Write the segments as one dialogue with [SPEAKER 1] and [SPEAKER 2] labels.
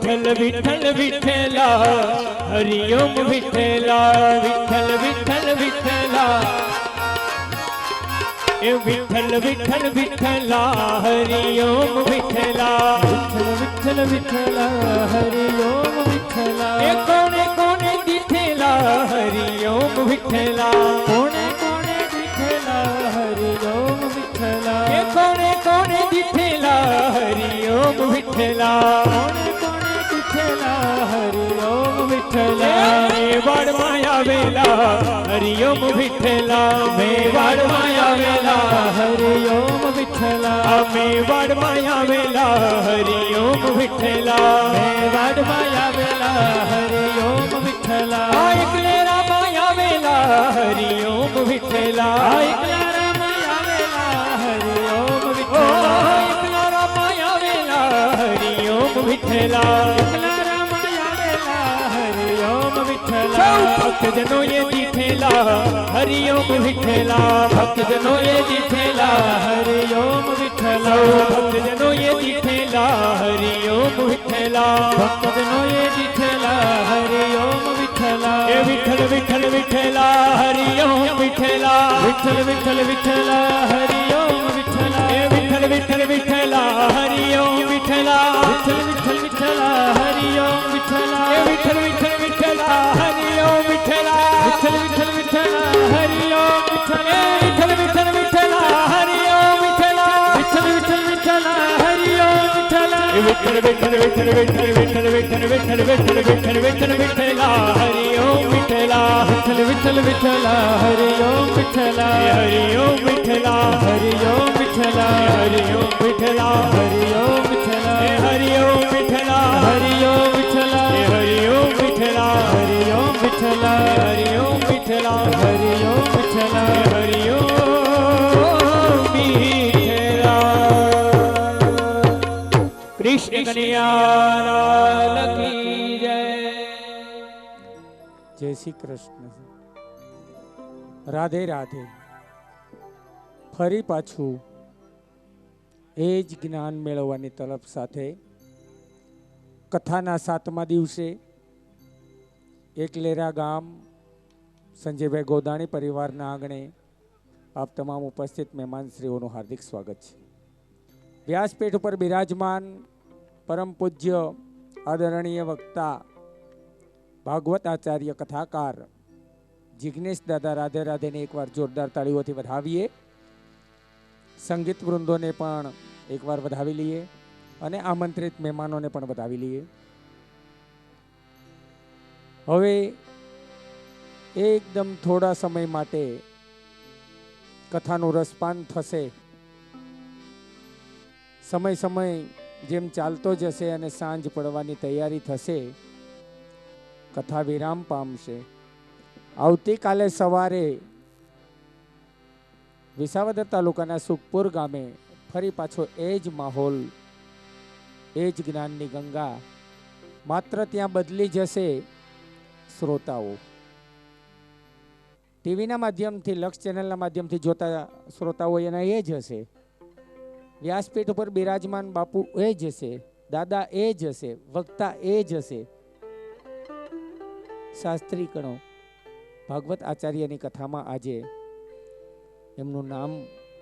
[SPEAKER 1] વિઠ્ઠલ વિઠ્ઠલ વિઠ્ઠલા હરિ ઓમ વિઠ્ઠલા વિઠ્ઠલ વિઠ્ઠલ વિઠ્ઠલા એ વિઠ્ઠલ વિઠ્ઠલ વિઠ્ઠલા હરિ ઓમ વિઠ્ઠલા વિઠ્ઠલ વિઠ્ઠલ વિઠ્ઠલા હરિ ઓમ વિઠ્ઠલા એ કોણે કોણે દીઠેલા હરિ ઓમ વિઠ્ઠલા કોણે કોણે દીઠેલા હરિ ઓમ વિઠ્ઠલા એ કોણે કોણે દીઠેલા હરિ ઓમ વિઠ્ઠલા કોણે કોણે દીઠેલા હરિ ઓમ વિઠ્ઠલા મેવાડમાં આવેલા હરિ ઓમ વિઠ્ઠલા મેવાડમાં આવેલા હરિ ઓમ વિઠ્ઠલા મેવાડમાં આવેલા હરિ ઓમ વિઠ્ઠલા મેવાડમાં આવેલા હરિ ઓમ વિઠ્ઠલા એકલેરામાં આવેલા હરિ ઓમ વિઠ્ઠલા એકલેરામાં આવેલા હરિ ઓમ વિઠ્ઠલા એકલેરામાં આવેલા હરિ ઓમ વિઠ્ઠલા એકલેરામાં આવેલા હરિ ઓમ વિઠ્ઠલા ભક્તજનો એ દીઠેલા હરિ ઓમ વિઠ્ઠલા ભક્તજનો એ દીઠેલા હરિ ઓમ વિઠ્ઠલા ભક્તજનો એ દીઠેલા હરિ ઓમ વિઠ્ઠલા ભક્તજનો એ દીઠેલા હરિ ઓમ વિઠ્ઠલા એ વિઠ્ઠલ વિઠ્ઠલ વિઠ્ઠલા હરિ ઓમ વિઠ્ઠલા વિઠ્ઠલ વિઠ્ઠલ વિઠ્ઠલા હરિ ઓમ વિઠ્ઠલા એ વિઠ્ઠલ વિઠ્ઠલ વિઠ્ઠલા હરિ ઓમ વિઠ્ઠલા વિઠ્ઠલ વિઠ્ઠલ વિઠ્ઠલા હરિ ઓમ વિઠ્ઠલા એ વિઠ્ઠલ વિઠ્ઠલ વિઠ્ઠલા હરિ ઓમ વિઠ્ઠલા વિઠ્ઠલ વિઠ્ઠલ વિઠ્ઠલા હરિ ઓમ વિઠ્ઠલા વિઠ્ઠલ વિઠ્ઠલ વિઠ્ઠલા હરિ ઓમ વિઠ્ઠલા વિઠ્ઠલ વિઠ્ઠલ વિઠ્ઠલા હરિ ઓમ વિઠ્ઠલા વિઠ્ઠલ વિઠ્ઠલ વિઠ્ઠલ વિઠ્ઠલ વિઠ્ઠલ વિઠ્ઠલ વિઠ્ઠલ વિઠ્ઠલ વિઠ્ઠલ વિઠ્ઠલા હરિ ઓમ વિઠ્ઠલા વિઠ્ઠલ વિઠ્ઠલ વિઠ્ઠલા હરિ ઓમ વિઠ્ઠલા હરિ ઓમ વિઠ્ઠલા હરિ ઓમ વિઠ્ઠલા હરિ ઓમ વિઠ્ઠલા હરિ ઓમ વિઠ્ઠલા હરિ ઓમ વિઠ્ઠલા હરિ ઓમ વિઠ્ઠલા હરિ ઓમ વિઠ્ઠલા હરિ ઓમ વિઠ્ઠલા હરિ ઓમ વિઠ્ઠલા હરિ ઓમ વિઠ્ઠલા હરિ ઓમ વિઠ્ઠલા કૃષ્ણ કનૈયા કી જય
[SPEAKER 2] જય શ્રી કૃષ્ણ. રાધે રાધે. ફરી પાછું એ જ જ્ઞાન મેળવવાની તલબ સાથે કથાના 7મા દિવસે એકલેરા ગામ સંજયભાઈ ગોદાણી પરિવારના આંગણે આપ તમામ ઉપસ્થિત મહેમાનશ્રીઓનું હાર્દિક સ્વાગત છે. વ્યાસપીઠ ઉપર બિરાજમાન પરમ પૂજ્ય આદરણીય વક્તા ભાગવત આચાર્ય કથાકાર જિગ્નેશ દાદા રાધે રાધેને એકવાર જોરદાર તાળીઓથી વધાવીએ. સંગીત વૃંદોને પણ એકવાર વધાવી લઈએ અને આમંત્રિત મહેમાનોને પણ વધાવી લઈએ. હવે એકદમ થોડા સમય માટે કથાનું રસપાન થશે. સમય જેમ ચાલતો જશે અને સાંજ પડવાની તૈયારી થશે, કથા વિરામ પામશે. આવતીકાલે સવારે વિસાવદર તાલુકાના સુખપુર ગામે ફરી પાછો એ જ માહોલ, એ જ જ્ઞાનની ગંગા, માત્ર ત્યાં બદલી જશે શ્રોતાઓ. ટીવીના માધ્યમથી, લક્ષ ચેનલના માધ્યમથી જોતા શ્રોતાઓ એના એ જ હશે. વ્યાસપીઠ ઉપર બિરાજમાન બાપુ એ જ હશે, દાદા એ જ હશે, વક્તા એ જ હશે. શાસ્ત્રી ગણો ભાગવત આચાર્યની કથામાં આજે એમનું નામ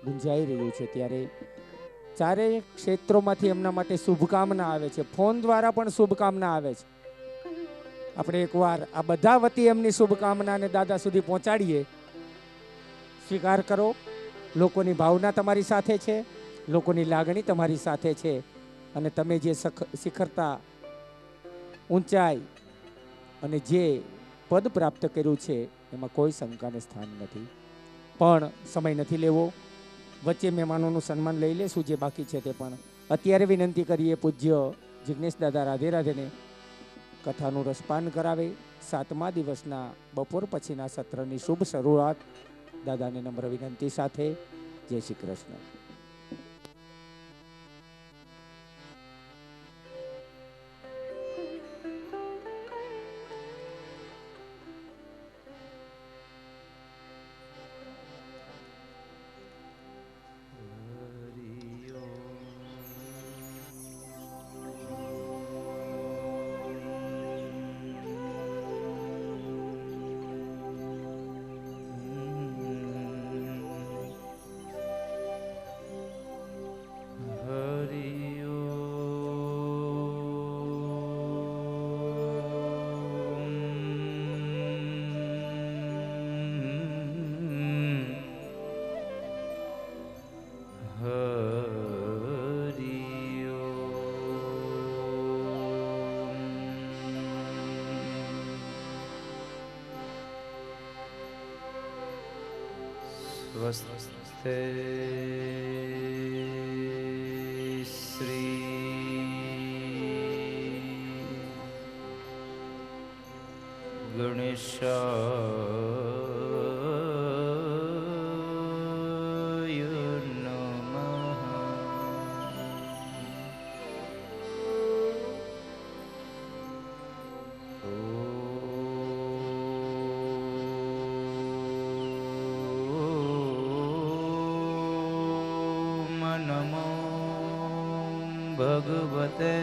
[SPEAKER 2] ગુંજાઈ રહ્યું છે, ત્યારે ચારેય ક્ષેત્રોમાંથી એમના માટે શુભકામના આવે છે. ફોન દ્વારા પણ શુભકામના આવે છે. આપણે એકવાર આ બધા વતી એમની શુભકામનાને દાદા સુધી પહોંચાડીએ. સ્વીકાર કરો. લોકોની ભાવના તમારી સાથે છે, લોકોની લાગણી તમારી સાથે છે, અને તમે જે શિખરતા, ઊંચાઈ અને જે પદ પ્રાપ્ત કર્યું છે એમાં કોઈ શંકાને સ્થાન નથી. પણ સમય નથી લેવો, વચ્ચે મહેમાનોનું સન્માન લઈ લેશું જે બાકી છે તે. પણ અત્યારે વિનંતી કરીએ પૂજ્ય જિગ્નેશ દાદા રાધે રાધેને કથાનું રસપાન કરાવે. 7મા દિવસના બપોર પછીના સત્રની શુભ શરૂઆત દાદાને નમ્ર વિનંતી સાથે. જય શ્રી કૃષ્ણ.
[SPEAKER 3] સ્વસ્તે શ્રી ગણેશાય નમઃ. નમો ભગવતે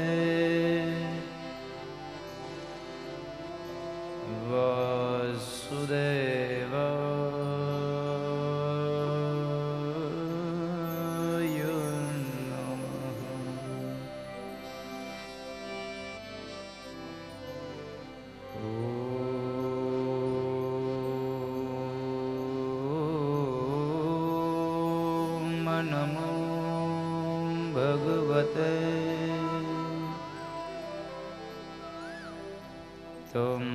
[SPEAKER 3] વાસુદેવાય નમઃ. ઓમ નમો ભગવતે ત્વં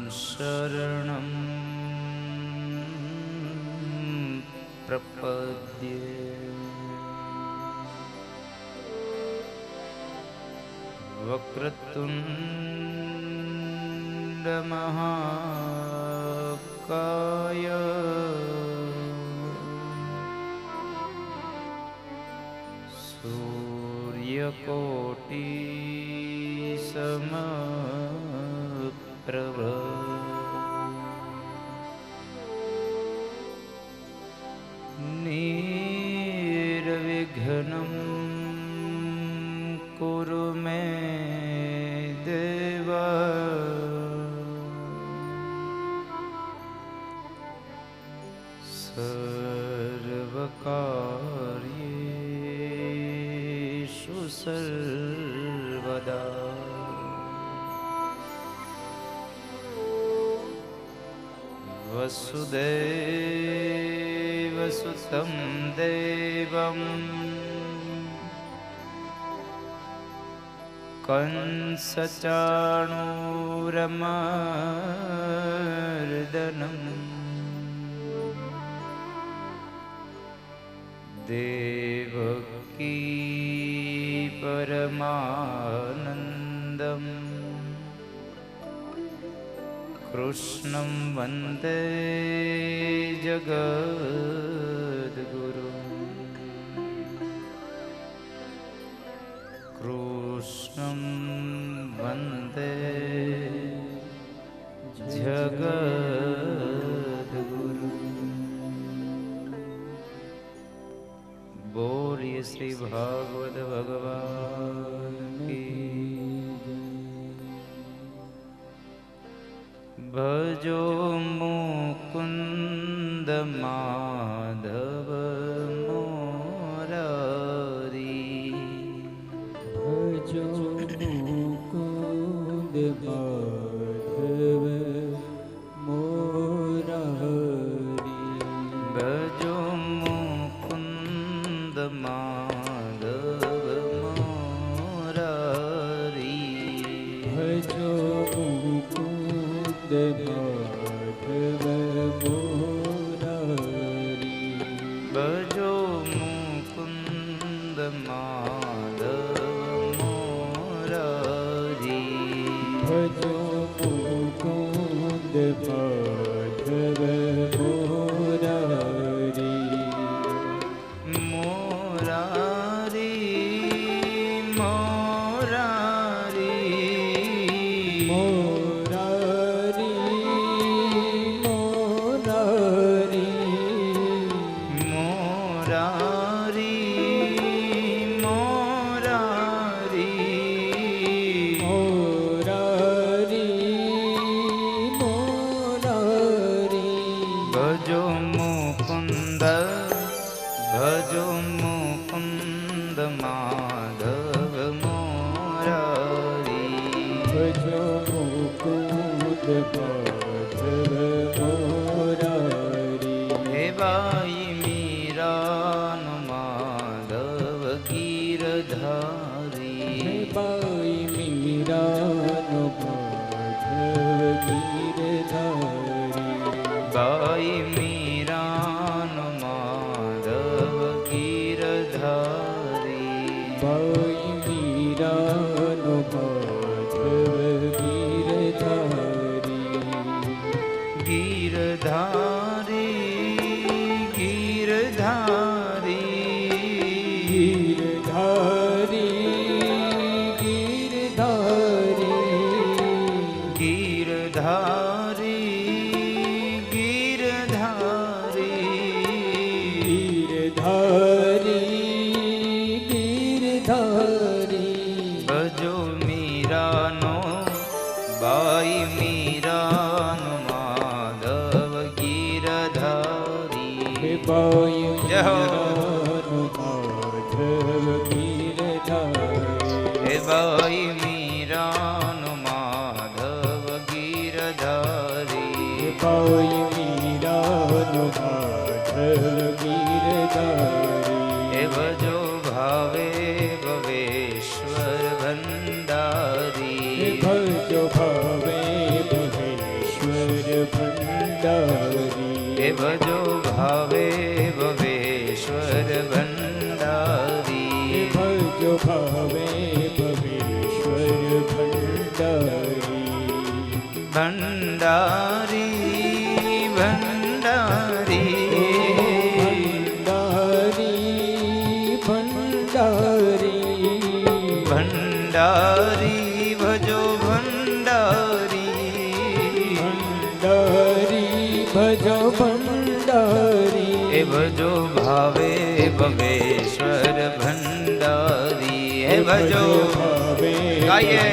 [SPEAKER 3] શરણં પ્રપદ્યે. વક્રતુંડ મહાકાય સૂર્યકોટિ સમપ્રભ. નિર્વિઘ્નં કુરુ મે દેવ. સર્વકાર્યેષુ સર્વદા. વસુદેવ સુતં દેવં કંસચાણૂરમર્દનમ. દેવકી પરમાનંદમ કૃષ્ણં વંદે જગદ્ગુરુ. કૃષ્ણં વંદે જગદ્ગુરુ. બોલીએ શ્રી ભાગવત ભગવાન કી. ભજો મુકુંદ માધવ મોરારી.
[SPEAKER 1] ભજો મુકુંદ માધવ મોરારી.
[SPEAKER 3] ભજો મુકુંદ માધવ મોરારી.
[SPEAKER 1] ભજો મુકુંદ માધવ મોરારી.
[SPEAKER 3] ભજો મુકુંદ માધવ મોરારી.
[SPEAKER 1] ભજો મુકુંદ માધવ મોરારી.
[SPEAKER 3] મોરારી મોરારી
[SPEAKER 1] મોરારી મોરારી.
[SPEAKER 3] મોરારી મોરારી
[SPEAKER 1] મોરારી મોરારી.
[SPEAKER 3] ભજો મુકુંદ ભજો મુકુંદ માધવ મોરારી.
[SPEAKER 1] ભજો મુકુંદ માધવ મોરારી.
[SPEAKER 3] હે બાઈ મીરાનો માધવ ગીરધારી.
[SPEAKER 1] હે બાઈ મીરાનો માધવ ગીરધારી.
[SPEAKER 3] બાઈ મીરાનો
[SPEAKER 1] ભાઈ મીરાનો માધવ ગીરધારી
[SPEAKER 3] ગીરધારી ગીરધારી
[SPEAKER 1] ગીરધારી
[SPEAKER 3] ગીરધારી
[SPEAKER 1] ગીરધારી ગીરધારી
[SPEAKER 3] ભજો મીરાનો બાઈ મીરાનો માધવ ગીરધારી
[SPEAKER 1] હે બાઈ
[SPEAKER 3] જય હો.
[SPEAKER 1] મીરાનો માધવ ગીરધારી
[SPEAKER 3] હે બાઈ મીરાનો માધવ ગીરધારી
[SPEAKER 1] બાઈ મીરાનો માધવ ગીરધારી
[SPEAKER 3] હે ભજો ભાવે ભવેશ્વર ભંડારી
[SPEAKER 1] ભજો ભાવે ભવેશ્વર ભંડારી
[SPEAKER 3] હે ભજો ભાવે ભવેશ્વર ભંડારી
[SPEAKER 1] ભજો ભાવે ભવેશ્વર ભંડારી
[SPEAKER 3] ભંડારી ભંડારી
[SPEAKER 1] ભંડારી
[SPEAKER 3] ભંડારી ભજો ભંડારી
[SPEAKER 1] ભંડારી ભજો ભંડારી
[SPEAKER 3] હે ભજો ભાવે ભવેશ્વર ભંડારી હે ભજો
[SPEAKER 1] ભાવે
[SPEAKER 3] ગાઈએ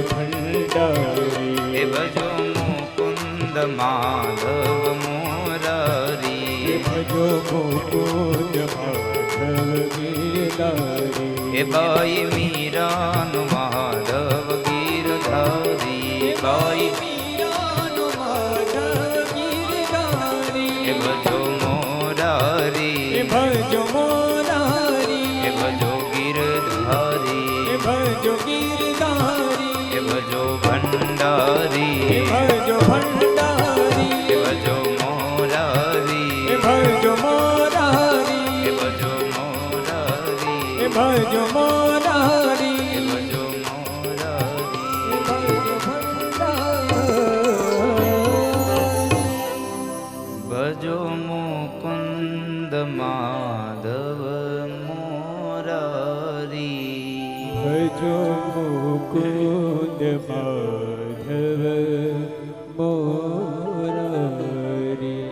[SPEAKER 1] ભંડારી
[SPEAKER 3] હે ભજો મુકુંદ માધવ મોરારી
[SPEAKER 1] ભજો મુકુંદ માધવ ગીરધારી
[SPEAKER 3] હે બાઈ મીરાનો માધવ ગીરધારી બાઈ
[SPEAKER 1] મીરાનો માધવ ગીરધારી
[SPEAKER 3] હે ભજો મોરારી
[SPEAKER 1] ભજો મોરારી
[SPEAKER 3] હે ભજો ગીરધારી
[SPEAKER 1] ભજો ગીરધારી
[SPEAKER 3] હે ભજો ભંડારી
[SPEAKER 1] ભજો ભંડારી
[SPEAKER 3] હે ભજો મોરારી
[SPEAKER 1] ભજો મોરારી
[SPEAKER 3] હે ભજો મોરારી
[SPEAKER 1] ભજો મોરારી
[SPEAKER 3] હે ભજો મોરારી ભજો મુકુંદ માધવ મોરારી
[SPEAKER 1] ભજો મુકુંદ માધવ મોરારી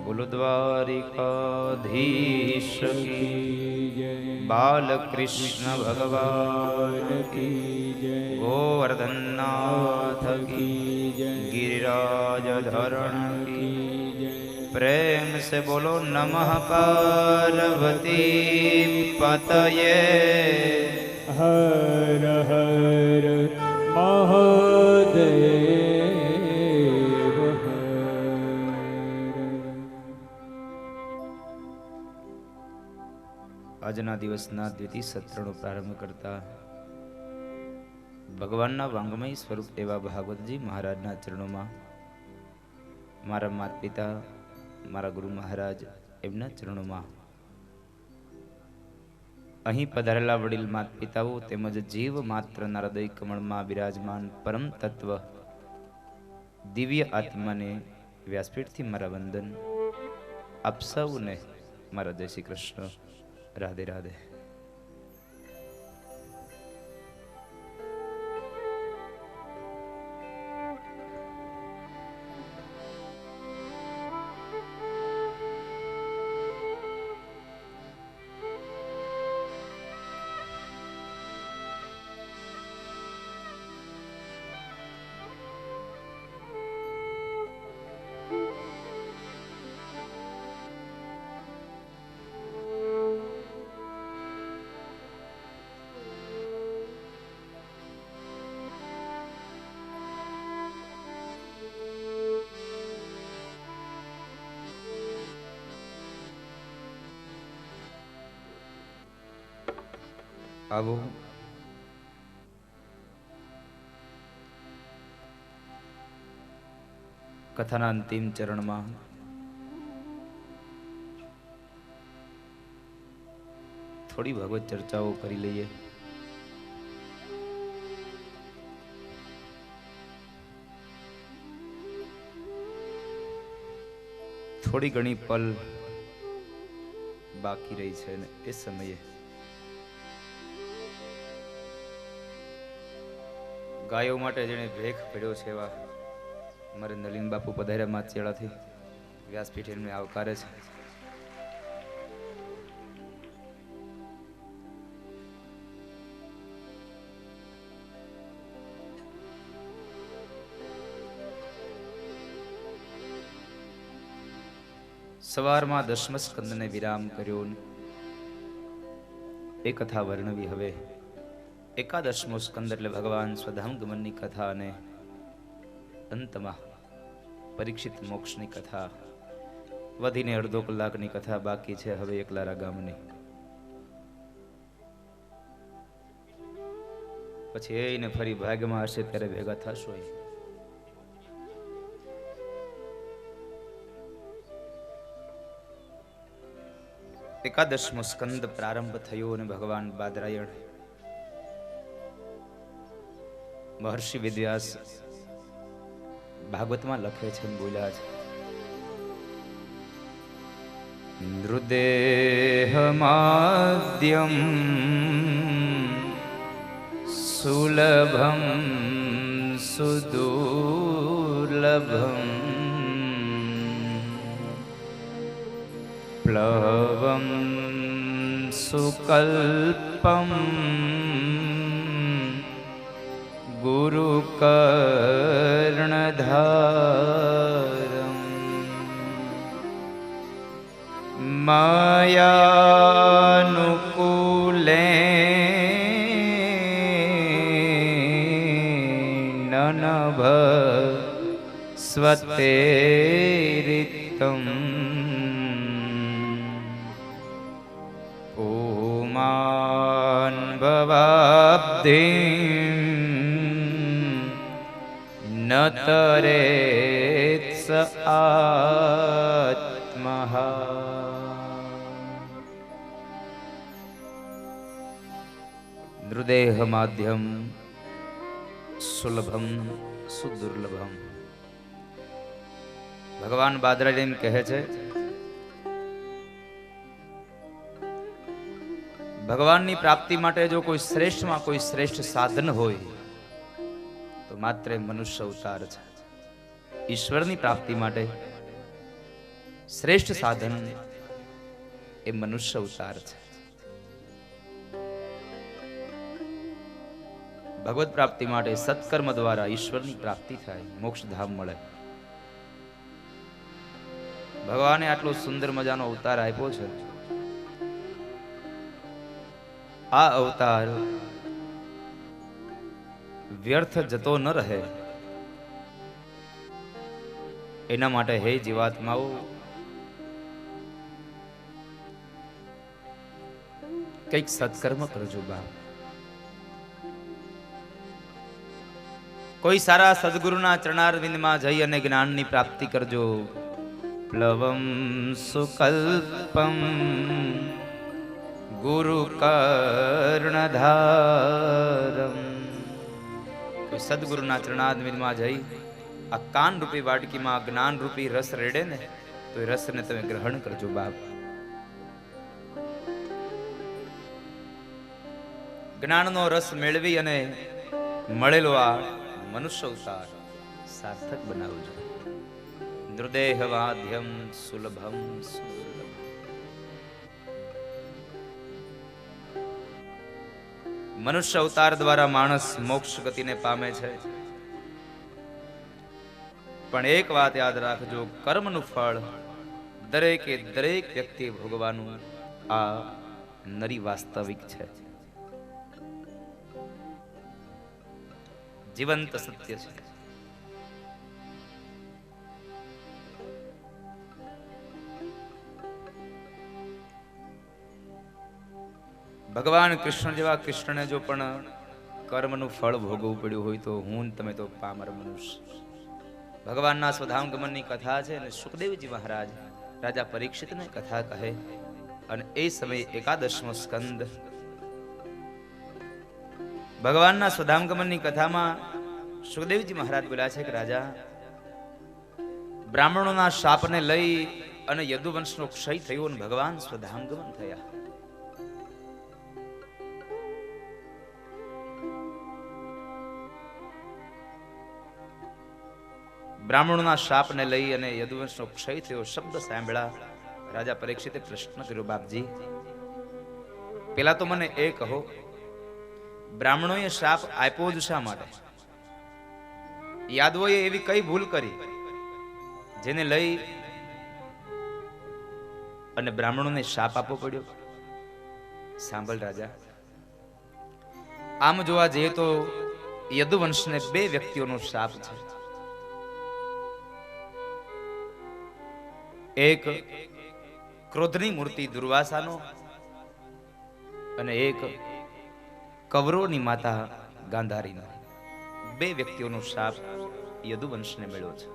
[SPEAKER 3] બોલો દ્વારિકાધીશ કી
[SPEAKER 1] જય
[SPEAKER 3] બાલકૃષ્ણ ભગવાન કી
[SPEAKER 1] જય
[SPEAKER 3] ગોવર્ધનનાથ કી
[SPEAKER 1] જય
[SPEAKER 3] गिरिराज धरण की
[SPEAKER 1] જય
[SPEAKER 3] प्रेम से बोलो नमः पार्वती पतये
[SPEAKER 1] હર હર મહાદેવ
[SPEAKER 3] આજના દિવસના દ્વિતીય સત્રનો પ્રારંભ કરતા ભગવાનના વાંગમય સ્વરૂપ એવા ભાગવતજી મહારાજના ચરણોમાં મારા માતા પિતા મારા ગુરુ મહારાજ એમના ચરણોમાં અહીં પધારેલા વડીલ માતા પિતાઓ તેમજ જીવ માત્રના હૃદય કમળમાં બિરાજમાન પરમ તત્વ દિવ્ય આત્માને વ્યાસપીઠથી મારા વંદન. આપ સૌને મારા જય શ્રી કૃષ્ણ. રાધે રાધે. આવો કથાના અંતિમ ચરણમાં થોડી ભગવત ચર્ચાઓ કરી લઈએ. થોડી ઘણી પલ બાકી રહી છે ને એ સમયે ગાયો માટે જેને ભેખ પડ્યો છે એવા અમારે નલિન બાપુ પધાર્યા માચેડાથી વ્યાસપીઠ એમને આવકારે છે. સવારમાં દશમ સ્કંદને વિરામ કર્યો. એ કથા વર્ણવી હવે. એકાદશમો સ્કંદ એટલે ભગવાન સ્વધામ ગમનની કથા અને અંતમાં પરીક્ષિત મોક્ષની કથા. વધીને અડધો કલાકની કથા બાકી છે હવે એકલારા ગામની. પછી એને ફરી ભાગ્યમાં હશે ત્યારે ભેગા થશો. એકાદશમો સ્કંદ પ્રારંભ થયો અને ભગવાન બાદરાયણ મહર્ષિ વેદવ્યાસ ભાગવતમાં લખે છે બોલ્યા છે નૃદેહમાદ્યમ સુલભમ સુદુર્લભમ પ્લવમ સુકલ્પમ ગુરુકર્ણધારમ માયાનુકૂલેનનભ સ્વતેરિતમ ઓમાન ભવાબ્ધિ ન તરેત્સ આત્મઃ. નૃદેહ માધ્યમ સુલભમ સુદુર્લભમ. ભગવાન બાદરાયણ કહે છે ભગવાનની પ્રાપ્તિ માટે જો કોઈ શ્રેષ્ઠમાં કોઈ શ્રેષ્ઠ સાધન હોય તો માત્ર મનુષ્ય અવતાર છે. ઈશ્વરની પ્રાપ્તિ માટે શ્રેષ્ઠ સાધન એ મનુષ્ય અવતાર છે. ભગવત પ્રાપ્તિ માટે સત્કર્મ દ્વારા ઈશ્વરની પ્રાપ્તિ થાય, મોક્ષધામ મળે. ભગવાને આટલો સુંદર મજાનો અવતાર આપ્યો છે. આ અવતાર વ્યર્થ જતો ન રહે એના માટે હે જીવાત્માઓ કંઈક સત્કર્મ કરજો બાપ. કોઈ સારા સદગુરુના ચરણારવિંદમાં જઈ અને જ્ઞાનની પ્રાપ્તિ કરજો. પ્લવમ સુકલ્પમ ગુરુકર્ણધારમ. કોઈ સદગુરુના ચરણારવિંદમાં જઈ આ કાન રૂપી વાટકીમાં જ્ઞાન રૂપી રસ રેડે ને તો એ રસને તમે ગ્રહણ કરજો બાપ. જ્ઞાનનો રસ મેળવી અને મળેલો આ મનુષ્ય અવતાર સાર્થક બનાવજો. નૃદેહ વાદ્યમ સુલભમ સુદુર્લભમ. મનુષ્ય અવતાર દ્વારા માણસ મોક્ષ ગતિને પામે છે. પણ એક વાત યાદ રાખજો, કર્મનું ફળ દરેકે દરેક વ્યક્તિ ભોગવાનું આ નરી વાસ્તવિક છે, જીવંત સત્ય છે. ભગવાન કૃષ્ણ જેવા કૃષ્ણને જો પણ કર્મનું ફળ ભોગવવું પડ્યું હોય તો હું તમે તો પામર મનુષ્ય. ભગવાનના સ્વધામ ગમનની કથા છે અને સુખદેવજી મહારાજ રાજા પરીક્ષિતને કથા કહે અને એ સમયે 11મો સ્કંદ. ભગવાનના સ્વધામગમનની કથામાં સુખદેવજી મહારાજ બોલ્યા છે કે રાજા, બ્રાહ્મણોના શાપને લઈ અને યદુવંશનો ક્ષય થયો અને ભગવાન સ્વધામગમન થયા. બ્રાહ્મણોના શાપને લઈ અને યદુવંશનો ક્ષય થયો શબ્દ સાંભળ્યા રાજા પરીક્ષિતે પ્રશ્ન કર્યો, બાપજી પેલા તો મને એ કહો, બ્રાહ્મણોએ શાપ આપ્યો જ શા માટે? યાદવોએ એવી કઈ ભૂલ કરી જેને લઈ અને બ્રાહ્મણોને શાપ આપવો પડ્યો? સાંભળ રાજા, આમ જોવા જઈએ તો યદુવંશને બે વ્યક્તિઓનો શાપ છે. એક ક્રોધની મૂર્તિ દુર્વાસાનો અને એક કૌરવોની માતા ગાંધારીનો. બે વ્યક્તિઓનો શાપ યદુવંશને મળ્યો છે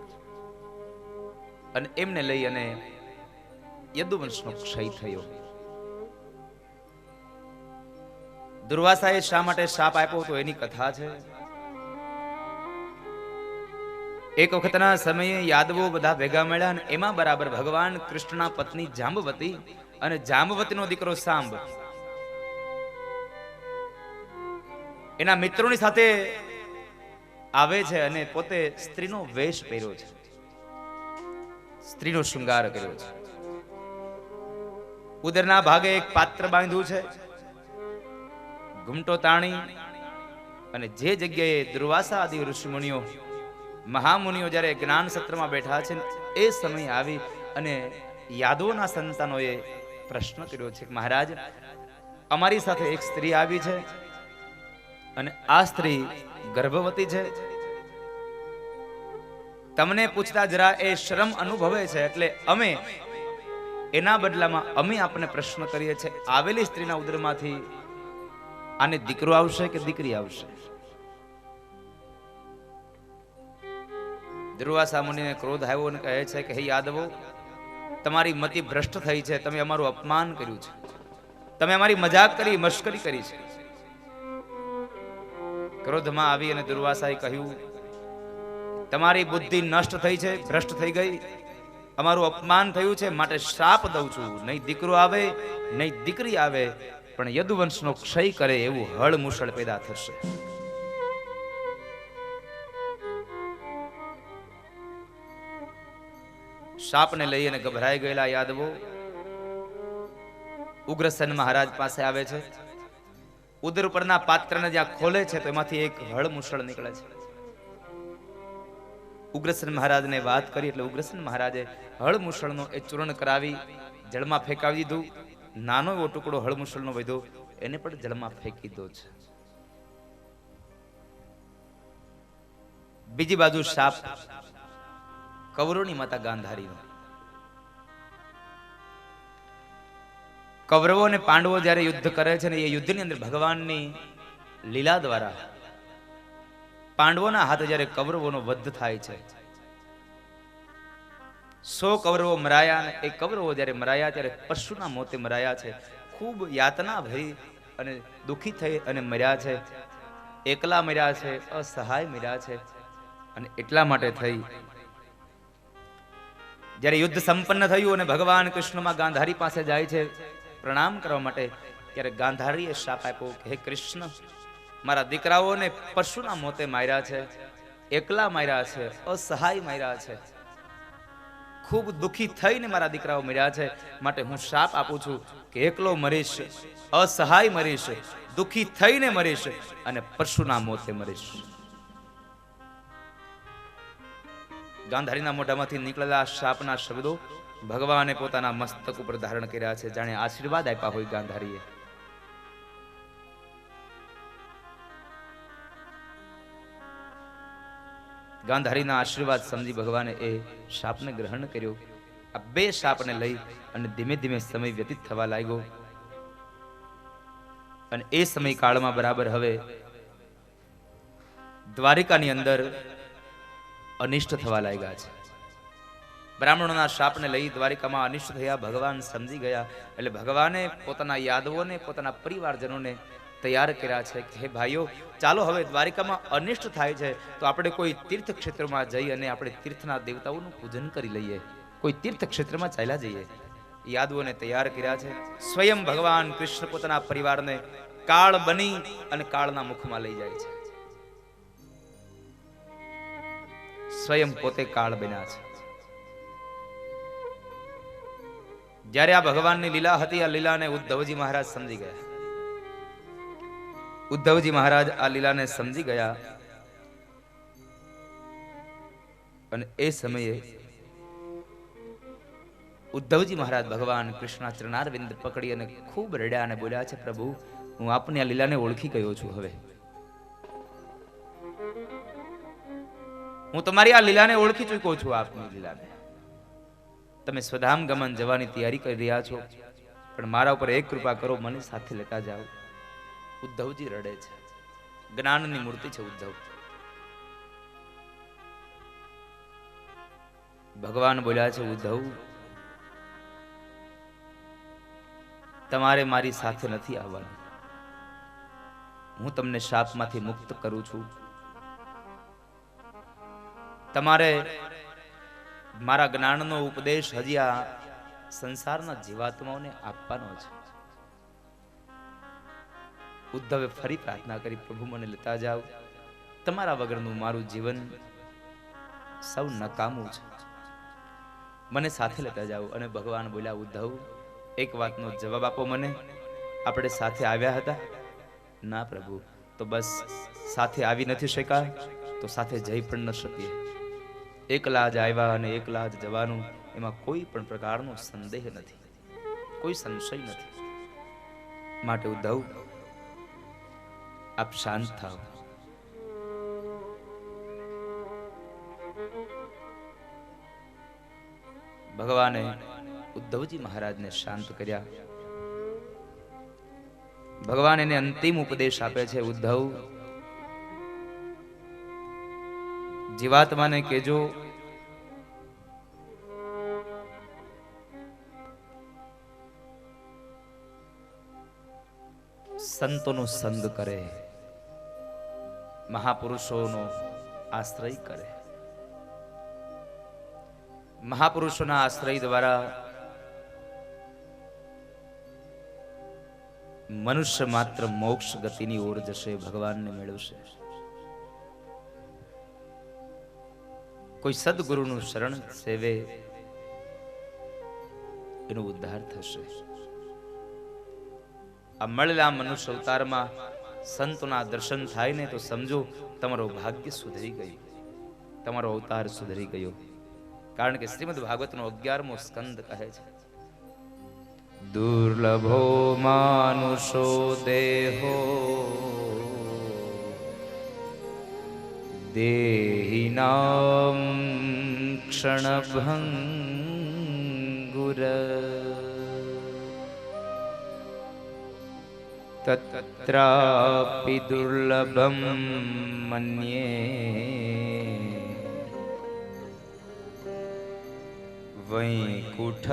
[SPEAKER 3] અને એમને લઈ અને યદુવંશનો ક્ષય થયો. દુર્વાસાએ શા માટે શાપ આપ્યો તો એની કથા છે. એક વખતના સમયે યાદવો બધા ભેગા મળ્યા અને એમાં બરાબર ભગવાન કૃષ્ણના પત્ની જાંબવતી અને જાંબવતીનો દીકરો સાંબ એના મિત્રોની સાથે આવે છે અને પોતે સ્ત્રીનો વેશ પહેર્યો છે, સ્ત્રીનો શૃંગાર કર્યો છે. ઉદરના ભાગે એક પાત્ર બાંધ્યું છે, ઘૂમટો તાણી, અને જે જગ્યાએ દુર્વાસા આદિ ઋષિમુનિઓ મહામુનિઓ જ્યારે જ્ઞાન સત્રમાં બેઠા છે એ સમય આવી અને યાદવોના સંતાનોએ પ્રશ્ન કર્યો છે કે મહારાજ, અમારી સાથે એક સ્ત્રી આવી છે અને આ સ્ત્રી ગર્ભવતી છે. તમને પૂછતા જરા એ શરમ અનુભવે છે, એટલે અમે એના બદલામાં અમે આપને પ્રશ્ન કરીએ છીએ, આવેલી સ્ત્રીના ઉદરમાંથી આને દીકરો આવશે કે દીકરી આવશે? દુર્વાસા મુનિને ક્રોધ આવ્યો અને કહે છે કે હે યાદવો, તમારી મતિ ભ્રષ્ટ થઈ છે, તમે અમારું અપમાન કર્યું છે, તમે અમારી મજાક કરી, મશ્કરી કરી છે. ક્રોધમાં આવી અને દુર્વાસાએ કહ્યું, તમારી બુદ્ધિ નષ્ટ થઈ છે, ભ્રષ્ટ થઈ ગઈ, અમારું અપમાન થયું છે, માટે શ્રાપ દઉં છું. નહીં દીકરો આવે નહીં દીકરી આવે, પણ યદુવંશનો ક્ષય કરે એવું હળ મુશળ પેદા થશે. શાપને લઈ અને ગભરાઈ ગયેલા યાદવો ઉગ્રસેન મહારાજ પાસે આવે છે. ઉદર ઉપરના પાત્રને જ્યાં ખોલે છે તો એમાંથી એક હળ મુશળ નીકળે છે. ઉગ્રસેન મહારાજને વાત કરી એટલે ઉગ્રસેન મહારાજે હળ મુશળનો એ ચૂર્ણ કરાવી જળમાં ફેંકાવી દીધું. નાનો એવો ટુકડો હળ મુશળનો વધ્યો, એને પણ જળમાં ફેંકી દીધો છે. બીજી બાજુ શાપ કૌરવોની માતા ગાંધારીનો. કૌરવો અને પાંડવો જ્યારે યુદ્ધ કરે છે ને એ યુદ્ધની અંદર ભગવાનની લીલા દ્વારા પાંડવોના હાથે જ્યારે કૌરવોનો વધ થાય છે, 100 કૌરવો મરાયા અને એ કૌરવો જ્યારે મરાયા ત્યારે પશુના મોતે મરાયા છે. ખૂબ યાતના ભરી અને દુઃખી થઈ અને મર્યા છે, એકલા મર્યા છે, અસહાય મર્યા છે. અને એટલા માટે થઈ જ્યારે યુદ્ધ સંપન્ન થયું અને ભગવાન કૃષ્ણમાં ગાંધારી પાસે જાય છે પ્રણામ કરવા માટે, ત્યારે ગાંધારીએ શાપ આપ્યો કે હે કૃષ્ણ, મારા દીકરાઓને પશુના મોતે માર્યા છે, એકલા માર્યા છે, અસહાય માર્યા છે, ખૂબ દુઃખી થઈને મારા દીકરાઓ મર્યા છે, માટે હું શાપ આપું છું કે એકલો મરીશ, અસહાય મરીશ, દુઃખી થઈને મરીશ અને પશુના મોતે મરીશ. ગાંધારીના મોઢામાંથી નીકળેલા શાપના શબ્દો ભગવાને પોતાના મસ્તક ઉપર ધારણ કર્યા છે, જાણે આશીર્વાદ આપ્યા હોય ગાંધારીએ. ગાંધારીના આશીર્વાદ સમજી ભગવાને એ શાપને ગ્રહણ કર્યો. આ બે શાપને લઈ અને ધીમે ધીમે સમય વ્યતીત થવા લાગ્યો અને એ સમય કાળમાં બરાબર હવે દ્વારિકાની અંદર અનિષ્ટ થવા લાગ્યા છે. બ્રાહ્મણોના શાપને લઈ દ્વારિકામાં અનિષ્ટ થયા. ભગવાન સમજી ગયા એટલે ભગવાને પોતાના યાદવોને, પોતાના પરિવારજનોને તૈયાર કર્યા છે કે હે ભાઈઓ, ચાલો હવે દ્વારિકામાં અનિષ્ટ થાય છે તો આપણે કોઈ તીર્થ ક્ષેત્રમાં જઈ અને આપણે તીર્થના દેવતાઓનું પૂજન કરી લઈએ. કોઈ તીર્થ ક્ષેત્રમાં ચાલ્યા જઈએ. યાદવોને તૈયાર કર્યા છે. સ્વયં ભગવાન કૃષ્ણ પોતાના પરિવારને કાળ બની અને કાળના મુખમાં લઈ જાય છે. સ્વયં પોતે કાળ બન્યા છે. જ્યારે આ ભગવાનની લીલા હતી, આ લીલાને ઉદ્ધવજી મહારાજ સમજી ગયા. ઉદ્ધવજી મહારાજ આ લીલાને સમજી ગયા અને એ સમયે ઉદ્ધવજી મહારાજ ભગવાન કૃષ્ણના ચરણારવિંદ પકડી અને ખૂબ રડ્યા અને બોલ્યા છે, પ્રભુ, હું આપની આ લીલાને ઓળખી ગયો છું. હવે હું તમારી આ લીલાને ઓળખી ચૂક્યો છું. આપની લીલાને તમે સ્વધામ ગમન જવાની તૈયારી કરી રહ્યા છો, પણ મારા ઉપર એક કૃપા કરો, મને સાથે લેતા જાઓ. ઉદ્ધવજી રડે છે. જ્ઞાનની મૂર્તિ છે ઉદ્ધવ. ભગવાન બોલ્યા છે, ઉદ્ધવ, તમારે મારી સાથે નથી આવવાનું. હું તમને શાપમાંથી મુક્ત કરું છું. તમારે મારા જ્ઞાનનો ઉપદેશ હજી આ સંસારના જીવાત્માઓને આપવાનો છે. ઉદ્ધવે ફરી પ્રાર્થના કરી, પ્રભુ, મને લેતા જાઓ. તમારા વગરનું મારું જીવન સૌ નકામું છે. મને સાથે લેતા જાઓ. અને ભગવાન બોલ્યા, ઉદ્ધવ, એક વાતનો જવાબ આપો મને. આપણે સાથે આવ્યા હતા? ના પ્રભુ. તો બસ, સાથે આવી નથી શક્યા તો સાથે જઈ પણ ન શકીએ. એકલા જ આવ્યા અને એકલા જ જવાનું, એમાં કોઈ પણ પ્રકારનો સંદેહ નથી, કોઈ સંશય નથી. માટે ઉદ્ધવ, આપ શાંત થાઓ. ભગવાને ઉદ્ધવજી મહારાજને શાંત કર્યા. ભગવાન એને અંતિમ ઉપદેશ આપે છે, ઉદ્ધવ, જીવાત્માને કહેજો સંતોનો સંગ કરે, મહાપુરુષોનો આશ્રય કરે. મહાપુરુષોના આશ્રય દ્વારા મનુષ્ય માત્ર મોક્ષ ગતિની ઓર જશે, ભગવાનને મેળવશે. કોઈ સદગુરુનું શરણ સેવે, એનો ઉદ્ધાર થશે. આ મળેલા મનુષ્ય અવતારમાં સંતોના દર્શન થાય ને તો સમજો તમારો ભાગ્ય સુધરી ગયું, તમારો અવતાર સુધરી ગયો. કારણ કે શ્રીમદ ભાગવતનો 11મો સ્કંદ કહે છે, દુર્લભો માનુષો દેહો દેહિનામ ક્ષણભંગુર તત્રાપી દુર્લભમ મન્યે વૈકુંઠ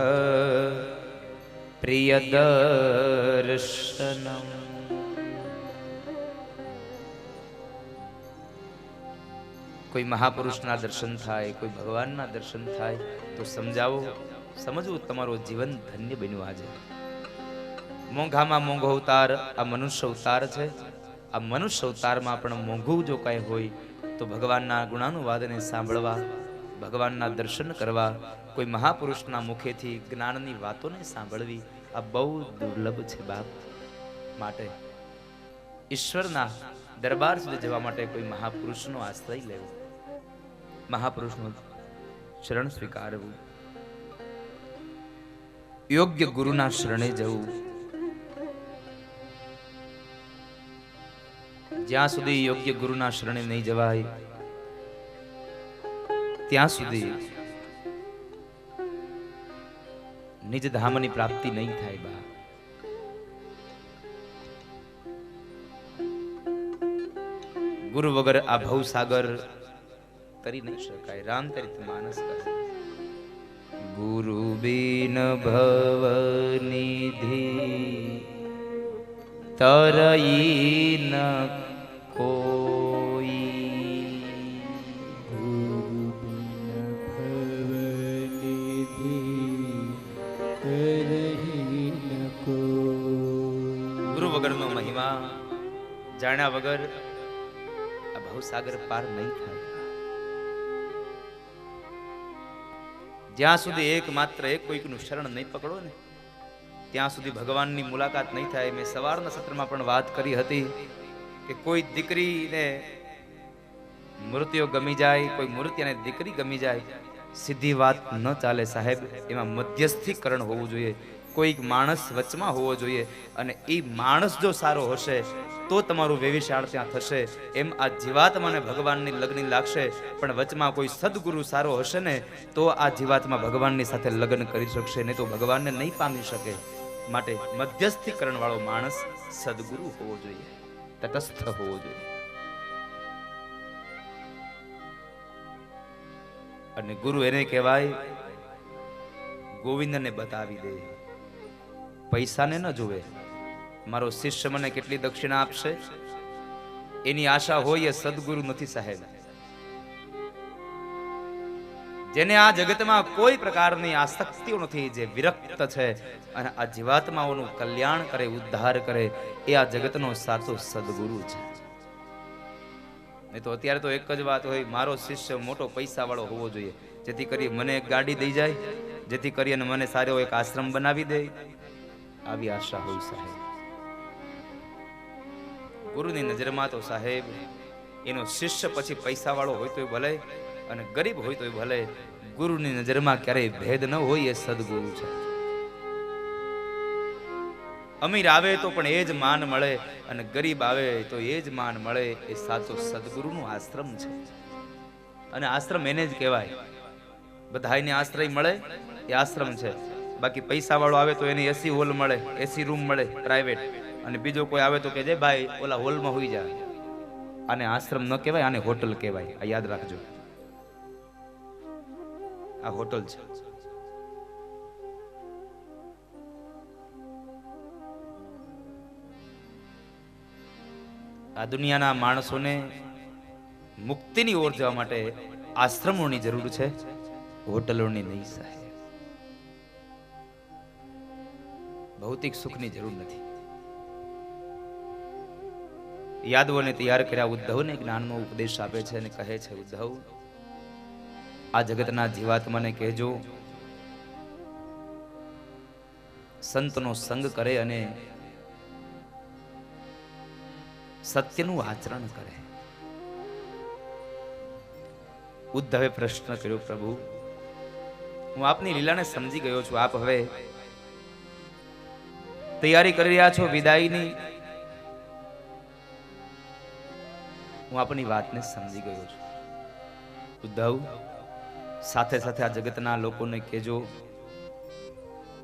[SPEAKER 3] પ્રિયદર્શનમ. કોઈ મહાપુરુષના દર્શન થાય, કોઈ ભગવાનના દર્શન થાય તો સમજાવો, સમજવું તમારું જીવન ધન્ય બન્યું. આજે મોંઘામાં મોંઘો અવતાર આ મનુષ્ય અવતાર છે. આ મનુષ્ય અવતારમાં પણ મોંઘું જો કાંઈ હોય તો ભગવાનના ગુણાનુવાદને સાંભળવા, ભગવાનના દર્શન કરવા, કોઈ મહાપુરુષના મુખેથી જ્ઞાનની વાતોને સાંભળવી, આ બહુ દુર્લભ છે બાપ. માટે ઈશ્વરના દરબાર સુધી જવા માટે કોઈ મહાપુરુષનો આશ્રય લેવો, મહાપુરુષનું શરણ સ્વીકારવું, યોગ્ય ગુરુના શરણે જવું. જ્યાં સુધી યોગ્ય ગુરુના શરણે નહીં જવાય ત્યાં સુધી નિજ ધામની પ્રાપ્તિ નહીં થાય બા. ગુરુ વગર આ ભવસાગર તરી નહીં શકાય. રામચરિત માનસ કરે ગુરુ બિન ભવ નિધિ તરઈ ન કોઈ.
[SPEAKER 1] ગુરુ બિન ભવનિધિ કરહી ન કોઈ.
[SPEAKER 3] ગુરુ વગરનો મહિમા જાણ્યા વગર આ ભવસાગર પાર નહીં થાય. જ્યાં સુધી એક માત્ર એક કોઈકનું શરણ નહીં પકડો ને ત્યાં સુધી ભગવાનની મુલાકાત નહીં થાય. મેં સવારના સત્રમાં પણ વાત કરી હતી કે કોઈ દીકરીને મૂર્તિઓ ગમી જાય, કોઈ મૂર્તિને દીકરી ગમી જાય, સીધી વાત ન ચાલે સાહેબ. એમાં મધ્યસ્થીકરણ હોવું જોઈએ, કોઈક માણસ વચમાં હોવો જોઈએ. અને એ માણસ જો સારો હશે તો તમારું વેવિશાળ ત્યાં થશે. એમ આ જીવાત્માને ભગવાનની લગ્ન લાગશે, પણ વચમાં કોઈ સદગુરુ સારો હશે ને તો આ જીવાત્મા ભગવાનની સાથે લગ્ન કરી શકશે, નહીં તો ભગવાનને નહીં પામી શકે. માટે મધ્યસ્થીકરણ વાળો માણસ સદગુરુ હોવો જોઈએ, તટસ્થ હોવો જોઈએ. અને ગુરુ એને કહેવાય ગોવિંદને બતાવી દે, પૈસાને ન જોવે. મારો શિષ્ય મને કેટલી દક્ષિણા આપશે એની આશા હોય એ સદગુરુ નથી સાહેબ. જેને આ જગતમાં કોઈ પ્રકારની આસક્તિઓ નથી, જે વિરક્ત છે અને આ જીવાત્માઓનું કલ્યાણ કરે, ઉદ્ધાર કરે, એ આ જગતનો સાચો સદગુરુ છે. નહીં તો અત્યારે તો એક જ વાત હોય, મારો શિષ્ય મોટો પૈસા વાળો હોવો જોઈએ, જેથી કરી મને એક ગાડી દઈ જાય, જેથી કરી અને મને સારો એક આશ્રમ બનાવી દે. આવી આશા હોય સાહેબ. ગુરુની નજરમાં તો સાહેબ એનો શિષ્ય પછી પૈસા વાળો હોય તો ભલે અને ગરીબ હોય તો ભલે, ગુરુની નજરમાં ક્યારેય ભેદ ન હોય એ સદગુરુ છે. અમીર આવે તો પણ એ જ માન મળે અને ગરીબ આવે તો એ જ માન મળે. એ સાચો સદગુરુનો આશ્રમ છે. અને આશ્રમ એને જ કહેવાય. બધાયને આશ્રય મળે એ આશ્રમ છે. બાકી પૈસા વાળો આવે તો એને એસી હોલ મળે, એસી રૂમ મળે પ્રાઇવેટ, અને બીજો કોઈ આવે તો કે જે ભાઈ ઓલા હોલમાં હોઈ જાય. આને આશ્રમ ન કહેવાય, આને હોટલ કહેવાય. આ યાદ રાખજો, આ હોટલ છે. આ દુનિયાના માણસોને મુક્તિની ઓર જવા માટે આશ્રમોની જરૂર છે, હોટલોની નહીં સાહેબ. ભૌતિક સુખની જરૂર નથી. યાદવોને તૈયાર કર્યા ઉદ્ધવને જ્ઞાનનો ઉપદેશ આપે છે અને કહે છે, ઉદ્ધવ આ જગતના જીવાત્માને કહેજો સંતનો સંગ કરે અને સત્યનું આચરણ કરે. ઉદ્ધવે પ્રશ્ન કર્યો, પ્રભુ હું આપની લીલાને સમજી ગયો છું, આપ હવે તૈયારી કરી રહ્યા છો વિદાયની. હું આપની વાતને સમજી ગયો છું. ઉદ્ધવ સાથે સાથે આ જગતના લોકોને કહેજો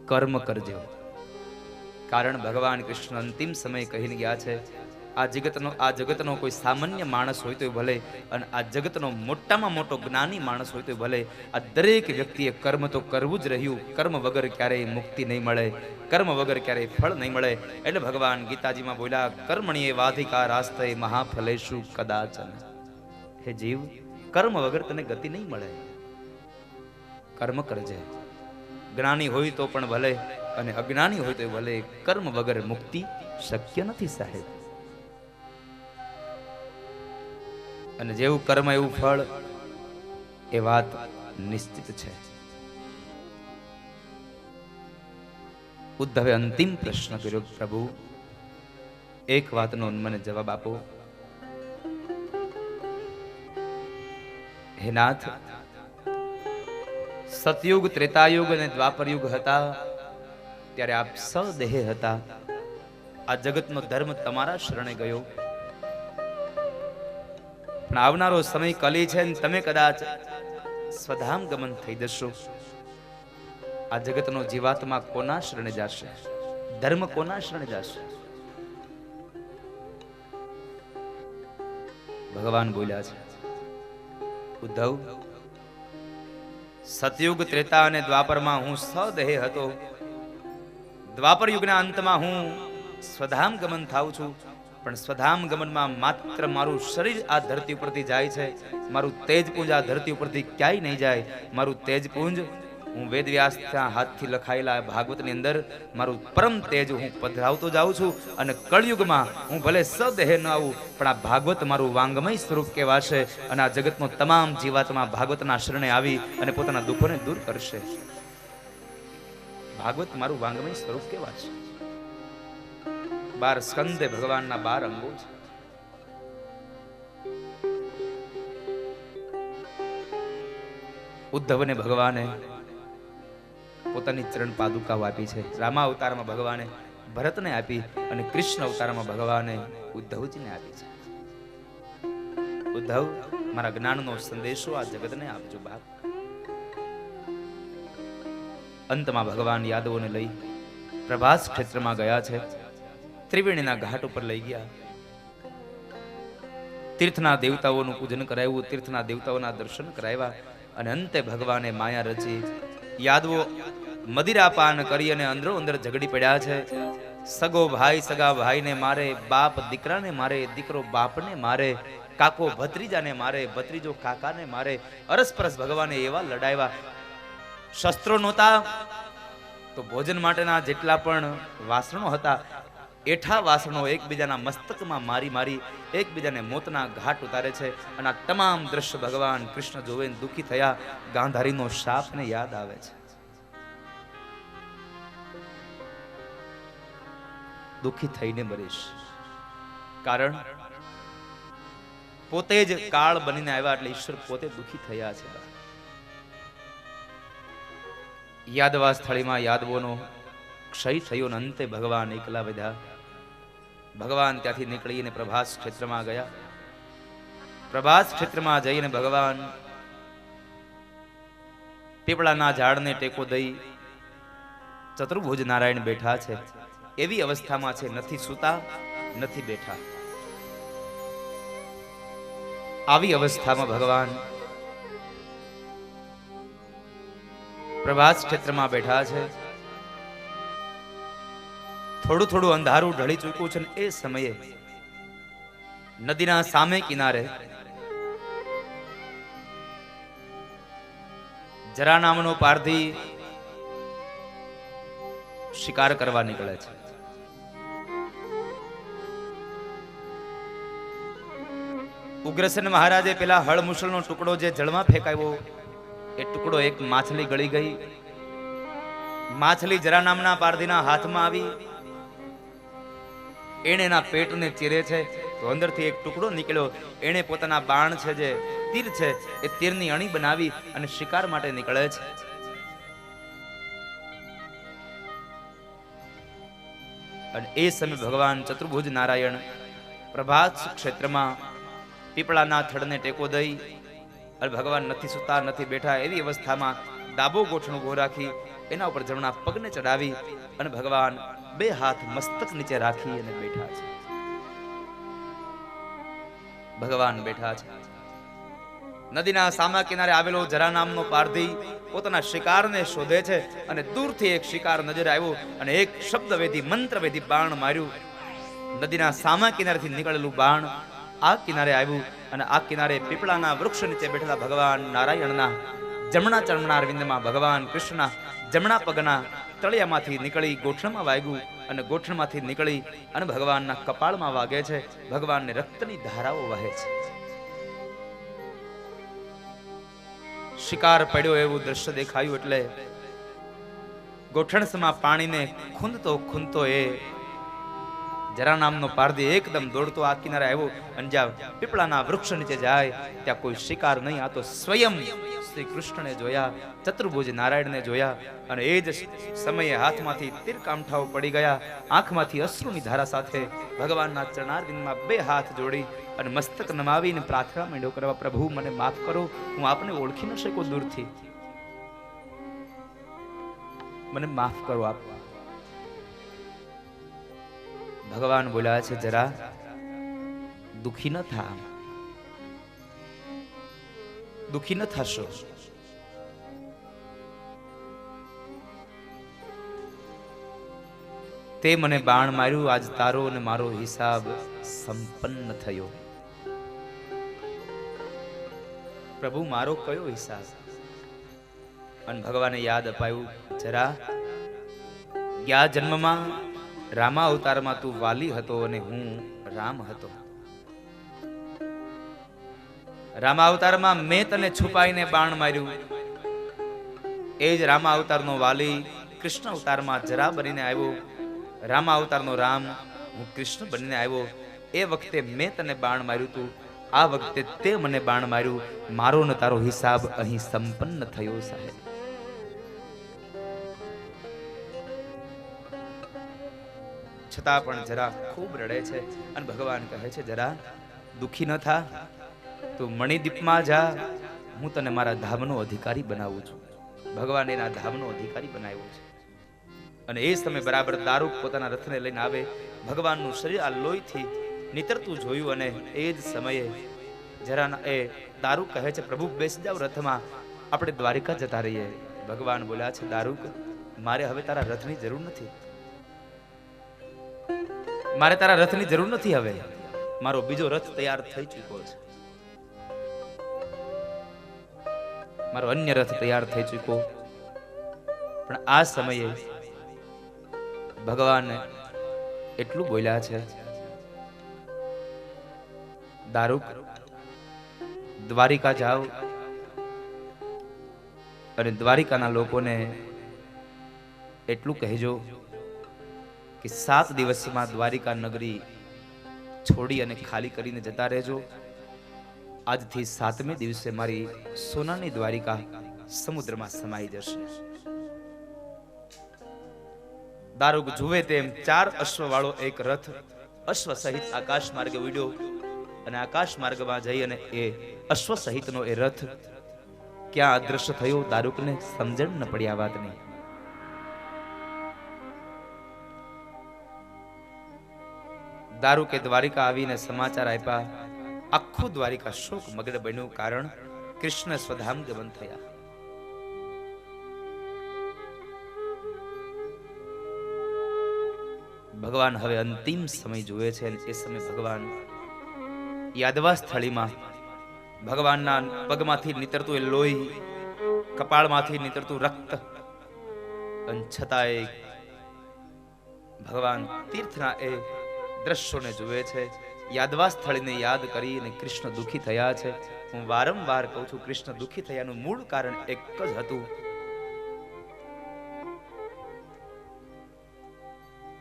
[SPEAKER 3] કર્મ કરજો. કારણ ભગવાન કૃષ્ણ અંતિમ સમય કહીને ગયા છે, આ જગતનો કોઈ સામાન્ય માણસ હોય તો ભલે, અને આ જગતનો મોટામાં મોટો જ્ઞાની માણસ હોય તો ભલે, આ દરેક વ્યક્તિએ કર્મ તો કરવું જ રહ્યું. કર્મ વગર ક્યારેય મુક્તિ નહીં મળે, કર્મ વગર ક્યારેય ફળ નહીં મળે. એટલે ભગવાન ગીતાજીમાં બોલ્યા, કર્મણીએ વાધિકારાસ્તે મહાફલેષુ કદાચન. હે જીવ, કર્મ વગર તને ગતિ નહીં મળે. કર્મ કરજે. જ્ઞાની હોય તો પણ ભલે અને અજ્ઞાની હોય તો ભલે, કર્મ વગર મુક્તિ શક્ય નથી સાહેબ. અને જેવું કર્મ એવું ફળ, એ વાત નિશ્ચિત છે. ઉદ્ધવે અંતિમ પ્રશ્ન કર્યો, પ્રભુ એક વાતનો મને જવાબ આપો. હે નાથ, સતયુગ, ત્રેતાયુગ અને દ્વાપરયુગ હતા ત્યારે આપ સદેહ હતા. આ જગતનો ધર્મ તમારા શરણે ગયો, પણ આવનારો સમય કલી છે ને તમે કદાચ સ્વધામ ગમન થઈ જશો. આ જગતનો જીવાત્મા કોના શરણે જશે? ધર્મ કોના શરણે જશે? ભગવાન બોલ્યા છે, ઉદ્ધવ સતયુગ, ત્રેતા અને દ્વાપરમાં હું સદેહ હતો. દ્વાપર યુગના અંતમાં હું સ્વધામ ગમન થાઉં છું, પણ સ્વધામ ગમનમાં માત્ર મારું શરીર આ ધરતી ઉપરથી જાય છે, મારું તેજપુંજ આ ધરતી ઉપરથી ક્યાંય નહીં જાય. મારું તેજપુંજ હું વેદવ્યાસના હાથથી લખાયેલા ભાગવતની અંદર મારું પરમ તેજ હું પધરાવતો જાઉં છું. અને કળયુગમાં હું ભલે સદેહ ન આવું, પણ આ ભાગવત મારું વાંગમય સ્વરૂપ કહેવાશે. અને આ જગતનો તમામ જીવાત્મા ભાગવતના શરણે આવી અને પોતાના દુઃખોને દૂર કરશે. ભાગવત મારું વાંગમય સ્વરૂપ કહેવાશે. 12 સ્કંદે ભગવાનના 12 અંગો છે. ઉદ્ધવને ભગવાને પોતાની ચરણ પાદુકાઓ આપી છે. રામા અવતારમાં ભગવાને ભરતને આપી અને કૃષ્ણ અવતારમાં ભગવાને ઉદ્ધવજીને આપી છે. ઉદ્ધવ, મારા જ્ઞાનનો સંદેશો આ જગતને આપજો બાપ. અંતમાં ભગવાન યાદવોને લઈ પ્રભાસ ક્ષેત્રમાં ગયા છે. ત્રિવેણીના ઘાટ ઉપર લઈ ગયા. તીર્થના દેવતાઓનું પૂજન કરાવ્યું, તીર્થના દેવતાઓના દર્શન કરાવ્યા અને અંતે ભગવાને માયા રચી. યાદવો મદિરાપાન કરી અને અંદરો અંદર ઝઘડી પડ્યા છે. સગો ભાઈ સગા ભાઈને મારે, બાપ દીકરાને મારે, દીકરો બાપને મારે, કાકો ભત્રીજાને મારે, ભત્રીજો કાકાને મારે. અરસપરસ ભગવાને એવા લડાવ્યા. શસ્ત્રો નહોતા તો ભોજન માટેના જેટલા પણ વાસણો હતા, એઠા વાસણો એકબીજાના મસ્તકમાં મારી મારી એકબીજાને મોતના ઘાટ ઉતારે છે. અને આ તમામ દ્રશ્ય ભગવાન કૃષ્ણ જોવે દુઃખી થયા. ગાંધારીનો શાપને યાદ આવે છે. દુઃખી થઈને મરીશ. કારણ પોતે જ કાળ બનીને આવ્યા એટલે ઈશ્વર પોતે દુઃખી થયા છે. યાદવા સ્થળીમાં યાદવોનો ક્ષય થયો ને અંતે ભગવાન એકલા વધ્યા. ભગવાન ત્યાંથી નીકળીને પ્રભાસ ક્ષેત્રમાં ગયા. પ્રભાસ ક્ષેત્રમાં જઈને ભગવાન પીપળાના ઝાડને ટેકો દઈ ચતુર્ભુજ નારાયણ બેઠા છે. એવી અવસ્થામાં છે, નથી સૂતા નથી બેઠા. આવી અવસ્થામાં ભગવાન પ્રભાસ ક્ષેત્રમાં બેઠા છે. થોડું થોડું અંધારું ઢળી ચૂક્યું છે. એ સમયે નદીના સામે કિનારે જરા નામનો પારધી શિકાર કરવા નીકળે છે. ઉગ્રસેન મહારાજે પેલા હળમુસળનો ટુકડો જે જળમાં ફેંકાયો, એ ટુકડો એક માછલી ગળી ગઈ. માછલી જરા નામના પારધીના હાથમાં આવી. એણે એના પેટને ચીરે છે તો અંદરથી એક ટુકડો નીકળ્યો. એણે પોતાના બાણ છે, જે તીર છે, એ તીરની અણી બનાવી અને શિકાર માટે નીકળે છે. અને એ સમય ભગવાન ચતુર્ભુજ નારાયણ પ્રભાસ ક્ષેત્રમાં પીપળાના થડને ટેકો દઈ અને ભગવાન નથી સૂતા નથી બેઠા એવી અવસ્થામાં ડાબો ગોઠણ ઉભો રાખી એના ઉપર જમણા પગને ચડાવી અને ભગવાન બે હાથ મસ્તક નીચે રાખી અને બેઠા છે. ભગવાન બેઠા છે. નદીના સામા કિનારે આવેલો જરા નામનો પારધી પોતાના શિકારને શોધે છે અને દૂરથી એક શિકાર નજર આવ્યો અને એક શબ્દવેધી મંત્રવેધી બાણ માર્યું. નદીના સામા કિનારેથી નીકળેલું બાણ આ કિનારે આવ્યું અને આ કિનારે પીપળાના વૃક્ષ નીચે બેઠેલા ભગવાન નારાયણના જમણા ચરણના અરવિંદમાં ભગવાન કૃષ્ણના જમણા પગના તળિયામાંથી નીકળી ગોઠણમાં વાગ્યું અને ગોઠણમાંથી નીકળી અને ભગવાનના કપાળમાં વાગે છે. ભગવાનને રક્તની ધારાઓ વહે છે. શિકાર પડ્યો એવું દ્રશ્ય દેખાયું એટલે ગોઠણસમાં પાણીને ખૂંદતો ખૂંદતો એ જરા નામનો પારધી એકદમ દોડતો આ કિનારે આવ્યો અને જ્યાં પીપળાના વૃક્ષ નીચે જાય ત્યાં કોઈ શિકાર નહીં, આ તો સ્વયં શ્રી કૃષ્ણને જોયા, ચતુર્ભુજ નારાયણને જોયા. અને એ જ સમયે હાથમાંથી તીરકામઠાઓ પડી ગયા. આંખમાંથી અશ્રુની ધારા સાથે ભગવાનના ચરણારવિંદમાં બે હાથ જોડી અને મસ્તક નમાવીને પ્રાર્થના માંડ્યો કરવા, પ્રભુ મને માફ કરો, હું આપને ઓળખી ન શકું દૂરથી, મને માફ કરો આપ. ભગવાન બોલ્યા છે, જરા દુખી ન થા, દુખી ન થશો. તે મને બાણ માર્યું, આજ તારો અને મારો હિસાબ સંપન્ન થયો. પ્રભુ મારો કયો હિસાબ? અને ભગવાને યાદ અપાયું, જરા ગયા જન્મમાં રામા અવતારમાં તું વાલી હતો અને હું રામ હતો. રામા અવતારમાં મેં તને છુપાઈને બાણ માર્યું. એ જ રામા અવતારનો વાલી કૃષ્ણ અવતારમાં જરા બનીને આવ્યો. રામા અવતારનો રામ હું કૃષ્ણ બનીને આવ્યો. એ વખતે મેં તને બાણ માર્યું તું, આ વખતે તે મને બાણ માર્યું. મારો ને તારો હિસાબ અહીં સંપન્ન થયો સાહેબ. છતાં પણ જરા ખૂબ રડે છે અને ભગવાન કહે છે, જરા દુખી ન થા, તું મણિદીપમાં જા, હું તને મારા ધામનો અધિકારી બનાવું છું. ભગવાન એના ધામનો અધિકારી બનાવ્યો છે. અને એ સમય બરાબર દારૂક પોતાના રથને લઈને આવે. ભગવાનનું શરીર આ લોહીથી નીતરતું જોયું અને એ જ સમયે જરા એ દારૂક કહે છે, પ્રભુ બેસી જાવ રથમાં, આપણે દ્વારિકા જતા રહીએ. ભગવાન બોલ્યા છે, દારૂક મારે હવે તારા રથની જરૂર નથી. મારે તારા રથની જરૂર નથી. હવે મારો બીજો રથ તૈયાર થઈ ચૂક્યો છે. મારો અન્ય રથ તૈયાર થઈ ચૂક્યો. પણ આ સમયે ભગવાન એટલું બોલ્યા છે, દારૂક દ્વારિકા જાઓ અને દ્વારિકાના લોકોને એટલું કહેજો કે 7 દિવસમાં દ્વારિકા નગરી છોડી અને ખાલી કરીને જતા રહેજો. આજથી 7મે દિવસે મારી સોનાની દ્વારિકા સમુદ્રમાં સમાઈ જશે. દારૂક જુએ તેમ 4 અશ્વ વાળો એક રથ અશ્વ સહિત આકાશ માર્ગે ઉડ્યો અને આકાશ માર્ગમાં જઈ અને એ અશ્વ સહિતનો એ રથ ક્યાં અદ્રશ્ય થયો. દારૂકને સમજણ ન પડી આ વાતની. દારૂકે દ્વારિકા આવીને સમાચાર આપ્યા. આખું દ્વારિકા શોક મગ્ન બન્યું, કારણ કૃષ્ણ સ્વધામ ગમન થયા. ભગવાન હવે અંતિમ સમય જોવે છે અને એ સમય ભગવાન યાદવા સ્થળીમાં ભગવાનના પગમાંથી નીતરતું એ લોહી, કપાળમાંથી નીતરતું રક્ત, અને છતાંય ભગવાન તીર્થના એ દ્રશ્યોને જુએ છે. યાદવા સ્થળને યાદ કરીને કૃષ્ણ દુઃખી થયા છે. હું વારંવાર કહું છું, કૃષ્ણ દુઃખી થયાનું મૂળ કારણ એક જ હતું.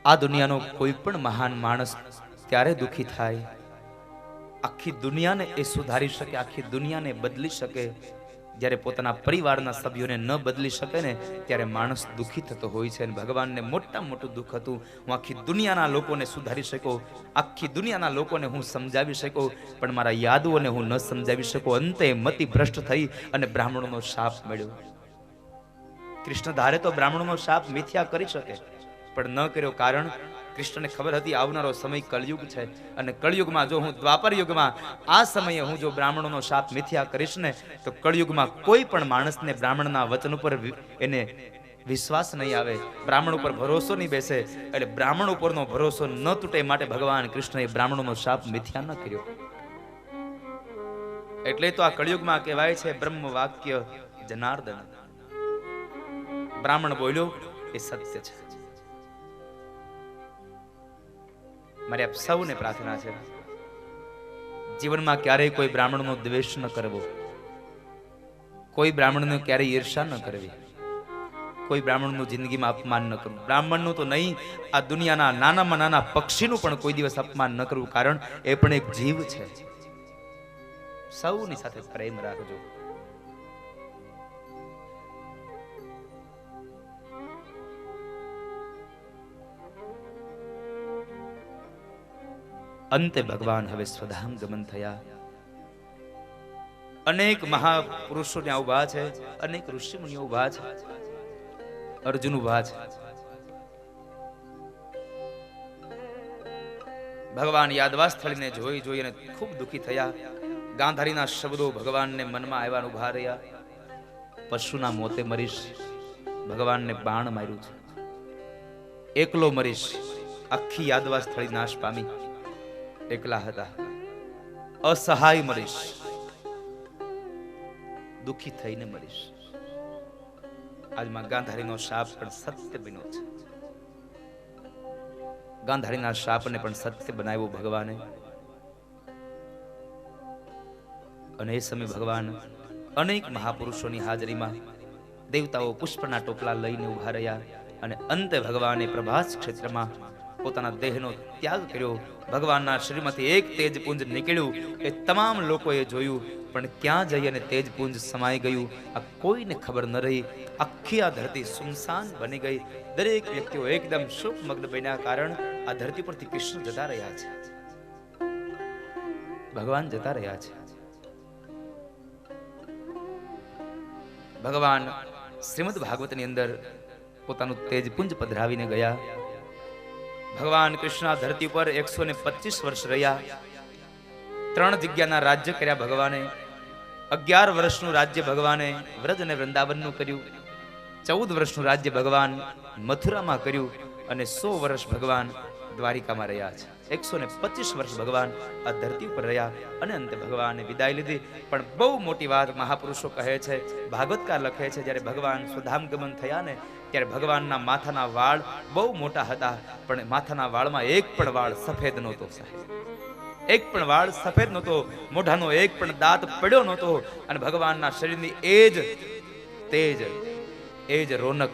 [SPEAKER 3] આ દુનિયાનો કોઈ પણ મહાન માણસ ત્યારે દુઃખી થાય, આખી દુનિયાને એ સુધારી શકે, આખી દુનિયાને બદલી શકે. જ્યારે પોતાના પરિવારના સભ્યોને ન બદલી શકે ને, ત્યારે માણસ દુઃખી થતો હોય છે. અને ભગવાનને મોટામાં મોટું દુઃખ હતું, હું આખી દુનિયાના લોકોને સુધારી શકું, આખી દુનિયાના લોકોને હું સમજાવી શકું, પણ મારા યાદોને હું ન સમજાવી શકું. અંતે મતિ ભ્રષ્ટ થઈ અને બ્રાહ્મણોનો શાપ મળ્યો. કૃષ્ણ ધારે તો બ્રાહ્મણોનો શાપ મિથ્યા કરી શકે, પણ ન કર્યો. કારણ કૃષ્ણને ખબર હતી આવનારો સમય કળયુગ છે, અને કળયુગમાં જો હું દ્વાપર યુગમાં આ સમયે હું જો બ્રાહ્મણોનો શાપ મિથ્યા કરીશ ને, તો કળયુગમાં કોઈ પણ માણસને બ્રાહ્મણના વચન ઉપર એને વિશ્વાસ નહીં આવે, બ્રાહ્મણ ઉપર ભરોસો નહીં બેસે. એટલે બ્રાહ્મણ ઉપરનો ભરોસો ન તૂટે માટે ભગવાન કૃષ્ણએ બ્રાહ્મણોનો શાપ મિથ્યા ન કર્યો. એટલે તો આ કળયુગમાં કહેવાય છે બ્રહ્મ વાક્ય જનાર્દન. બ્રાહ્મણ બોલ્યો એ સત્ય છે. મારે આપ સૌને પ્રાર્થના છે, જીવનમાં ક્યારેય કોઈ બ્રાહ્મણનો દ્વેષ ન કરવો, કોઈ બ્રાહ્મણનો ક્યારેય ઈર્ષા ન કરવી, કોઈ બ્રાહ્મણનું જિંદગીમાં અપમાન ન કરવું. બ્રાહ્મણનું તો નહીં, આ દુનિયાના નાનામાં નાના પક્ષીનું પણ કોઈ દિવસ અપમાન ન કરવું, કારણ એ પણ એક જીવ છે. સૌની સાથે પ્રેમ રાખજો. અંતે ભગવાન હવે સ્વધામ ગમન થયા. અનેક મહાપુરુષો ત્યાં ઉભા છે, અનેક ઋષિ મુનિઓ ઉભા છે, અર્જુન ઉભા છે. ભગવાન યાદવા સ્થળને જોઈ અને ખૂબ દુઃખી થયા. ગાંધારીના શબ્દો ભગવાનને મનમાં આવ્યા, ઉભા રહ્યા. પશુના મોતે મરીશ, ભગવાનને બાણ માર્યું છે. એકલો મરીશ. આખી યાદવા સ્થળી નાશ પામી. એકલા હતા. અસહાય મરીશ. દુખી થઈને મરીશ. આજમાં ગાંધારીનો શાપ પણ સત્ય બન્યો છે. ગાંધારીના શાપને પણ સત્ય બનાવ્યો ભગવાને. અને એ સમય ભગવાન અનેક મહાપુરુષોની હાજરીમાં દેવતાઓ પુષ્પના ટોપલા લઈને ઉભા રહ્યા અને અંતે ભગવાને પ્રભાસ ક્ષેત્રમાં પોતાના દેહનો ત્યાગ કર્યો. ભગવાનના શરીરમાંથી એક તેજપુંજ નીકળ્યું. એ તમામ લોકોએ જોયું, પણ ક્યાં જઈ અને તેજપુંજ સમાઈ ગયું આ કોઈને ખબર ન રહી. આખી આ ધરતી સુનસાન બની ગઈ. દરેક વ્યક્તિઓ એકદમ શોકમગ્ન બન્યા, કારણ આ ધરતી પરથી કૃષ્ણ જતા રહ્યા છે, ભગવાન જતા રહ્યા છે. ભગવાન શ્રીમદ ભાગવતની અંદર પોતાનું તેજપુંજ પધરાવીને ગયા. ભગવાન કૃષ્ણ ધરતી પર 125 વર્ષ રહ્યા. 3 જગ્યાના રાજ્ય કર્યા ભગવાને. 11 વર્ષનું રાજ્ય ભગવાને વ્રજ અને વૃંદાવનનું કર્યું. 14 વર્ષનું રાજ્ય ભગવાન મથુરામાં કર્યું અને 100 વર્ષ ભગવાન દ્વારિકામાં રહ્યા છે. 125 વર્ષ ભગવાન આ ધરતી પર રહ્યા અને અંતે ભગવાને વિદાય લીધી. પણ બહુ મોટી વાત મહાપુરુષો કહે છે, ભાગવતકાર લખે છે, જ્યારે ભગવાન સ્વધામ ગમન થયા ને ત્યારે ભગવાનના માથાના વાળ બહુ મોટા હતા, પણ માથાના વાળમાં એક પણ વાળ સફેદ નહોતો. એક પણ વાળ સફેદ નહોતો. મોઢાનો એક પણ દાંત પડ્યો નહોતો. અને ભગવાનના શરીરની એ જ રોનક,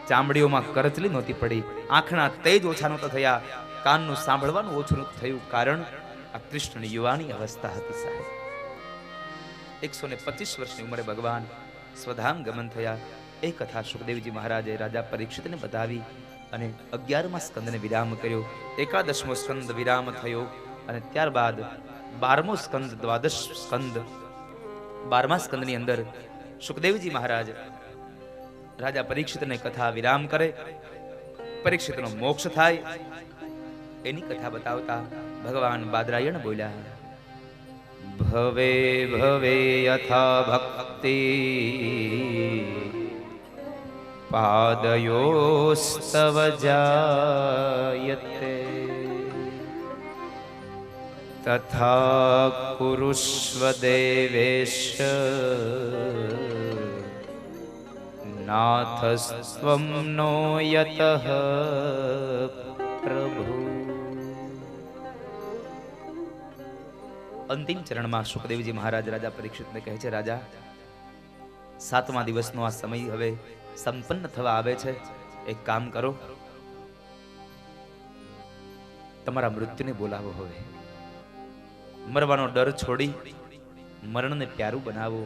[SPEAKER 3] ચામડીઓમાં કરચલી નહોતી પડી. આંખના તેજ ઓછા નહોતા થયા. કાનનું સાંભળવાનું ઓછું નહોતું થયું, કારણ આ કૃષ્ણની યુવાની અવસ્થા હતી સાહેબ. 125 વર્ષની ઉંમરે ભગવાન સ્વધામ ગમન થયા. એ કથા સુખદેવજી મહારાજે રાજા પરીક્ષિતને બતાવી અને 11મા સ્કંદને વિરામ કર્યો. 11મો સ્કંદ વિરામ થયો અને ત્યારબાદ 12મો સ્કંદ, દ્વાદશ સ્કંદ, 12મા સ્કંદની અંદર સુખદેવજી મહારાજ રાજા પરીક્ષિતને કથા વિરામ કરે. પરીક્ષિતનો મોક્ષ થાય એની કથા બતાવતા ભગવાન બાદરાયણ બોલ્યા, ભવે ભવે યથા ભક્તિ પાદયોસ્તવ જાયતે તથા કુરુષ્વ દેવેશ નાથસ્ત્વં નો યતઃ પ્રભુ. અંતિમ ચરણમાં સુખદેવજી મહારાજ રાજા પરીક્ષિતને કહે છે, રાજા 7મા દિવસનો આ સમય હવે સંપન્ન થવા આવે છે. એક કામ કરો, તમારા મૃત્યુને બોલાવો. હવે મરવાનો ડર છોડી મરણને પ્યારું બનાવો.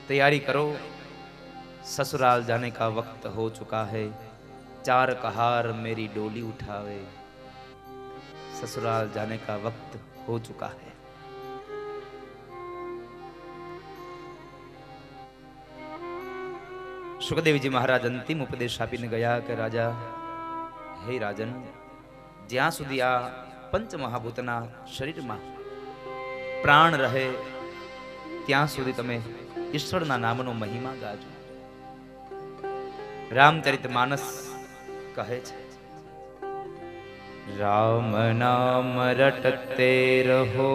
[SPEAKER 3] तैयारी करो, ससुराल जाने का वक्त हो चुका है. 4 कहार मेरी डोली उठावे. ससुराल जाने का वक्त हो चुका है. सुखदेवजी महाराज अंतिम उपदेश आपीने गया कि राजा, हे राजन, ज्यां सुधी आ पंचमहाभूतना शरीરમાં પ્રાણ રહે ત્યાં સુધી તમે ઈશ્વરના નામનો મહિમા ગાજો. રામચરિતમાનસ કહે છે, રામ નામ રટતે રહો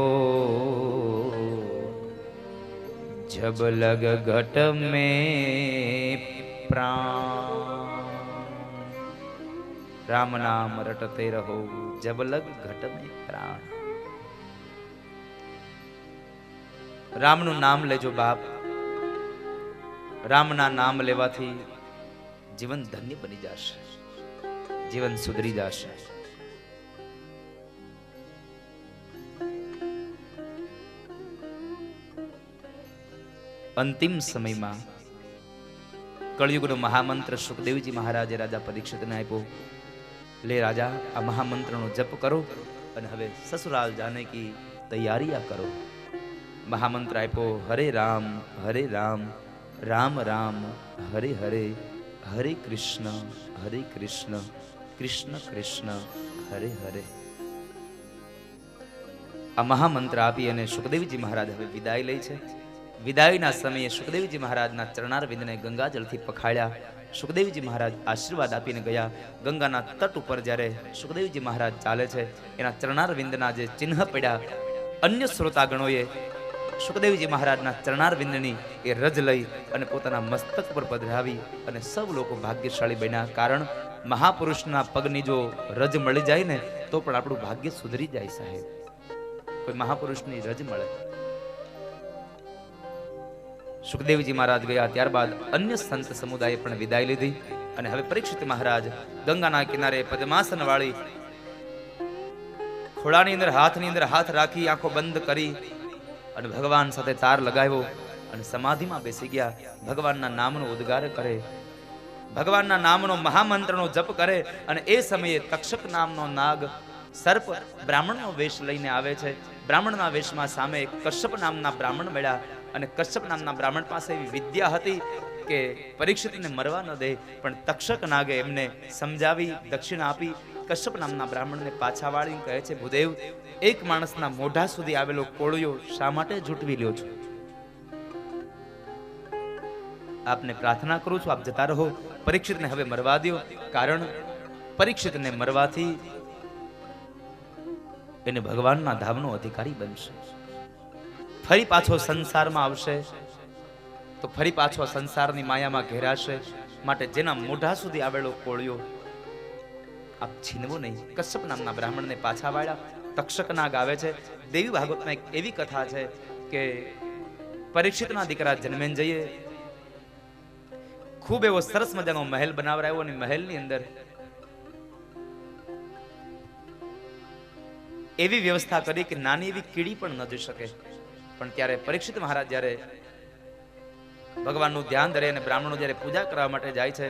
[SPEAKER 3] જબ લગ ઘટ में प्राण. राम नाम रटते रहो जब लग घट में प्राण. રામનું નામ લેજો બાપ. રામના નામ લેવાથી જીવન ધન્ય બની જશે, જીવન સુધરી જશે. અંતિમ સમયમાં કળયુગનો મહામંત્ર સુખદેવજી મહારાજે રાજા પરીક્ષિતને આપ્યો. લે રાજા, આ મહામંત્રનો જપ કરો અને હવે સસુરાલ જાને કી તૈયારીયા કરો. મહામંત્ર આપ્યો, હરે રામ રામ રામ હરે હરે, હરે કૃષ્ણ કૃષ્ણ કૃષ્ણ હરે હરે. આ મહામંત્ર આપી અને સુખદેવજી મહારાજ હવે વિદાય લે છે. વિદાયના સમયે સુખદેવજી મહારાજના ચરણારવિંદને ગંગાજળથી પખાળ્યા. સુખદેવજી મહારાજ આશીર્વાદ આપીને ગયા. ગંગાના તટ ઉપર જ્યારે સુખદેવજી મહારાજ ચાલે છે, એના ચરણારવિંદના જે ચિહ્ન પડ્યા, અન્ય શ્રોતાગણોએ સુખદેવજી મહારાજના ચરણારવિંદની એ રજ લઈ અને પોતાના મસ્તક પર પધરાવી અને સૌ લોકો ભાગ્યશાળી બન્યા. કારણ મહાપુરુષના પગની જો રજ મળી જાય ને તો પણ આપણું ભાગ્ય સુધરી જાય સાહેબ. કોઈ મહાપુરુષની રજ મળે. સુખદેવજી મહારાજ ગયા, ત્યારબાદ અન્ય સંત સમુદાયે પણ વિદાય લીધી અને હવે પરીક્ષિત મહારાજ ગંગાના કિનારે પદ્માસન વાળી ખોળાની અંદર હાથ રાખી આંખો બંધ કરી અને ભગવાન સાથે તાર લગાવ્યો અને સમાધિમાં બેસી ગયા. ભગવાનના નામનો ઉદ્ગાર કરે, ભગવાનના નામનો મહામંત્રનો જપ કરે અને એ સમયે તક્ષક નામનો નાગ સર્પ બ્રાહ્મણનો વેશ લઈને આવે છે. બ્રાહ્મણના વેશમાં સામે કશ્યપ નામના બ્રાહ્મણ મળ્યા અને કશ્યપ નામના બ્રાહ્મણ પાસે એવી વિદ્યા હતી કે પરીક્ષિતને મરવા ન દે, પણ તક્ષક નાગે એમને સમજાવી દક્ષિણા આપી કશ્યપ નામના બ્રાહ્મણને પાછા વાળી કહે છે, ભૂદેવ, એક માણસના મોઢા સુધી આવેલો કોળિયો શા માટે ઝૂંટવી લ્યો છો? આપને પ્રાર્થના કરું છું, આપ જતા રહો. પરીક્ષિતને હવે મરવા દો, કારણ પરીક્ષિતને મરવાથી એને ભગવાનના ધામનો અધિકારી બનશે. ફરી પાછો સંસારમાં આવશે તો ફરી પાછો સંસારની માયામાં ઘેરાશે. માટે જેના મોઢા સુધી આવેલો કોળિયો આપ છીનવો નહીં. કશ્યપ નામના બ્રાહ્મણને પાછા વાળ્યા. તક્ષક નાગ આવે છે. દેવી ભાગવતમાં એક એવી કથા છે કે પરીક્ષિતના દીકરા જન્મેન્જયે ખૂબ એવો સરસ મજાનો મહેલ બનાવરાયો અને મહેલની અંદર એવી વ્યવસ્થા કરી કે નાની એવી કીડી પણ ન જઈ શકે. પણ ત્યારે પરીક્ષિત મહારાજ જ્યારે ભગવાનનું ધ્યાન ધરે અને બ્રાહ્મણો જ્યારે પૂજા કરવા માટે જાય છે,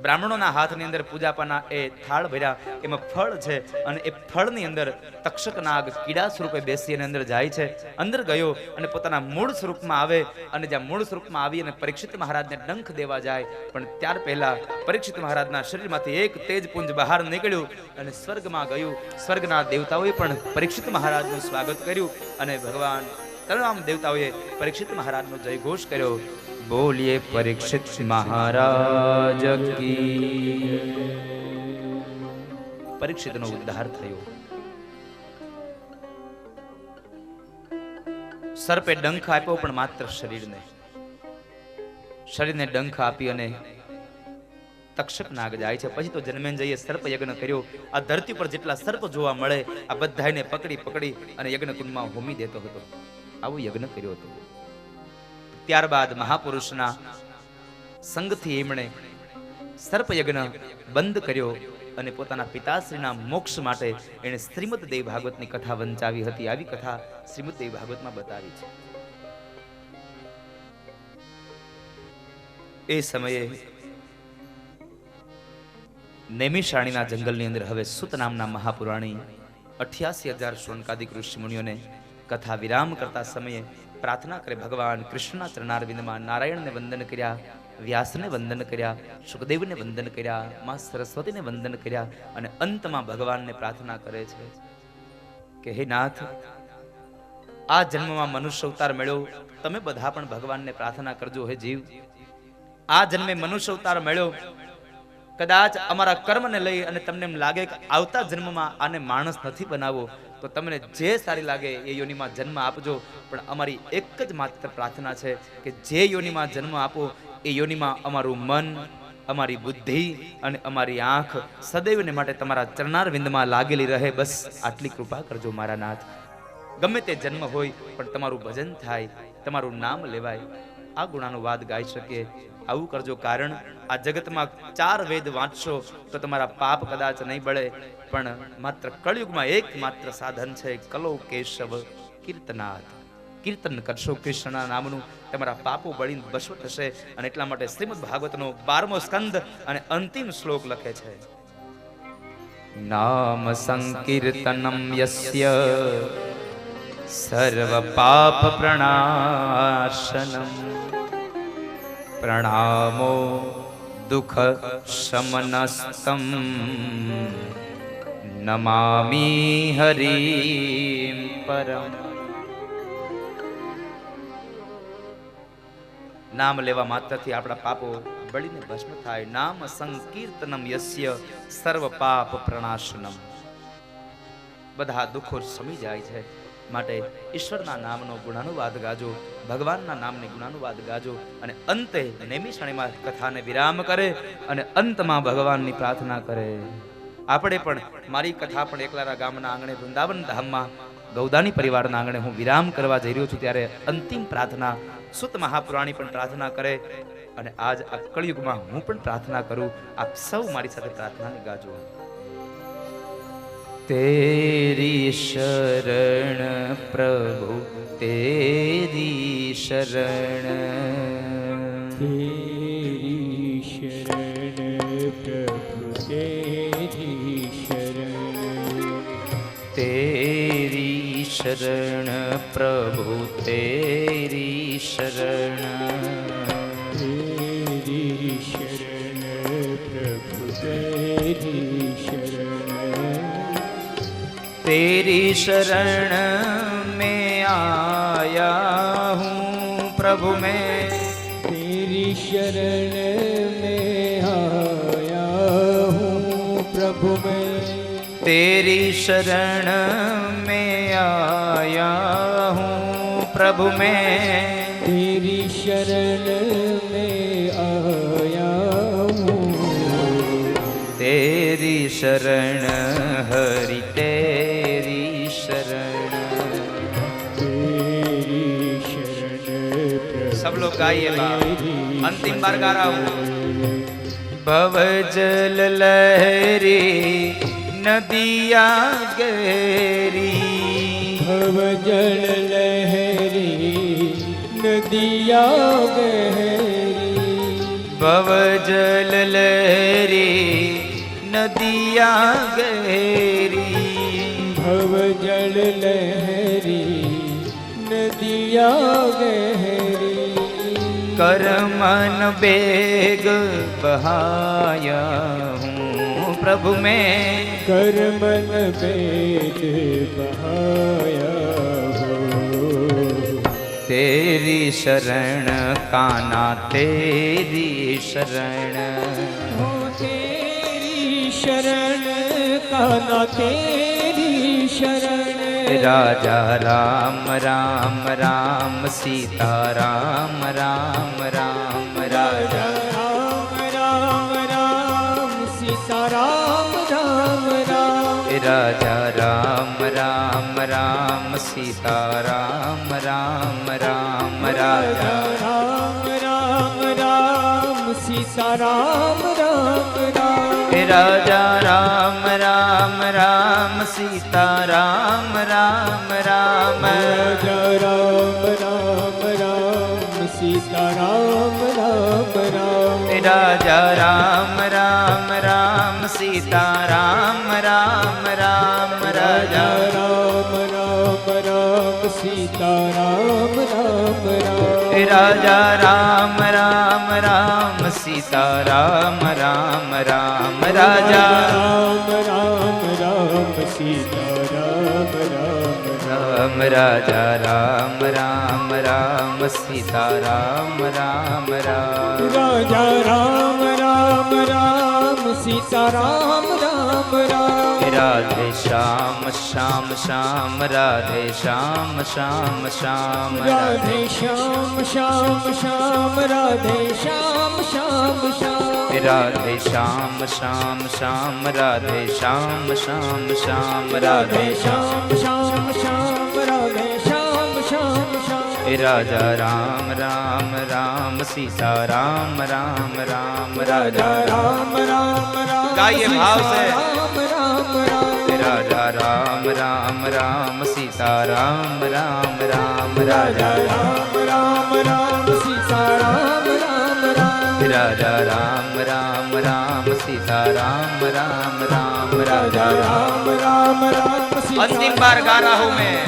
[SPEAKER 3] બ્રાહ્મણોના હાથની અંદર પૂજાપાના એ થાળ ભર્યા, એમાં ફળ છે અને એ ફળની અંદર તક્ષક નાગ કીડા સ્વરૂપે બેસી અને અંદર જાય છે. અંદર ગયો અને પોતાના મૂળ સ્વરૂપમાં આવે અને જ્યાં મૂળ સ્વરૂપમાં આવી અને પરીક્ષિત મહારાજને ડંખ દેવા જાય, પણ ત્યાર પહેલા પરીક્ષિત મહારાજના શરીરમાંથી એક તેજપુંજ બહાર નીકળ્યું અને સ્વર્ગમાં ગયું. સ્વર્ગના દેવતાઓએ પણ પરીક્ષિત મહારાજનું સ્વાગત કર્યું અને ભગવાન તમામ દેવતાઓએ પરીક્ષિત મહારાજનો જયઘોષ કર્યો. બોલીએ પરીક્ષિત મહારાજ કી. પરીક્ષિતનો ઉદ્ધાર થયો. સર્પે ડંખ આપ્યો પણ માત્ર શરીરને ડંખ આપી અને તક્ષક નાગ જાય છે. પછી તો જન્મેન્જયે સર્પ યજ્ઞ કર્યો. આ ધરતી પર જેટલા સર્પ જોવા મળે આ બધાને પકડી અને યજ્ઞ કુંડમાં હોમી દેતો હતો. આવું યજ્ઞ કર્યો હતો. ત્યારબાદ મહાપુરુષના સંગથી એમણે સર્પ યજ્ઞ બંધ કર્યો અને પોતાના પિતાશ્રીના મોક્ષ માટે એણે શ્રીમદ દેવ ભાગવતની કથા વંચાવી હતી. આવી કથા શ્રીમદ દેવ ભાગવતમાં બતાવી છે. એ સમયે નૈમિષારણ્યના જંગલની અંદર હવે સુત નામના મહાપુરાણી 88,000 શૌનકાદિક ઋષિ મુનિઓને કથા વિરામ કરતા સમયે પ્રાર્થના કરે. ભગવાન કૃષ્ણના ચરણારવિંદમાં નારાયણને વંદન કર્યા, વ્યાસને વંદન કર્યા, સુખદેવને વંદન કર્યા, માં સરસ્વતીને વંદન કર્યા અને અંતમાં ભગવાનને પ્રાર્થના કરે છે કે હે નાથ, આ જન્મમાં મનુષ્ય અવતાર મળ્યો, તમે બધા પણ ભગવાનને પ્રાર્થના કરજો. હે જીવ, આ જન્મે મનુષ્ય અવતાર મળ્યો, કદાચ અમારા કર્મને લઈ અને તમને એમ લાગે કે આવતા જન્મમાં આને માણસ નથી બનાવવો તો તમને જે સારી લાગે એ યોનિમાં જન્મ આપજો. પણ અમારી એક જ માત્ર પ્રાર્થના છે કે જે યોનિમાં જન્મ આપો એ યોનિમાં અમારું મન, અમારી બુદ્ધિ અને અમારી આંખ સદૈવને માટે તમારા ચરણારવિંદમાં લાગેલી રહે. બસ આટલી કૃપા કરજો મારા નાથ. ગમે તે જન્મ હોય પણ તમારું ભજન થાય, તમારું નામ લેવાય, આ ગુણાનુવાદ ગાઈ શકીએ. આવું કરજો. કારણ આ જગતમાં 4 વેદ વાંચશો તો તમારા પાપ કદાચ નહીં બળે, પણ માત્ર કળયુગમાં એક માત્ર સાધન છે, કલો કેશવ કીર્તનાથ. કીર્તન કરશો કૃષ્ણના નામનું, તમારા પાપો બળીને ભસ્મ થશે. અને એટલા માટે શ્રીમદ ભાગવતનો 12મો સ્કંદ અને અંતિમ શ્લોક લખે છે, નામ સંકીર્તનમ યસ્ય સર્વ પાપ પ્રણાશનમ પ્રણામો દુઃખ શમનસ્તમ નમામિ હરિમ પરમ. નામ લેવા માત્રથી આપણા પાપો બળીને ભસ્મ થાય. નામ સંકીર્તનમ યસ્ય સર્વ પાપ પ્રણાશનમ. બધા દુઃખો સમી જાય છે. માટે ઈશ્વરના નામનો ગુણાનુવાદ ગાજો, ભગવાનના નામને ગુણાનુવાદ ગાજો અને અંતે નેમિષણીમાં કથાને વિરામ કરે અને અંતમાં ભગવાનની પ્રાર્થના કરે. આપણે પણ મારી કથા પણ એકલારા ગામના આંગણે વૃંદાવન ધામમાં ગૌદાની પરિવારના આંગણે હું વિરામ કરવા જઈ રહ્યો છું. ત્યારે અંતિમ પ્રાર્થના સુત મહાપુરાણી પણ પ્રાર્થના કરે અને આજ આ કળિયુગમાં હું પણ પ્રાર્થના કરું. આપ સૌ મારી સાથે પ્રાર્થનાને ગાજો. तेरी शरण प्रभु तेरी शरण,
[SPEAKER 1] तेरी शरण प्रभु तेरी शरण,
[SPEAKER 3] तेरी शरण प्रभु तेरी शरण,
[SPEAKER 1] तेरी शरण प्रभु तेरी शरण,
[SPEAKER 3] तेरी शरण में आया हूँ प्रभु मैं,
[SPEAKER 1] तेरी शरण में आया हूँ प्रभु मैं,
[SPEAKER 3] तेरी शरण में आया हूँ प्रभु मैं,
[SPEAKER 1] तेरी शरण में आया हूँ,
[SPEAKER 3] तेरी शरण हरि तेरी शरण,
[SPEAKER 1] तेरी शरण
[SPEAKER 3] सब लोग गाइएगा, अंतिम बार गा रहा हूँ। भव जल लहरी नदिया गहरी,
[SPEAKER 1] भव जल लहरी नदिया गहरी,
[SPEAKER 3] भव जल लहरी नदिया गहरी,
[SPEAKER 1] भव जल लहरी नदिया गहरी,
[SPEAKER 3] कर मन बेग बहाया हूँ प्रभु मैं,
[SPEAKER 1] कर मन बेद बहाया हो,
[SPEAKER 3] तेरी शरण कान्हा तेरी शरण,
[SPEAKER 1] हो तेरी शरण कान्हा तेरी शरण,
[SPEAKER 3] राजा राम राम राम सीता राम राम राम, राजा
[SPEAKER 1] राम राम राम सीता राम राम राम,
[SPEAKER 3] राजा राम राम राम सीता राम राम राम, राजा
[SPEAKER 1] राम राम राम सीता राम राम राम,
[SPEAKER 3] राजा राम राम राम सीता राम राम राम,
[SPEAKER 1] राजा राम राम राम सीता राम राम राम,
[SPEAKER 3] राजा राम राम राम सीता राम राम राम, राजा
[SPEAKER 1] राम राम राम सीता राम राम राम,
[SPEAKER 3] राजा राम राम राम सीता राम राम राम, राजा
[SPEAKER 1] राम राम राम सीता राम राम
[SPEAKER 3] राम, राजा राम राम राम सीता राम राम राम,
[SPEAKER 1] राजा राम राम राम सीता राम राम राम,
[SPEAKER 3] राधे श्याम श्याम श्याम राधे श्याम श्याम श्याम,
[SPEAKER 1] राधे श्याम श्याम श्याम राधे श्याम श्याम श्याम,
[SPEAKER 3] राधे श्याम श्याम श्याम राधे श्याम श्याम श्याम,
[SPEAKER 1] राधे श्याम श्याम श्याम राधे श्याम श्याम श्याम,
[SPEAKER 3] राजा राम राम राम सीता राम राम राम, राजा
[SPEAKER 1] राम राम राम
[SPEAKER 3] गाइए भाव से,
[SPEAKER 1] राम राम राम,
[SPEAKER 3] राजा राम राम राम सीता राम राम राम, राजा
[SPEAKER 1] राम राम राम सीता राम राम राम,
[SPEAKER 3] राजा राम राम राम सीता राम राम राम, राजा
[SPEAKER 1] राम राम राम सीता
[SPEAKER 3] अंतिम बार गा रहा हूँ मैं,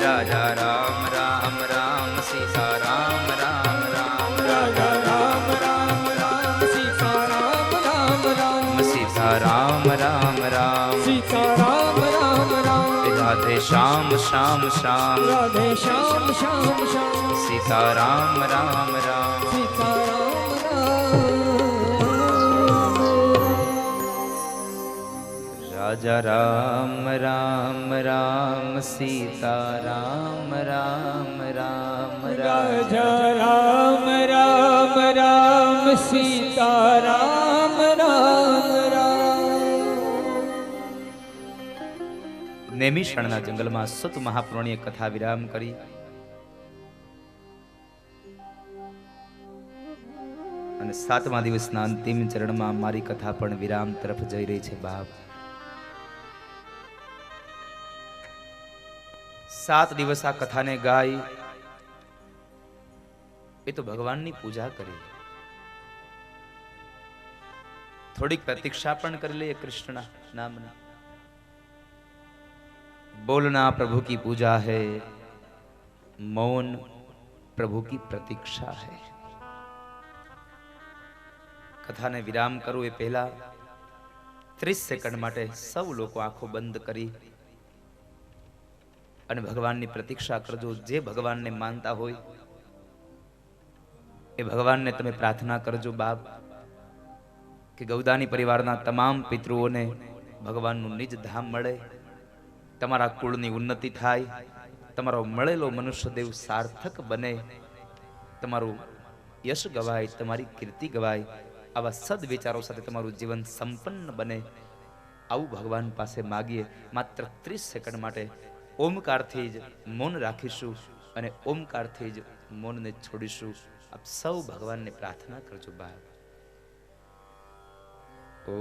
[SPEAKER 3] राजा राम राम राम सीता राम राम राम,
[SPEAKER 1] राजा राम राम राम सीता राम राम राम,
[SPEAKER 3] सीता राम राम राम,
[SPEAKER 1] सीता राम राम राम,
[SPEAKER 3] राधे श्याम श्याम श्याम,
[SPEAKER 1] राधे श्याम श्याम श्याम,
[SPEAKER 3] सीता राम राम राम,
[SPEAKER 1] सीता राम राम
[SPEAKER 3] રાજા રામ રામ રામ સીતા રામ રામ રામ
[SPEAKER 1] રાજા રામ રામ રામ સીતા રામ રામ રામ.
[SPEAKER 3] નેમિષણના જંગલમાં સુત મહાપુરાણીએ કથા વિરામ કરી. અને 7મા દિવસના અંતિમ ચરણમાં મારી કથા પણ વિરામ તરફ જઈ રહી છે. બાપ 7 દિવસ આ કથાને ગાઈ, એ તો ભગવાનની પૂજા કરી, થોડીક પ્રતીક્ષા પણ કરી લઈએ કૃષ્ણના નામની. बोलना प्रभु की पूजा है, मौन प्रभु की प्रतीक्षा है. कथा ने विराम करूं એ પહેલા 30 સેકન્ડ માટે સૌ લોકો આંખો બંધ કરી અને ભગવાનની પ્રતીક્ષા કરજો. જે ભગવાનને માનતા હોય એ ભગવાનને તમે પ્રાર્થના કરજો બાપ, કે ગૌદાની પરિવારના તમામ પિતૃઓને ભગવાનનું નિજ ધામ મળે, તમારા કુળની ઉન્નતિ થાય, તમારો મળેલો મનુષ્યદેવ સાર્થક બને, તમારું યશ ગવાય, તમારી કીર્તિ ગવાય, આવા સદવિચારો સાથે તમારું જીવન સંપન્ન બને, આવું ભગવાન પાસે માગીએ. માત્ર 30 સેકન્ડ માટે ઓમકારથી જ મૌન રાખીશું અને ઓમકારથી જ મૌનને છોડીશું. આપ સૌ ભગવાનને પ્રાર્થના કરજો બાપ. ઓ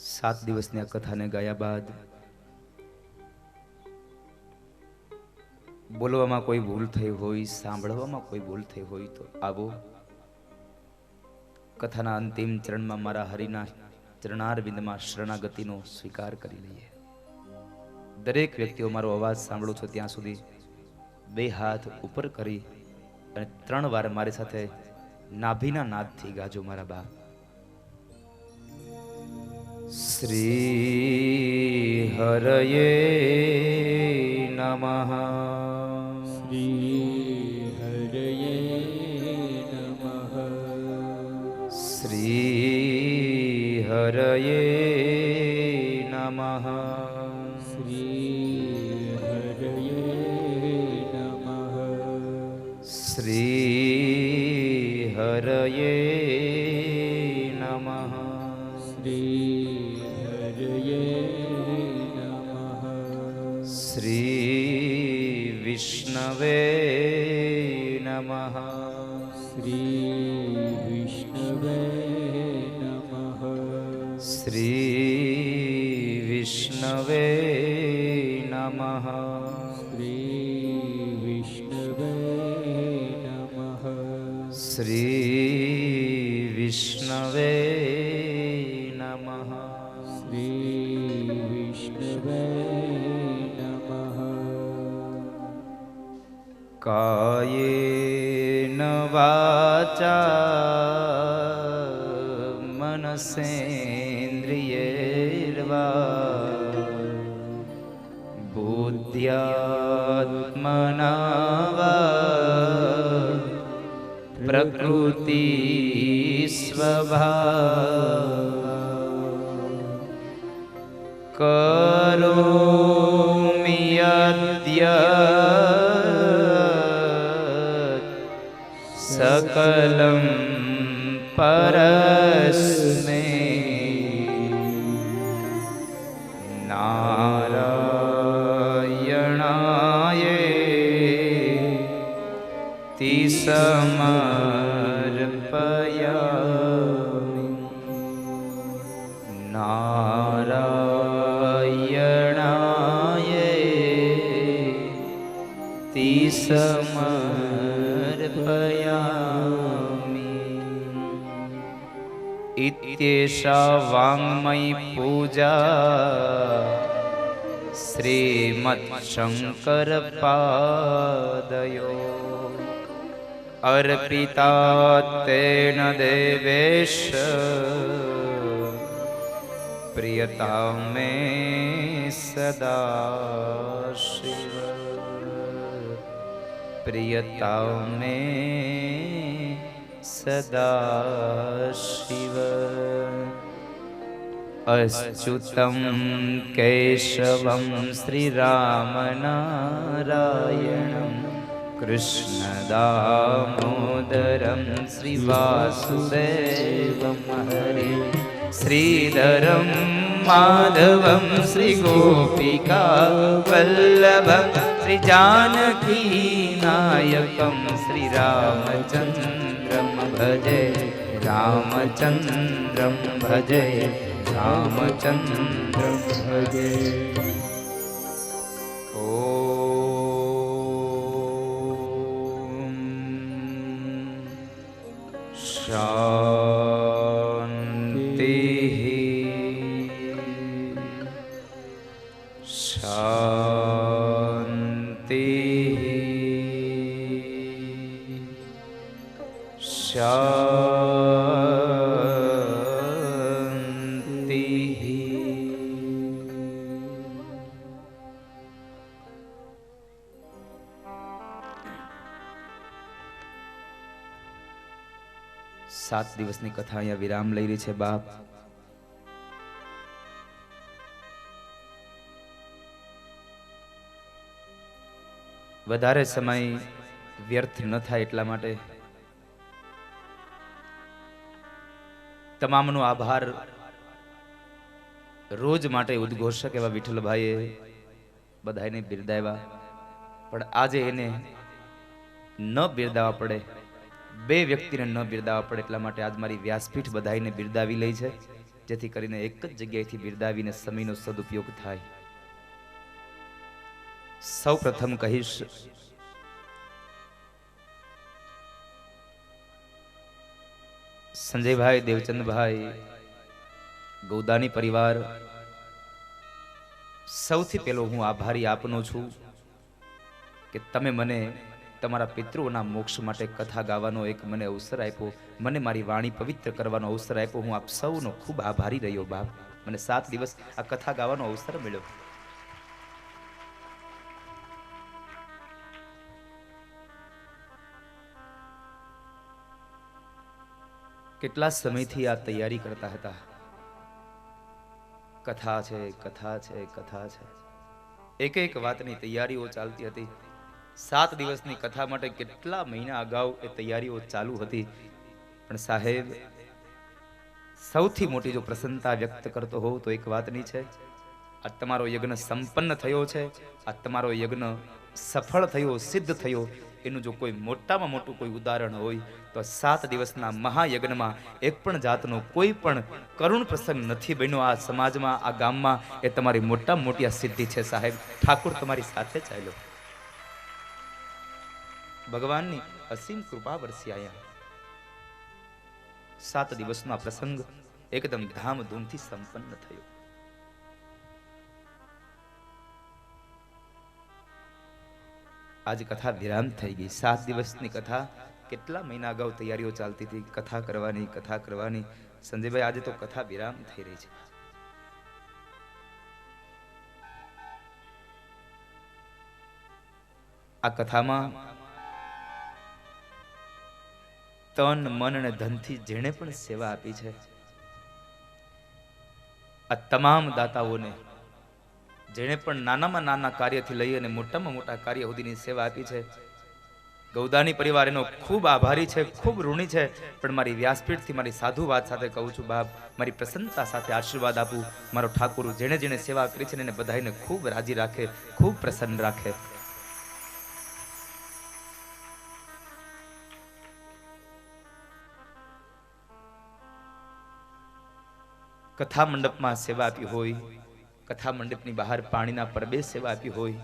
[SPEAKER 3] સાત દિવસની આ કથાને ગાયા બાદ બોલવામાં કોઈ ભૂલ થઈ હોય, સાંભળવામાં કોઈ ભૂલ થઈ હોય તો આવો કથાના અંતિમ ચરણમાં મારા હરિના ચરણારવિંદમાં શરણાગતિનો સ્વીકાર કરી લઈએ. દરેક વ્યક્તિઓ મારો અવાજ સાંભળો છો ત્યાં સુધી 2 હાથ ઉપર કરી અને 3 વાર મારી સાથે નાભીના નાદથી ગાજો મારા બાપ. શ્રી હરયે નમઃ.
[SPEAKER 1] શ્રી હરયે નમઃ.
[SPEAKER 3] શ્રી હરયે નમઃ.
[SPEAKER 1] શ્રી હરયે નમઃ.
[SPEAKER 3] શ્રી હરયે નમઃ.
[SPEAKER 1] શ્રી હરયે નમઃ.
[SPEAKER 3] શ્રી વિષ્ણવે નમઃ.
[SPEAKER 1] શ્રી વિષ્ણવે નમઃ.
[SPEAKER 3] શ્રી વિષ્ણવે નમઃ.
[SPEAKER 1] શ્રી વિષ્ણવે નમઃ.
[SPEAKER 3] શ્રી વિષ્ણવે નમઃ.
[SPEAKER 1] શ્રી વિષ્ણવે નમઃ.
[SPEAKER 3] કાયેન વાચા મનસેન્દ્રિયૈર્વા પ્રિયેર્વા બુદ્ધ્યાત્મના વા પ્રકૃતિ સ્વભાવ કરોમિ અદ્ય સકલં પરસ્મે નારાયણાય તિ સમર્પયામિ નારાયણાય તિ સમર્પયામિ ઇત્યેષા વાङ्મયી પૂજા શ્રીમદ શંકર પાદયો અર્પિતા તેન દેવેશ પ્રિયતા મે સદા શિવ પ્રિયતા મે સદા શિવ અચ્યુતમ કેશવમ શ્રીરામનારાયણમ કૃષ્ણદામોદરમ શ્રીવાસુદેવમ હરે શ્રીધરમ માધવમ શ્રીગોપિકા વલ્લભમ શ્રીજાનકીનાયકમ શ્રીરામચંદ્રમ ભજે રામચંદ્રમ ભજે રામચંદ્રમ ભજે ઓમ શાંતિ શાંતિ શાંતિ સાત દિવસની કથા અહીંયા વિરામ લઈ રહી છે બાપ. વધારે સમય વ્યર્થ ન થાય એટલા માટે તમામનો આભાર. રોજ માટે ઉદ્ઘોષક એવા વિઠ્ઠલભાઈએ બધાને બિરદાવ્યા, પણ આજે એને ન બિરદાવવા પડે, બે વ્યક્તિને ન બિરદાવવા પડે એટલા માટે આજ મારી વ્યાસપીઠ બધાને બિરદાવી લઈ છે, જેથી કરીને એક જ જગ્યાએથી બિરદાવીને સમયનો સદુપયોગ થાય. સૌ પ્રથમ કહીશ સંજયભાઈ, દેવચંદભાઈ, ગૌદાની પરિવાર, સૌથી પહેલો હું આભારી આપનો છું કે તમે મને તમારા પિતૃઓના મોક્ષ માટે કથા ગાવાનો એક મને અવસર આપ્યો, મને મારી વાણી પવિત્ર કરવાનો અવસર આપ્યો. હું આપ સૌનો ખૂબ આભારી રહ્યો બાપ. મને 7 દિવસ આ કથા ગાવાનો અવસર મળ્યો. કેટલા સમયથી આ તૈયારી કરતા હતા. કથા છે, કથા છે, કથા છે, એક એક વાતની તૈયારીઓ ચાલતી હતી. 7 દિવસની કથા માટે કેટલા મહિના અગાઉ એ તૈયારીઓ ચાલુ હતી. પણ સાહેબ, સૌથી મોટી જો પ્રસન્નતા વ્યક્ત કરતો હોઉં તો એક વાતની છે, આ તમારો યજ્ઞ સંપન્ન થયો છે, આ તમારો યજ્ઞ સફળ થયો, સિદ્ધ થયો, એનું જો કોઈ મોટામાં મોટું કોઈ ઉદાહરણ હોય તો 7 દિવસના મહાયજ્ઞમાં એક પણ જાતનો કોઈ પણ કરુણ પ્રસંગ નથી બન્યો આ સમાજમાં, આ ગામમાં. એ તમારી મોટામાં મોટી આ સિદ્ધિ છે સાહેબ. ઠાકુર તમારી સાથે ચાલ્યો. ભગવાનની અસીમ કૃપા વરસી આયા. 7 દિવસનો આ પ્રસંગ એકદમ ધામધૂમથી સંપન્ન થયો. આજે કથા વિરામ થઈ ગઈ. 7 દિવસની કથા કેટલા મહિના અગાઉ તૈયારીઓ ચાલતી હતી કથા કરવાની, કથા કરવાની. સંજયભાઈ, આજે તો કથા વિરામ થઈ રહી છે. આ કથામાં તન મન અને ધનથી જેણે પણ સેવા આપી છે, આ તમામ દાતાઓને, જેણે પણ નાનામાં નાના કાર્યથી લઈ અને મોટામાં મોટા કાર્ય સુધીની સેવા આપી છે, ગૌદાની પરિવાર એનો ખૂબ આભારી છે, ખૂબ ઋણી છે. પણ મારી વ્યાસપીઠથી મારી સાધુ વાત સાથે કહું છું, બાપ મારી પ્રસન્નતા સાથે આશીર્વાદ આપું. મારો ઠાકુર જેણે જેણે સેવા કરી છે એને બધાને ખૂબ રાજી રાખે, ખૂબ પ્રસન્ન રાખે. કથા મંડપમાં સેવા આપી હોય, કથા મંડપની બહાર પાણીના પરબે સેવા આપી હોય,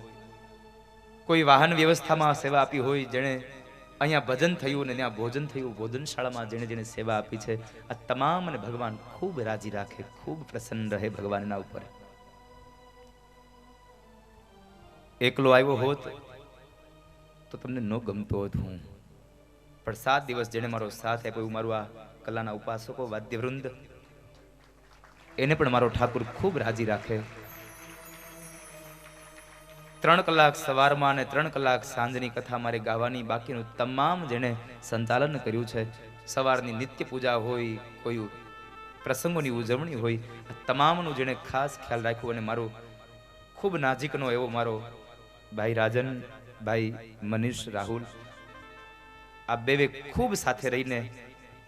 [SPEAKER 3] કોઈ વાહન વ્યવસ્થામાં સેવા આપી હોય, જેણે અહીંયા ભજન થયું ને ત્યાં ભોજન થયું, ભોજનશાળામાં જેણે જેણે સેવા આપી છે, આ તમામને ભગવાન ખૂબ રાજી રાખે, ખૂબ પ્રસન્ન રહે ભગવાનના ઉપર. એકલો આવ્યો હોત તો તમને ન ગમતો હોત હું, પણ 7 દિવસ જેણે મારો સાથ આપ્યો, મારું આ કલાના ઉપાસકો વાદ્યવૃંદ, એને પણ મારો ઠાકુર ખૂબ રાજી રાખે. 3 કલાક સવારમાં અને 3 કલાક સાંજની કથા મારે ગાવાની, બાકીનું તમામ જેણે સંચાલન કર્યું છે, સવારની નિત્ય પૂજા હોય, કોઈ પ્રસંગોની ઉજવણી હોય, તમામનું જેણે ખાસ ખ્યાલ રાખ્યો. અને મારો ખૂબ નાજીકનો એવો મારો ભાઈ રાજન, ભાઈ મનીષ, રાહુલ, આ બે ખૂબ સાથે રહીને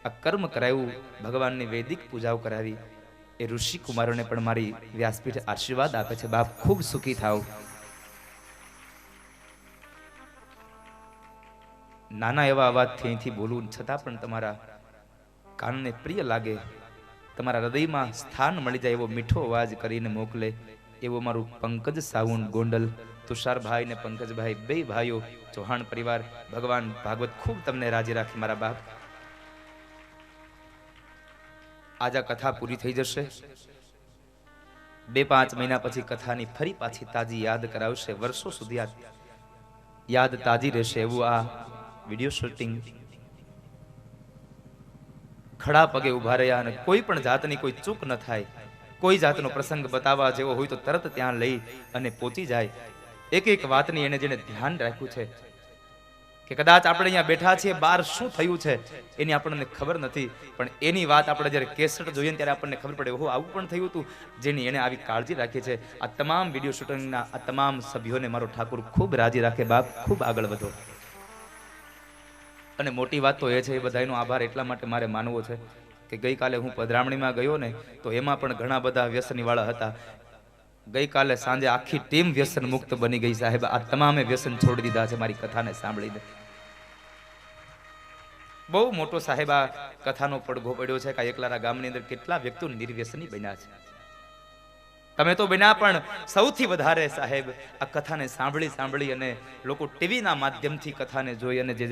[SPEAKER 3] આ કર્મ કરાવ્યું, ભગવાનની વૈદિક પૂજાઓ કરાવી. એ ઋષિ કુમારોને પણ મારી વ્યાસપીઠ આશીર્વાદ આપે છે, બાપ ખૂબ સુખી થાવ. નાના એવા અવાજથી અહીંથી બોલું છતાં પણ તમારા કાનને પ્રિય લાગે, તમારા હૃદયમાં સ્થાન મળી જાય એવો મીઠો અવાજ કરીને મોકલે એવો મારું પંકજ સાવુન ગોંડલ, તુષારભાઈ ને પંકજભાઈ, બે ભાઈઓ ચૌહાણ પરિવાર, ભગવાન ભાગવત ખૂબ તમને રાજી રાખે મારા બાપ. આજ આ કથા પૂરી થઈ જશે, 2-5 મહિના પછી કથાની ફરી પાછી તાજી યાદ કરાવશે, વર્ષો સુધી આ યાદ તાજી રહેશે એવું આ વિડીયો શૂટિંગ. ખડા પગે ઉભા રહ્યા અને કોઈ પણ જાતની કોઈ ચૂક ન થાય, કોઈ જાતનો પ્રસંગ બતાવવા જેવો હોય તો તરત ત્યાં લઈ અને પહોંચી જાય. એક એક વાતની એને જેને ધ્યાન રાખ્યું છે કે કદાચ આપણે અહીંયા બેઠા છીએ, બહાર શું થયું છે એની આપણને ખબર નથી, પણ એની વાત આપણે જ્યારે કેસેટ જોઈએ ત્યારે આપણને ખબર પડે, ઓહો આવું પણ થયું હતું. જેની એને આવી કાળજી રાખી છે. આ તમામ વિડીયો શૂટિંગના આ તમામ સભ્યોને મારો ઠાકુર ખૂબ રાજી રાખે. બાપ ખૂબ આગળ વધો. અને મોટી વાત તો એ છે, એ બધાનો આભાર એટલા માટે મારે માનવો છે કે ગઈકાલે હું પધરામણીમાં ગયો ને તો એમાં પણ ઘણા બધા વ્યસનીવાળા હતા. ગઈકાલે સાંજે આખી ટીમ વ્યસન મુક્ત બની ગઈ સાહેબ. આ તમામે વ્યસન છોડી દીધા છે મારી કથાને સાંભળીને. બહુ મોટો સાહેબ આ કથાનો પડઘો પડ્યો છે કે એકલારા ગામની અંદર કેટલા વ્યક્તિઓ નિર્વ્યસની બન્યા છે. તમે તો બન્યા, પણ સૌથી વધારે સાહેબ આ કથાને સાંભળી સાંભળી અને લોકો ટીવીના માધ્યમથી કથાને જોઈ અને જે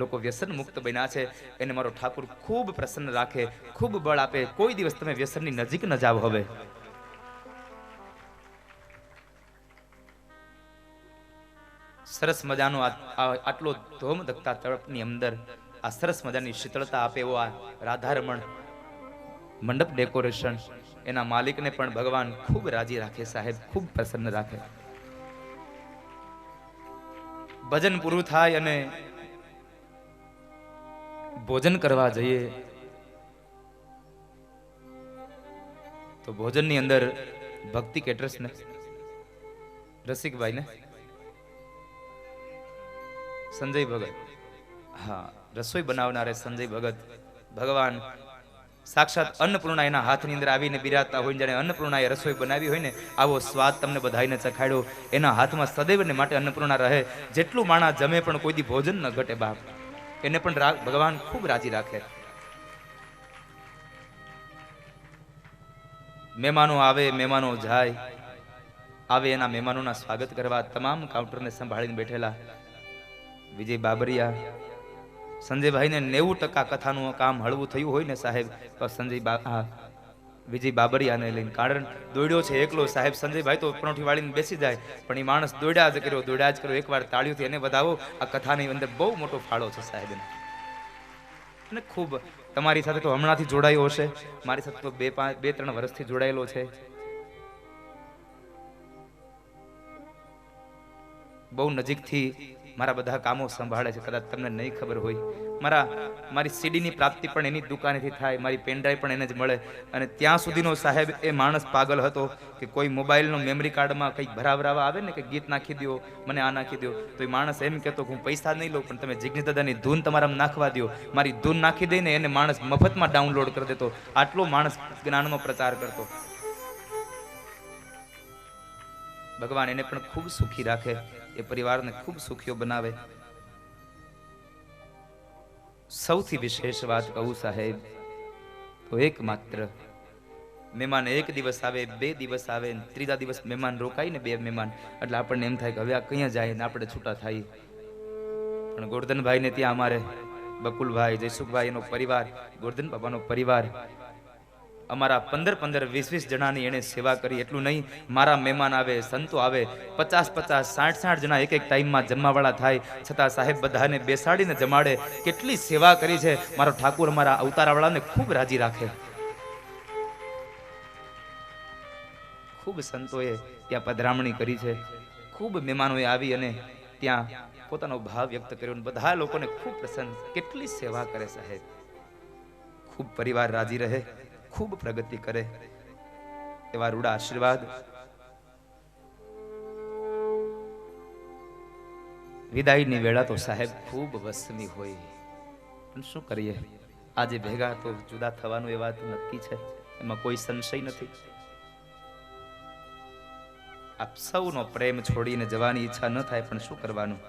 [SPEAKER 3] લોકો વ્યસન મુક્ત બન્યા છે એને મારો ઠાકુર ખૂબ પ્રસન્ન રાખે, ખૂબ બળ આપે. કોઈ દિવસ તમે વ્યસનની નજીક ન જાવ. હવે સરસ મજાનો આટલો ધોમ ધકતા તળપની અંદર આ સરસ મજાની શીતળતા આપે એવો આ રાધારમણ મંડપ ડેકોરેશન, એના માલિકને પણ ભગવાન ખૂબ રાજી રાખે સાહેબ, ખૂબ પ્રસન્ન રાખે. ભજન પૂરું થાય અને ભોજન કરવા જઈએ તો ભોજનની અંદર ભક્તિ કેટરર્સ ને રસિકભાઈ ને સંજય ભગત, હા રસોઈ બનાવનારે સંજય ભગત, ભગવાન સાક્ષાત અન્નપૂર્ણા એના હાથની અંદર આવીને બિરાજતા હોય, જાણે અન્નપૂર્ણાએ રસોઈ બનાવી હોય ને આવો સ્વાદ તમને બધાઈને ચખાડ્યો. એના હાથમાં સદૈવને માટે અન્નપૂર્ણા રહે. જેટલું માણા જમે પણ કોઈ દી ભોજન ન ઘટે બાપ. એને પણ ભગવાન ખૂબ રાજી રાખે. મહેમાનો આવે, મહેમાનો જાય, આવે એના મહેમાનોના સ્વાગત કરવા તમામ કાઉન્ટરને સંભાળીને બેઠેલા વિજય બાબરિયા, સંજયભાઈને 90% કથાનું કામ હળવું થયું હોય ને સાહેબ તો વિજય બાબરિયાને લઈને, કારણ દોડ્યો છે એકલો સાહેબ. સંજયભાઈ તો પરોઠી વાળીને બેસી જાય, પણ એ માણસ દોડ્યા જ કર્યો. એકવાર તાળીઓથી એને વધાવો. આ કથાની અંદર બહુ મોટો ફાળો છે સાહેબ. અને ખૂબ તમારી સાથે તો હમણાંથી જોડાયો હશે, મારી સાથે તો 2-3 વર્ષથી જોડાયેલો છે. બહુ નજીકથી મારા બધા કામો સંભાળે છે. કદાચ તમને નહીં ખબર હોય, મારી સીડીની પ્રાપ્તિ પણ એની દુકાનેથી થાય, મારી પેનડ્રાઈવ પણ એને જ મળે. અને ત્યાં સુધીનો સાહેબ એ માણસ પાગલ હતો કે કોઈ મોબાઈલનો મેમરી કાર્ડમાં કંઈક ભરાવરાવા આવે ને કે ગીત નાખી દો, મને આ નાખી દો, તો એ માણસ એમ કહેતો કે હું પૈસા નહીં લઉં, પણ તમે જિગ્નેશ દાદાની ધૂન તમારા નાખવા દો. મારી ધૂન નાખી દઈને એને માણસ મફતમાં ડાઉનલોડ કરી દેતો. આટલો માણસ જ્ઞાનનો પ્રચાર કરતો. ભગવાન એને પણ ખૂબ સુખી રાખે, એ પરિવારને ખૂબ સુખીઓ બનાવે. સૌથી વિશેષ વાત કહું સાહેબ, તો એકમાત્ર મહેમાન એક દિવસ આવે, 2 દિવસ આવે, ત્રીજા દિવસ મહેમાન રોકાય ને 2 મહેમાન, એટલે આપણને એમ થાય કે હવે આ ક્યાં જાય ને આપણે છૂટા થાય. પણ ગોરધનભાઈ ને ત્યાં અમારે બકુલભાઈ, જયસુખભાઈ એનો પરિવાર, ગોરધન બાબાનો પરિવાર, અમારા 15-15, 20-20 જણાની એને સેવા કરી. એટલું નહીં, મારા મહેમાન આવે, સંતો આવે, 50-50, 60-60 જણા એક ટાઈમમાં જમવાવાળા થાય, છતાં સાહેબ બધાને બેસાડીને જમાડે. કેટલી સેવા કરી છે. મારો ઠાકુર અમારા અવતારાવાળાને ખૂબ રાજી રાખે. ખૂબ સંતોએ ત્યાં પધરામણી કરી છે, ખૂબ મહેમાનોએ આવી અને ત્યાં પોતાનો ભાવ વ્યક્ત કર્યો. બધા લોકોને ખૂબ પ્રસન્ન. કેટલી સેવા કરે સાહેબ. ખૂબ પરિવાર રાજી રહે, ખૂબ પ્રગતિ કરે, એવા રૂડા આશીર્વાદ. વિદાયની વેળા તો સાહેબ ખૂબ વસમી હોય, પણ શું કરીએ, આજે ભેગા તો જુદા થવાનું એ વાત નક્કી છે, એમાં કોઈ સંશય નથી. આપ સૌનો પ્રેમ છોડીને જવાની ઈચ્છા ન થાય, પણ શું કરવાનું,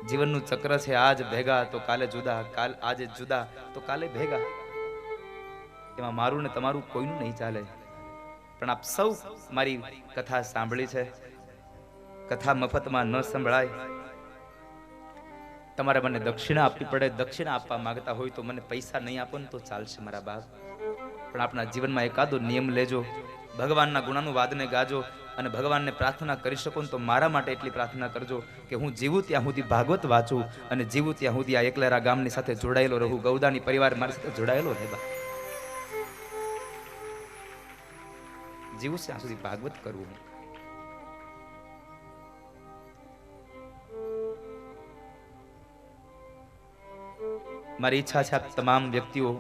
[SPEAKER 3] જીવનનું ચક્ર છે. આજ ભેગા તો કાલે જુદા, આજે જુદા તો કાલે ભેગા. એમાં મારું ને તમારું કોઈનું નહીં ચાલે. પણ આપ સૌ મારી કથા સાંભળી છે. કથા મફતમાં ન સંભળાય. તમારે મને દક્ષિણા આપવી પડે. દક્ષિણા આપવા માંગતા હોય તો મને પૈસા નહીં આપો ને તો ચાલશે મારા બાપ, પણ આપણા જીવનમાં એકાદો નિયમ લેજો. ભગવાનના ગુણાનું વાદને ગાજો અને ભગવાનને પ્રાર્થના કરી શકો ને તો મારા માટે એટલી પ્રાર્થના કરજો કે હું જીવું ત્યાં સુધી ભાગવત વાંચું અને જીવું ત્યાં સુધી આ એકલેરા ગામની સાથે જોડાયેલો રહું. ગૌદાની પરિવાર મારી સાથે જોડાયેલો રહે. જીવું ત્યાં સુધી ભાગવત કરવું. મારી ઈચ્છા છે આપ તમામ વ્યક્તિઓ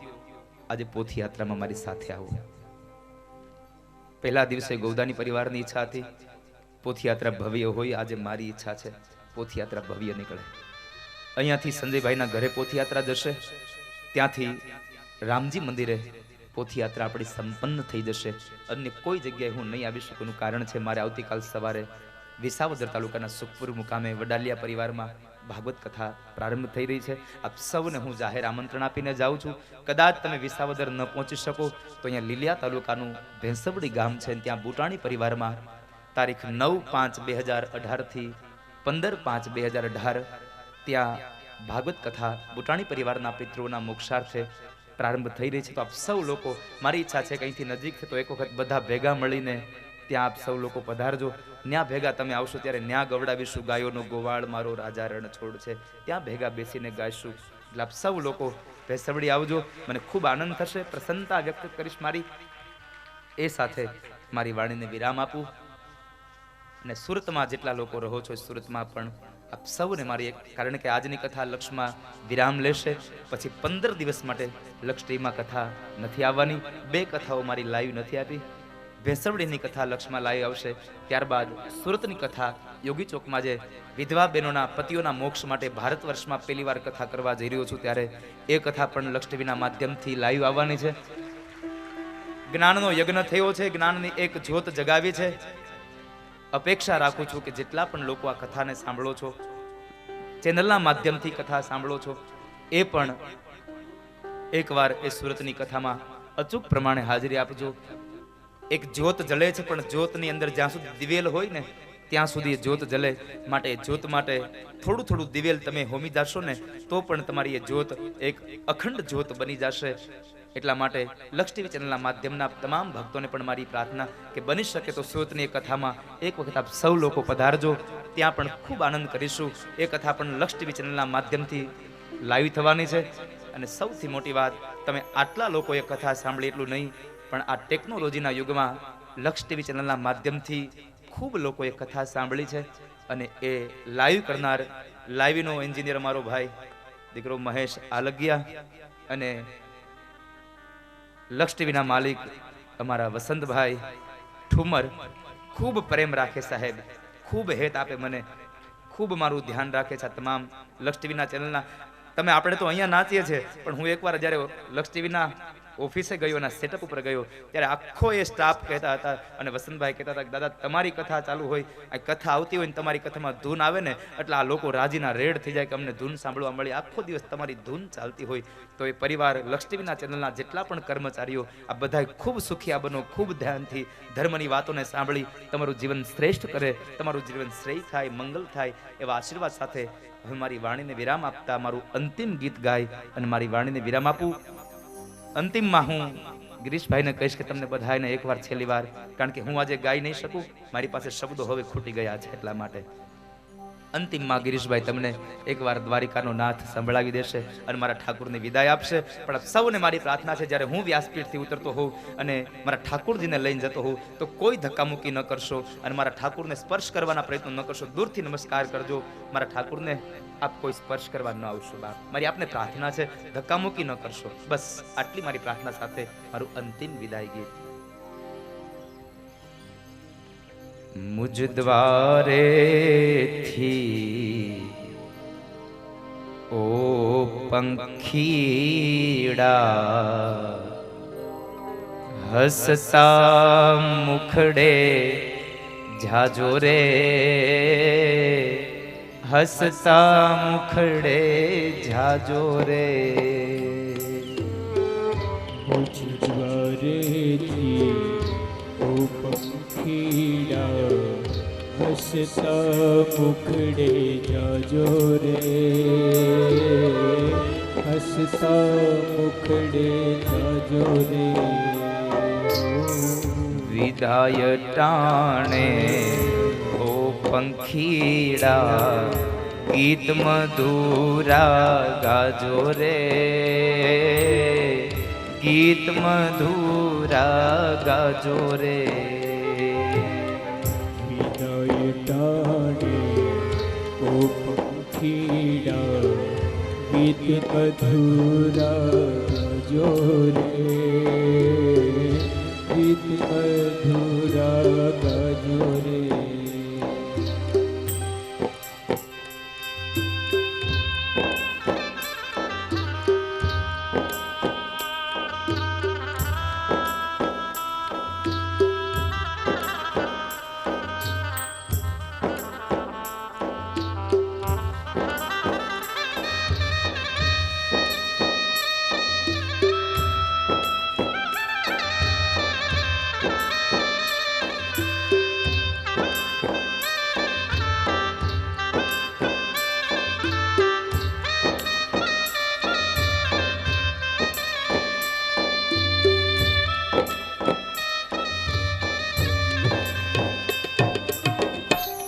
[SPEAKER 3] આજે પોથી યાત્રામાં મારી સાથે આવો. પહેલા દિવસે ગૌદાની પરિવારની ઈચ્છા હતી પોથી યાત્રા ભવ્ય હોય. આજે મારી ઈચ્છા છે પોથી યાત્રા ભવ્ય નીકળે. અહીંયાથી સંજયભાઈના ઘરે પોથી યાત્રા જશે, ત્યાંથી રામજી મંદિરે પોથી યાત્રા આપણી સંપન્ન થઈ જશે. અન્ય કોઈ જગ્યાએ હું નહીં આવી શકું. કારણ છે મારે આવતીકાલ સવારે વિસાવદર તાલુકાના સુખપુર મુકામે વડાલિયા પરિવારમાં ભાગવત કથા પ્રારંભ થઈ રહી છે. આપ સૌને હું જાહેર આમંત્રણ આપીને જાઉં છું. કદાચ તમે વિસાવદર ન પહોંચી શકો તો અહીંયા લીલિયા તાલુકાનું ભેંસવડી ગામ છે, ત્યાં બુટાણી પરિવારમાં તારીખ 9/5/2018 થી 15/5/2018 ત્યાં ભાગવત કથા બુટાણી પરિવારના પિતૃઓના મોક્ષાર્થે પ્રારંભ થઈ રહી છે. તો આપ સૌ લોકો, મારી ઈચ્છા છે કે અહીંથી નજીક છે તો એક વખત બધા ભેગા મળીને ત્યાં આપ સૌ લોકો પધારજો. ન્યા ભેગા તમે આવશો ત્યારે ન્યા ગવડાવીશું ગાયોનો ગોવાળ મારો રાજા રણ છોડ છે, ત્યાં ભેગા બેસીને ગાઈશું. એટલે આપ સૌ લોકો ભેંસવડી આવજો. મને ખૂબ આનંદ થશે, પ્રસન્નતા વ્યક્ત કરીશ મારી. એ સાથે મારી વાણીને વિરામ આપું અને સુરતમાં જેટલા લોકો રહો છો સુરતમાં પણ આપ સૌને મારી કારણ કે આજની કથા લક્ષમાં વિરામ લેશે, પછી 15 દિવસ માટે લક્ષ ટીવીમાં કથા નથી આવવાની. 2 કથાઓ મારી લાઈવ નથી આપી. ભેંસવડીની કથા લક્ષમાં લાઈવ આવશે. ત્યારબાદ સુરતની કથા યોગી ચોકમાં જે વિધવા બહેનોના પતિઓના મોક્ષ માટે ભારત વર્ષમાં પહેલી વાર કથા કરવા જઈ રહ્યો છું, ત્યારે એ કથા પણ લક્ષ ટીવીના માધ્યમથી લાઈવ આવવાની છે. જ્ઞાનનો યજ્ઞ થયો છે, જ્ઞાનની એક જ્યોત જગાવી છે. અપેક્ષા રાખું છું કે જેટલા પણ લોકો આ કથાને સાંભળો છો, ચેનલના માધ્યમથી કથા સાંભળો છો, એ પણ એકવાર એ સુરતની કથામાં અચૂક પ્રમાણે હાજરી આપજો. એક જ્યોત જલે છે, પણ જ્યોતની અંદર જ્યાં સુધી દિવેલ હોય ને ત્યાં સુધી જ્યોત જલે. માટે જ્યોત માટે થોડું થોડું દિવેલ તમે હોમી જશો ને તો પણ તમારી એ જ્યોત એક અખંડ જ્યોત બની જશે. એટલા માટે લક્ષ ટીવી ચેનલના માધ્યમના તમામ ભક્તોને પણ મારી પ્રાર્થના કે બની શકે તો સુરતની કથામાં એક વખત આપ સૌ લોકો પધારજો. ત્યાં પણ ખૂબ આનંદ કરીશું. એ કથા પણ લક્ષ ટીવી ચેનલના માધ્યમથી લાઈવ થવાની છે. અને સૌથી મોટી વાત, તમે આટલા લોકોએ કથા સાંભળી એટલું નહીં, પણ આ ટેકનોલોજીના યુગમાં લક્ષ ટીવી ચેનલના માધ્યમથી ખૂબ લોકોએ કથા સાંભળી છે. અને એ લાઈવ કરનાર લાઈવનો એન્જિનિયર મારો ભાઈ દીકરો મહેશ આલગિયા અને લક્ષ ટીવીના માલિક અમારા વસંતભાઈ ઠુમર ખૂબ પ્રેમ રાખે સાહેબ, ખૂબ હેત આપે મને, ખૂબ મારું ધ્યાન રાખે છે. આ તમામ લક્ષ ટીવીના ચેનલના તમે આપણે તો અહીંયા નાચીએ છીએ, પણ હું એકવાર જ્યારે લક્ષ ટીવીના ઓફિસે ગયો અને સેટઅપ ઉપર ગયો ત્યારે આખો એ સ્ટાફ કહેતા હતા અને વસંતભાઈ કહેતા હતા કે દાદા તમારી કથા ચાલુ હોય, આ કથા આવતી હોય ને તમારી કથામાં ધૂન આવે ને એટલે આ લોકો રાજીના રેડ થઈ જાય કે અમને ધૂન સાંભળવા મળી. આખો દિવસ તમારી ધૂન ચાલતી હોય તો એ પરિવાર લક્ષ ટીવીના ચેનલના જેટલા પણ કર્મચારીઓ આ બધા ખૂબ સુખિયા બનો, ખૂબ ધ્યાનથી ધર્મની વાતોને સાંભળી તમારું જીવન શ્રેષ્ઠ કરે, તમારું જીવન શ્રેય થાય, મંગલ થાય એવા આશીર્વાદ સાથે હવે મારી વાણીને વિરામ આપતા મારું અંતિમ ગીત ગાય અને મારી વાણીને વિરામ આપું. અંતિમમાં હું ગિરીશભાઈને કહીશ કે તમને બધાને એકવાર છેલ્લી વાર, કારણ કે હું આજે ગાઈ નહીં શકું, મારી પાસે શબ્દો હવે ખૂટી ગયા છે, એટલા માટે અંતિમમાં ગિરીશભાઈ તમને એકવાર દ્વારિકાનો નાથ સંભળાવી દેશે અને મારા ઠાકુરની વિદાય આપશે. પણ સૌને મારી પ્રાર્થના છે જ્યારે હું વ્યાસપીઠથી ઉતરતો હોઉં અને મારા ઠાકુરજીને લઈને જતો હોઉં તો કોઈ ધક્કામુક્કી ન કરશો અને મારા ઠાકુરને સ્પર્શ કરવાના પ્રયત્નો ન કરશો, દૂરથી નમસ્કાર કરજો. મારા ઠાકુરને આપ કોઈ સ્પર્શ કરવા ન આવશો બાપ, મારી આપને પ્રાર્થના છે, ધક્કામુક્કી ન કરશો. બસ આટલી મારી પ્રાર્થના સાથે મારું અંતિમ વિદાય ગીત. મુજ દ્વારે થી ઓ પંખીડા હસતા મુખડે જાજો રે, હસતા મુખડે જાજો રે.
[SPEAKER 1] મુજ દ્વારેથી ઓ પંખીડા હસતા મુખડે જાજો રે, હસતા મુખડે જાજો રે.
[SPEAKER 3] વિદાય ટાણે ઓ પંખીડા ગીત મધુરા ગાજો રે, ગીત મધુરા ગાજો રે.
[SPEAKER 1] વિદાય ટાણે ઓ પંખીડા ગીત મધુરા ગાજો રે, ગીત મધુરા ગાજો રે.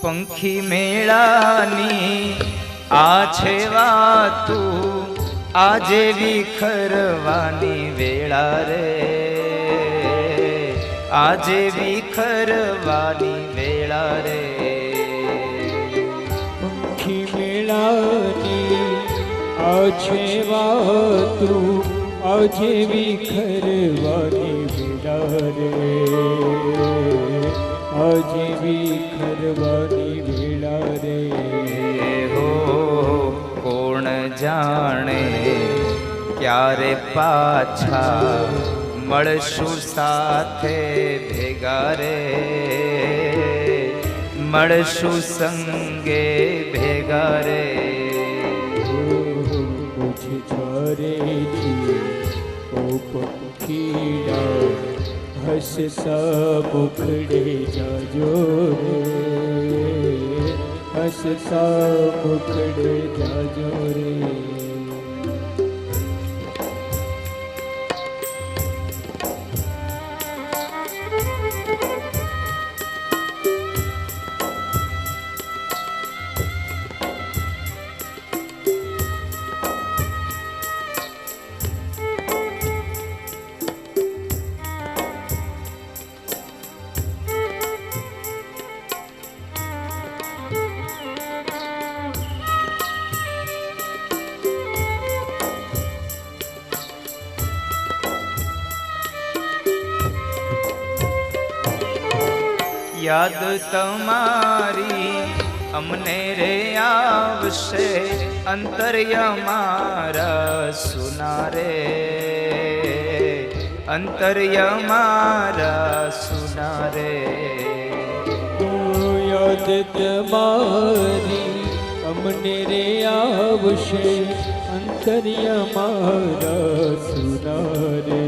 [SPEAKER 3] પંખી મેળાની આ છે વાતું, આજે વિખરવાની વેળા રે, આજે વિખરવાની વેળા રે.
[SPEAKER 1] પંખી મેળાની આ છે વાતું, આજે વિખરવાની વેળા રે, આજે વિખરવાની વેળા રે.
[SPEAKER 3] હો કોણ જાણે ક્યારે પાછા મળશું સાથે ભેગા રે, મળશું સંગે ભેગા રે.
[SPEAKER 1] મુજ દ્વારેથી ઓ પંખીડા હસતા મુખડે જાજો રે, હસતા મુખડે જાજો રે.
[SPEAKER 3] યાદ તમારી અમને રે આવશે અંતર્યમારા સુનારે અંતર્યમારા સુનારે
[SPEAKER 1] યાદ તમારી અમને રે આવશે અંતર્યમારા સુનારે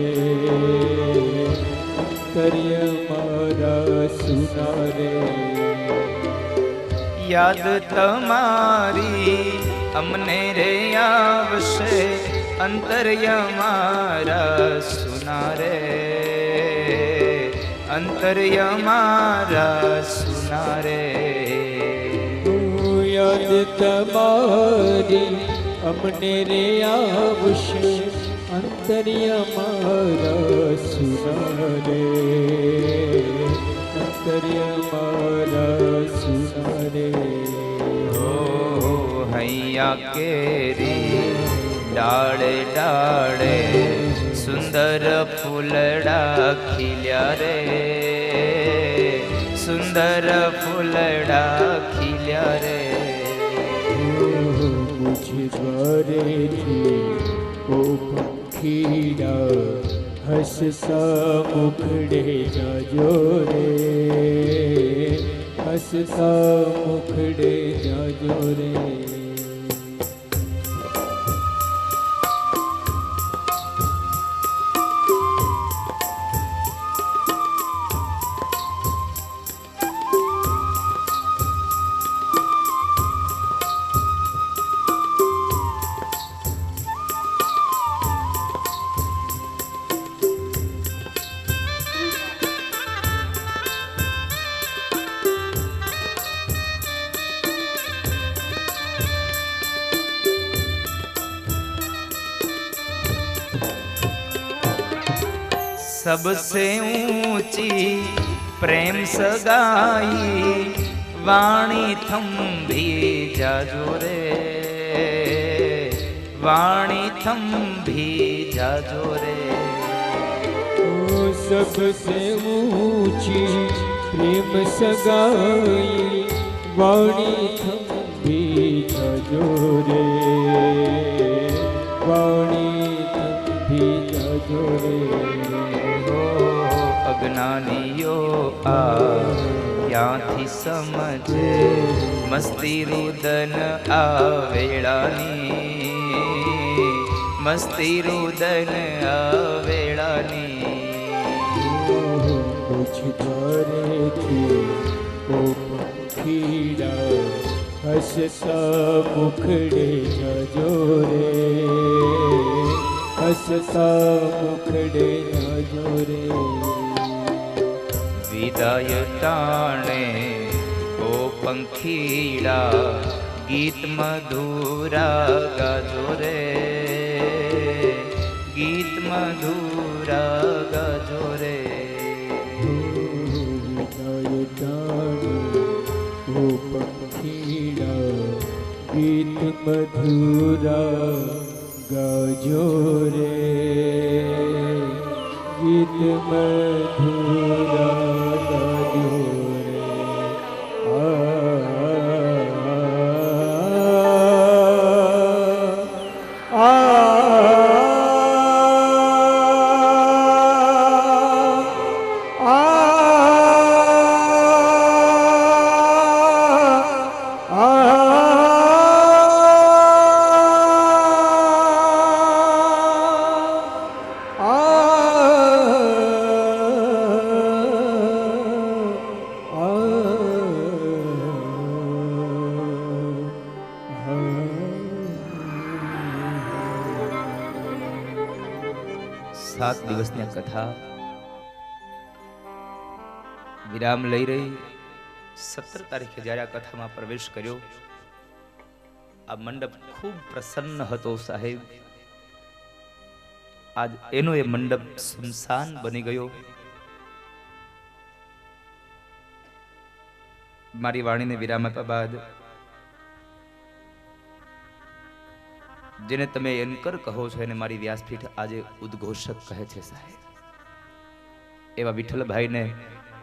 [SPEAKER 1] અંતર્યમારા સુનારે
[SPEAKER 3] યાદ તમારી અમને રે આવશે અંતર્યમારા સુનારે અંતર્યમારા સુનારે
[SPEAKER 1] યાદ તમારી અમને રે આવશે અંતર્યમારા સુનારે અંતર્યમારા સુનારે
[SPEAKER 3] હૈયા કેરી ડાળે ડાળે સુંદર ફૂલડા ખીલ્યા રે સુંદર ફૂલડા ખીલ્યા રે
[SPEAKER 1] મુझे દ્વારેથી ઓ પંખીડા હસતા મુખડે જાજો રે હસતા મુખડે જાજો રે
[SPEAKER 3] सबसे ऊंची प्रेम सगाई वाणी थंभी जाजो रे वाणी थंभी जाजो रे
[SPEAKER 1] सबसे ऊंची प्रेम सगाई वाणी थंभी जाजो रे वाणी थंभी जाजो रे
[SPEAKER 3] અજ્ઞાનીઓ આ ક્યાંથી સમજે મસ્તી રુદન આ વેળાની મસ્તી રુદન આ વેળાની
[SPEAKER 1] મુझ દ્વારેથી ઓ પંખીડા હસતા મુખડે જાજો રે હસતા મુખડે જાજો રે
[SPEAKER 3] વિદાય ટાણે ઓ પંખીડા ગીત મધુરા ગાજો રે ગીત મધુરા ગાજો રે
[SPEAKER 1] વિદાય ટાણે ઓ પંખીડા ગીત મધુરા ગાજો રે ગીત મધુરા ગાજો રે
[SPEAKER 3] સાત દિવસની આ કથા વિરામ લઈ રહી 17 તારીખે જ્યારે આ કથામાં પ્રવેશ કર્યો આ મંડપ ખૂબ પ્રસન્ન હતો સાહેબ. આજ એનો એ મંડપ સુનસાન બની ગયો. મારી વાણીને વિરામ આપ્યા બાદ જેને તમે એન્કર કહો છો એને મારી વ્યાસપીઠ આજે ઉદ્ઘોષક કહે છે સાહેબ. એવા વિઠ્ઠલભાઈને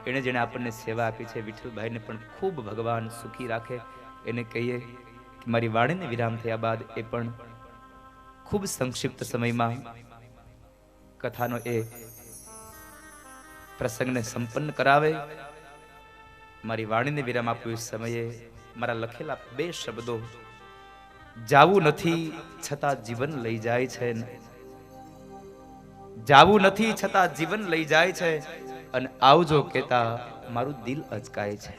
[SPEAKER 3] એણે જેણે આપણને સેવા આપી છે વિઠ્ઠલભાઈને પણ ખૂબ ભગવાન સુખી રાખે. એને કહીએ કે મારી વાણીને વિરામ થયા બાદ એ પણ ખૂબ સંક્ષિપ્ત સમયમાં કથાનો એ પ્રસંગને સંપન્ન કરાવે. મારી વાણીને વિરામ આપ્યું સમયે મારા લખેલા 2 શબ્દો, જાવું નથી છતાં જીવન લઈ જાય છે, જાવું નથી છતાં જીવન લઈ જાય છે, અને આવજો કહેતા મારું દિલ અચકાય છે.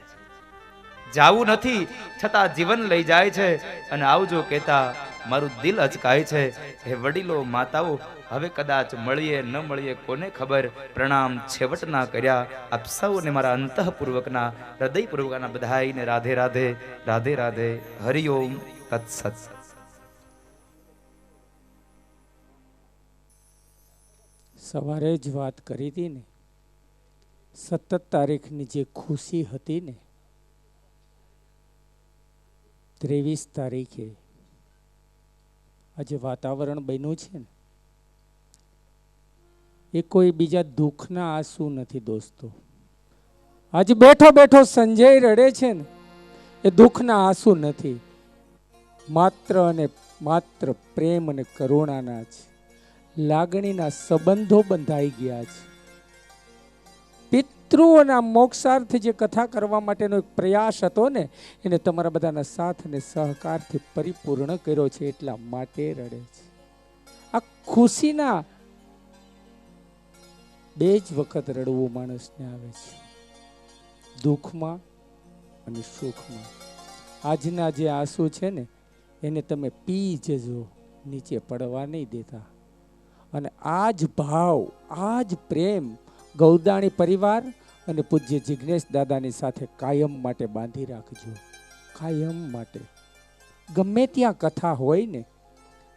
[SPEAKER 3] જાવું નથી છતાં જીવન લઈ જાય છે, અને આવજો કહેતા મારું દિલ અચકાય છે. હે વડીલો, માતાઓ, હવે કદાચ મળીએ ન મળીએ કોને ખબર. પ્રણામ છેવટના કર્યા આપ સૌને મારા અંતઃપૂર્વકના હૃદયપૂર્વકના બધાઈને રાધે રાધે, રાધે રાધે, હરિઓમ તત્સત.
[SPEAKER 2] સવારે જ વાત કરી હતી ને, 17 તારીખની જે ખુશી હતી ને, 23 તારીખે આજે વાતાવરણ બન્યું છે ને, એ કોઈ બીજા દુઃખના આંસુ નથી દોસ્તો. આજે બેઠો બેઠો સંજય રડે છે ને, એ દુઃખના આંસુ નથી, માત્ર અને માત્ર પ્રેમ અને કરુણાના છે. લાગણીના સંબંધો બંધાઈ ગયા છે. પિતૃઓના મોક્ષાર્થ જે કથા કરવા માટેનો એક પ્રયાસ હતો ને, એને તમારા બધાના સાથ અને સહકારથી પરિપૂર્ણ કર્યો છે, એટલા માટે રડે છે. આ ખુશીના 2 જ વખત રડવું માણસને આવે છે, દુઃખમાં અને સુખમાં. આજના જે આંસુ છે ને, એને તમે પી જજો, નીચે પડવા નહીં દેતા. અને આ જ ભાવ, આ જ પ્રેમ ગૌદાણી પરિવાર અને પૂજ્ય જિજ્ઞેશ દાદાની સાથે કાયમ માટે બાંધી રાખજો. કાયમ માટે ગમે ત્યાં કથા હોય ને,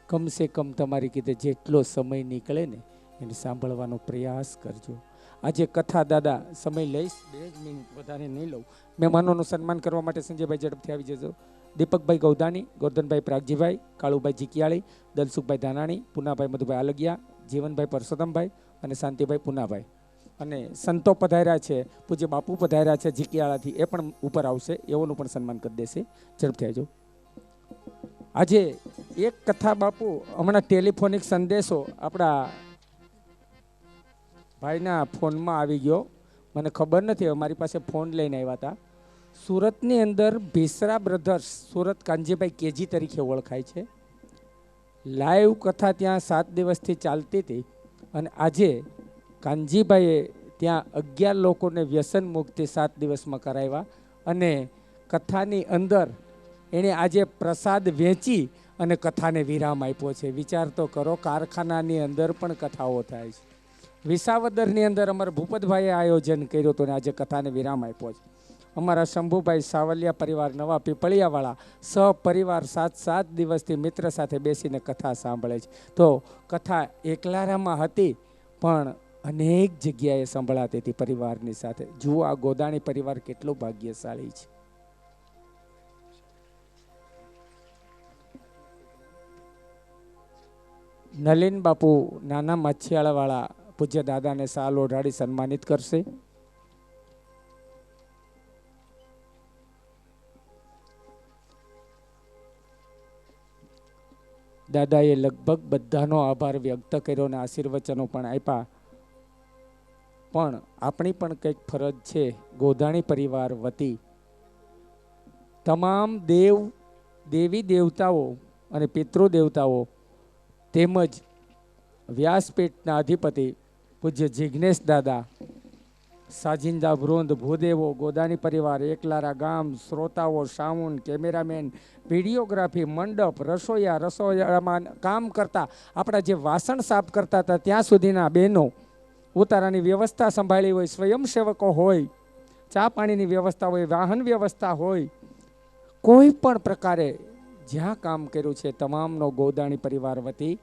[SPEAKER 2] કમસે કમ તમારી કીધે જેટલો સમય નીકળે ને એને સાંભળવાનો પ્રયાસ કરજો. આજે કથા દાદા સમય લઈશ, 2 જ મિનિટ વધારે નહીં લઉં. મહેમાનોનું સન્માન કરવા માટે સંજયભાઈ ઝડપથી આવી જજો. દીપકભાઈ ગૌદાણી, ગોરધનભાઈ પ્રાગજીભાઈ, કાળુભાઈ જીકિયાળી, દલસુખભાઈ ધાનાણી, પુનાભાઈ મધુભાઈ આલગિયા, જીવનભાઈ પરસોત્તમભાઈ અને શાંતિભાઈ પુનાભાઈ. અને સંતો પધાર્યા છે, પૂજ્ય બાપુ પધાર્યા છે જીકિયાળાથી, એ પણ ઉપર આવશે, એઓનું પણ સન્માન કરી દેશે. ઝડપથી આવજો. આજે એક કથા બાપુ, હમણાં ટેલિફોનિક સંદેશો આપણા ભાઈના ફોનમાં આવી ગયો, મને ખબર નથી, મારી પાસે ફોન લઈને આવ્યા હતા. સુરતની અંદર ભીસરા બ્રધર્સ, સુરત કાનજીભાઈ કેજી તરીકે ઓળખાય છે, લાઈવ કથા ત્યાં 7 દિવસથી ચાલતી હતી. અને આજે કાનજીભાઈએ ત્યાં 11 લોકોને વ્યસન મુક્તિ 7 દિવસમાં કરાવ્યા. અને કથાની અંદર એણે આજે પ્રસાદ વેચી અને કથાને વિરામ આપ્યો છે. વિચાર તો કરો, કારખાનાની અંદર પણ કથાઓ થાય છે. વિસાવદરની અંદર અમારા ભૂપતભાઈએ આયોજન કર્યું હતું ને આજે કથાને વિરામ આપ્યો છે. અમારા શંભુભાઈ સાવલિયા પરિવાર નવા પીપળિયાવાળા સહપરિવાર 7 દિવસથી મિત્ર સાથે બેસીને કથા સાંભળે છે. તો કથા એકલારામાં હતી પણ અનેક જગ્યાએ સંભળાતી હતી પરિવારની સાથે. જુઓ આ ગોદાણી પરિવાર કેટલું ભાગ્યશાળી છે. નલિન બાપુ નાના માછિયાળાવાળા પૂજ્ય દાદાને સાલ ઓઢાડી સન્માનિત કરશે. દાદાએ લગભગ બધાનો આભાર વ્યક્ત કર્યો અને આશીર્વચનો પણ આપ્યા. પણ આપણી પણ કંઈક ફરજ છે. ગોધાણી પરિવાર વતી તમામ દેવી દેવતાઓ અને પિતૃદેવતાઓ તેમજ વ્યાસપીઠના અધિપતિ પૂજ્ય જિજ્ઞેશ દાદા, સાજિંદા વૃંદ, ભૂદેવો, ગોદાણી પરિવાર, એકલારા ગામ, શ્રોતાઓ, સાઉન્ડ, કેમેરામેન, વિડીયોગ્રાફી, મંડપ, રસોઈયામાં કામ કરતા, આપણા જે વાસણ સાફ કરતા હતા ત્યાં સુધીના બહેનો, ઉતારાની વ્યવસ્થા સંભાળી હોય, સ્વયંસેવકો હોય, ચા પાણીની વ્યવસ્થા હોય, વાહન વ્યવસ્થા હોય, કોઈ પણ પ્રકારે જ્યાં કામ કર્યું છે તમામનો ગોદાણી પરિવાર વતી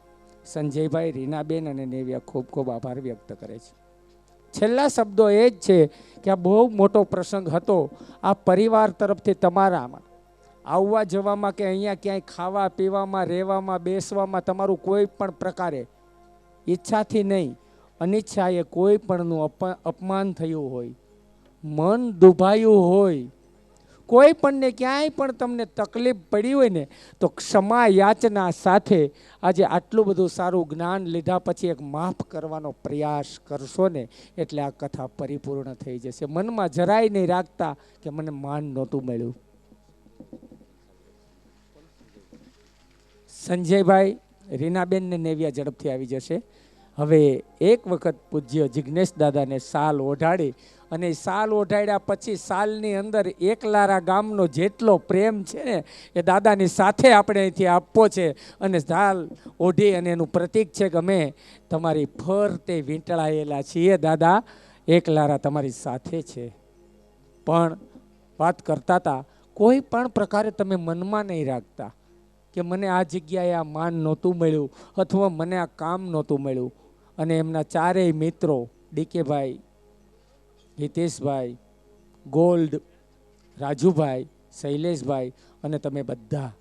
[SPEAKER 2] સંજયભાઈ, રીનાબેન અને નેવ્યા ખૂબ ખૂબ આભાર વ્યક્ત કરે છે. છેલ્લા શબ્દો એ જ છે કે આ બહુ મોટો પ્રસંગ હતો. આ પરિવાર તરફથી તમારામાં આવવા જવામાં કે અહીંયા ક્યાંય ખાવા પીવામાં, રહેવામાં, બેસવામાં તમારું કોઈ પણ પ્રકારે ઈચ્છાથી નહીં, અનિચ્છાએ કોઈ પણનું અપમાન થયું હોય મન દુભાયું હોય, કોઈ પણને ક્યાંય પણ તમને તકલીફ પડી હોય ને તો ક્ષમા યાચના સાથે આજે આટલું બધું સારું જ્ઞાન લીધા પછી એક માફ કરવાનો પ્રયાસ કરશો ને એટલે આ કથા પરિપૂર્ણ થઈ જશે. મનમાં જરાય નહીં રાખતા કે મને માન નહોતું મળ્યું. સંજયભાઈ, રીનાબેન ને નેવિયા ઝડપથી આવી જશે. હવે એક વખત પૂજ્ય જિજ્ઞેશ દાદાને સાલ ઓઢાડી અને સાલ ઓઢાડ્યા પછી સાલની અંદર એકલારા ગામનો જેટલો પ્રેમ છે ને એ દાદાની સાથે આપણે અહીંથી આપવો છે. અને સાલ ઓઢી અને એનું પ્રતીક છે કે અમે તમારી ફરતે વીંટળાયેલા છીએ દાદા, એકલારા તમારી સાથે છે. પણ વાત કરતા હતા કોઈ પણ પ્રકારે તમે મનમાં નહીં રાખતા કે મને આ જગ્યાએ આ માન નહોતું મળ્યું અથવા મને આ કામ નહોતું મળ્યું. અને એમના ચારેય મિત્રો ડીકેભાઈ, હિતેશભાઈ, ગોલ્ડ, રાજુભાઈ, શૈલેષભાઈ અને તમે બધા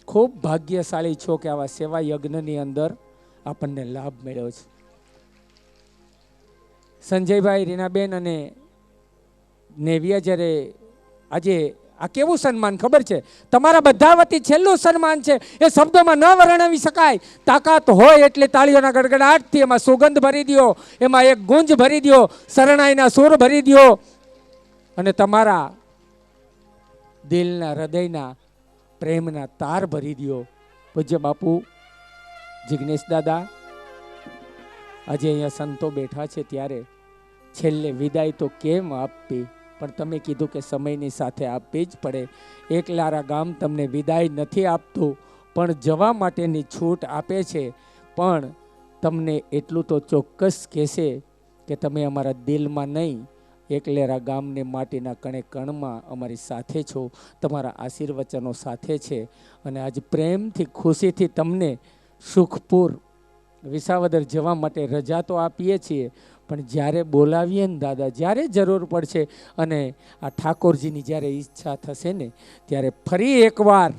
[SPEAKER 2] ખૂબ ભાગ્યશાળી છો કે આવા સેવા યજ્ઞની અંદર આપણને લાભ મળ્યો છે. સંજયભાઈ, રીનાબેન અને નેવિયા જ્યારે આજે આ કેવું સન્માન ખબર છે? તમારા બધા વતી છેલ્લું સન્માન છે, એ શબ્દોમાં ન વર્ણવી શકાય. તાકાત હોય એટલે તાળીઓના ગડગડાટથી એમાં સુગંધ ભરી દો, એમાં એક ગુંજ ભરી દો, શરણાઈના સૂર ભરી દો અને તમારા દિલના હૃદયના પ્રેમના તાર ભરી દો. પૂજ્ય બાપુ જિજ્ઞેશ દાદા, આજે અહીંયા સંતો બેઠા છે ત્યારે છેલ્લે વિદાય તો કેમ આપવી, પણ તમે કીધું કે સમયની સાથે આપવી જ પડે. એકલારા ગામ તમને વિદાય નથી આપતું પણ જવા માટેની છૂટ આપે છે. પણ તમને એટલું તો ચોક્કસ કહેશે કે તમે અમારા દિલમાં નહીં, એકલેરા ગામને માટીના કણે કણમાં અમારી સાથે છો, તમારા આશીર્વચનો સાથે છે. અને આજ પ્રેમથી ખુશીથી તમને સુખપુર વિસાવદર જવા માટે રજા તો આપીએ છીએ, પણ જ્યારે બોલાવીએ ને દાદા, જ્યારે જરૂર પડશે અને આ ઠાકોરજીની જ્યારે ઈચ્છા થશે ને ત્યારે ફરી એકવાર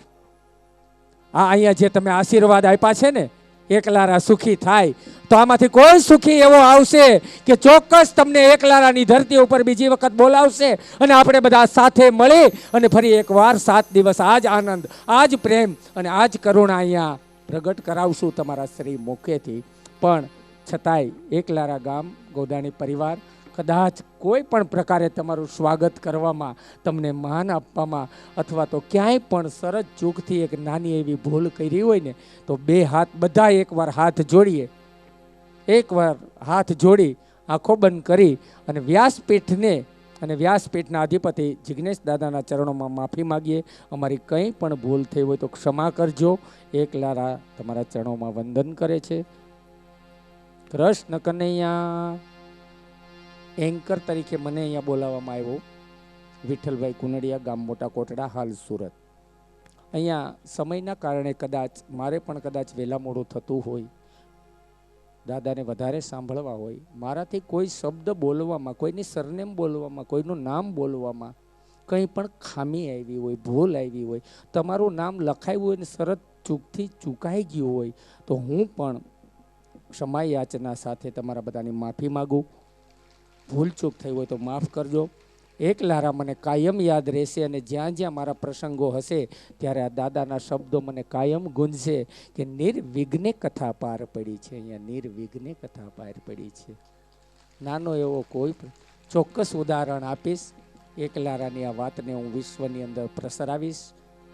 [SPEAKER 2] આ અહીંયા જે તમે આશીર્વાદ આપ્યા છે ને એકલારા સુખી થાય, તો આમાંથી કોઈ સુખી એવો આવશે કે ચોક્કસ તમને એકલારાની ધરતી ઉપર બીજી વખત બોલાવશે અને આપણે બધા સાથે મળી અને ફરી એકવાર 7 દિવસ આજ આનંદ, આજ પ્રેમ અને આજ કરુણા અહીંયા પ્રગટ કરાવશું તમારા શ્રી મુખેથી. પણ છતાંય એકલારા ગામ ગોદાણી પરિવાર કદાચ કોઈ પણ પ્રકારે તમારું સ્વાગત કરવામાં, તમને માન આપવામાં અથવા તો ક્યાંય પણ સરસ ચૂકથી એક નાની એવી ભૂલ કરી હોય ને તો બે હાથ બધા એકવાર હાથ જોડીએ, એકવાર હાથ જોડી આંખો બંધ કરી અને વ્યાસપીઠને અને વ્યાસપીઠના અધિપતિ જિજ્ઞેશ દાદાના ચરણોમાં માફી માગીએ. અમારી કંઈ પણ ભૂલ થઈ હોય તો ક્ષમા કરજો. એકલારા તમારા ચરણોમાં વંદન કરે છે. કૃષ્ણ કનૈયા. એન્કર તરીકે મને અહીંયા બોલાવવામાં આવ્યો વિઠ્ઠલભાઈ કુનડિયા, ગામ મોટા કોટડા, હાલ સુરત. અહીંયા સમયના કારણે કદાચ મારે પણ કદાચ વહેલા મોડું થતું હોય, દાદાને વધારે સાંભળવા હોય, મારાથી કોઈ શબ્દ બોલવામાં, કોઈની સરનેમ બોલવામાં, કોઈનું નામ બોલવામાં કંઈ પણ ખામી આવી હોય, ભૂલ આવી હોય, તમારું નામ લખાયું હોય ને સરત ચૂકથી ચૂકાઈ ગયું હોય તો હું પણ ક્ષમા યાચના સાથે તમારા બધાની માફી માગું. ભૂલ ચૂક થઈ હોય તો માફ કરજો. એકલારા મને કાયમ યાદ રહેશે અને જ્યાં જ્યાં મારા પ્રસંગો હશે ત્યારે આ દાદાના શબ્દો મને કાયમ ગુંજશે કે નિર્વિઘ્ને કથા પાર પડી છે. અહીંયા નિર્વિઘ્ને કથા પાર પડી છે. નાનો એવો કોઈ ચોક્કસ ઉદાહરણ આપીશ. એકલારાની આ વાતને હું વિશ્વની અંદર પ્રસરાવીશ.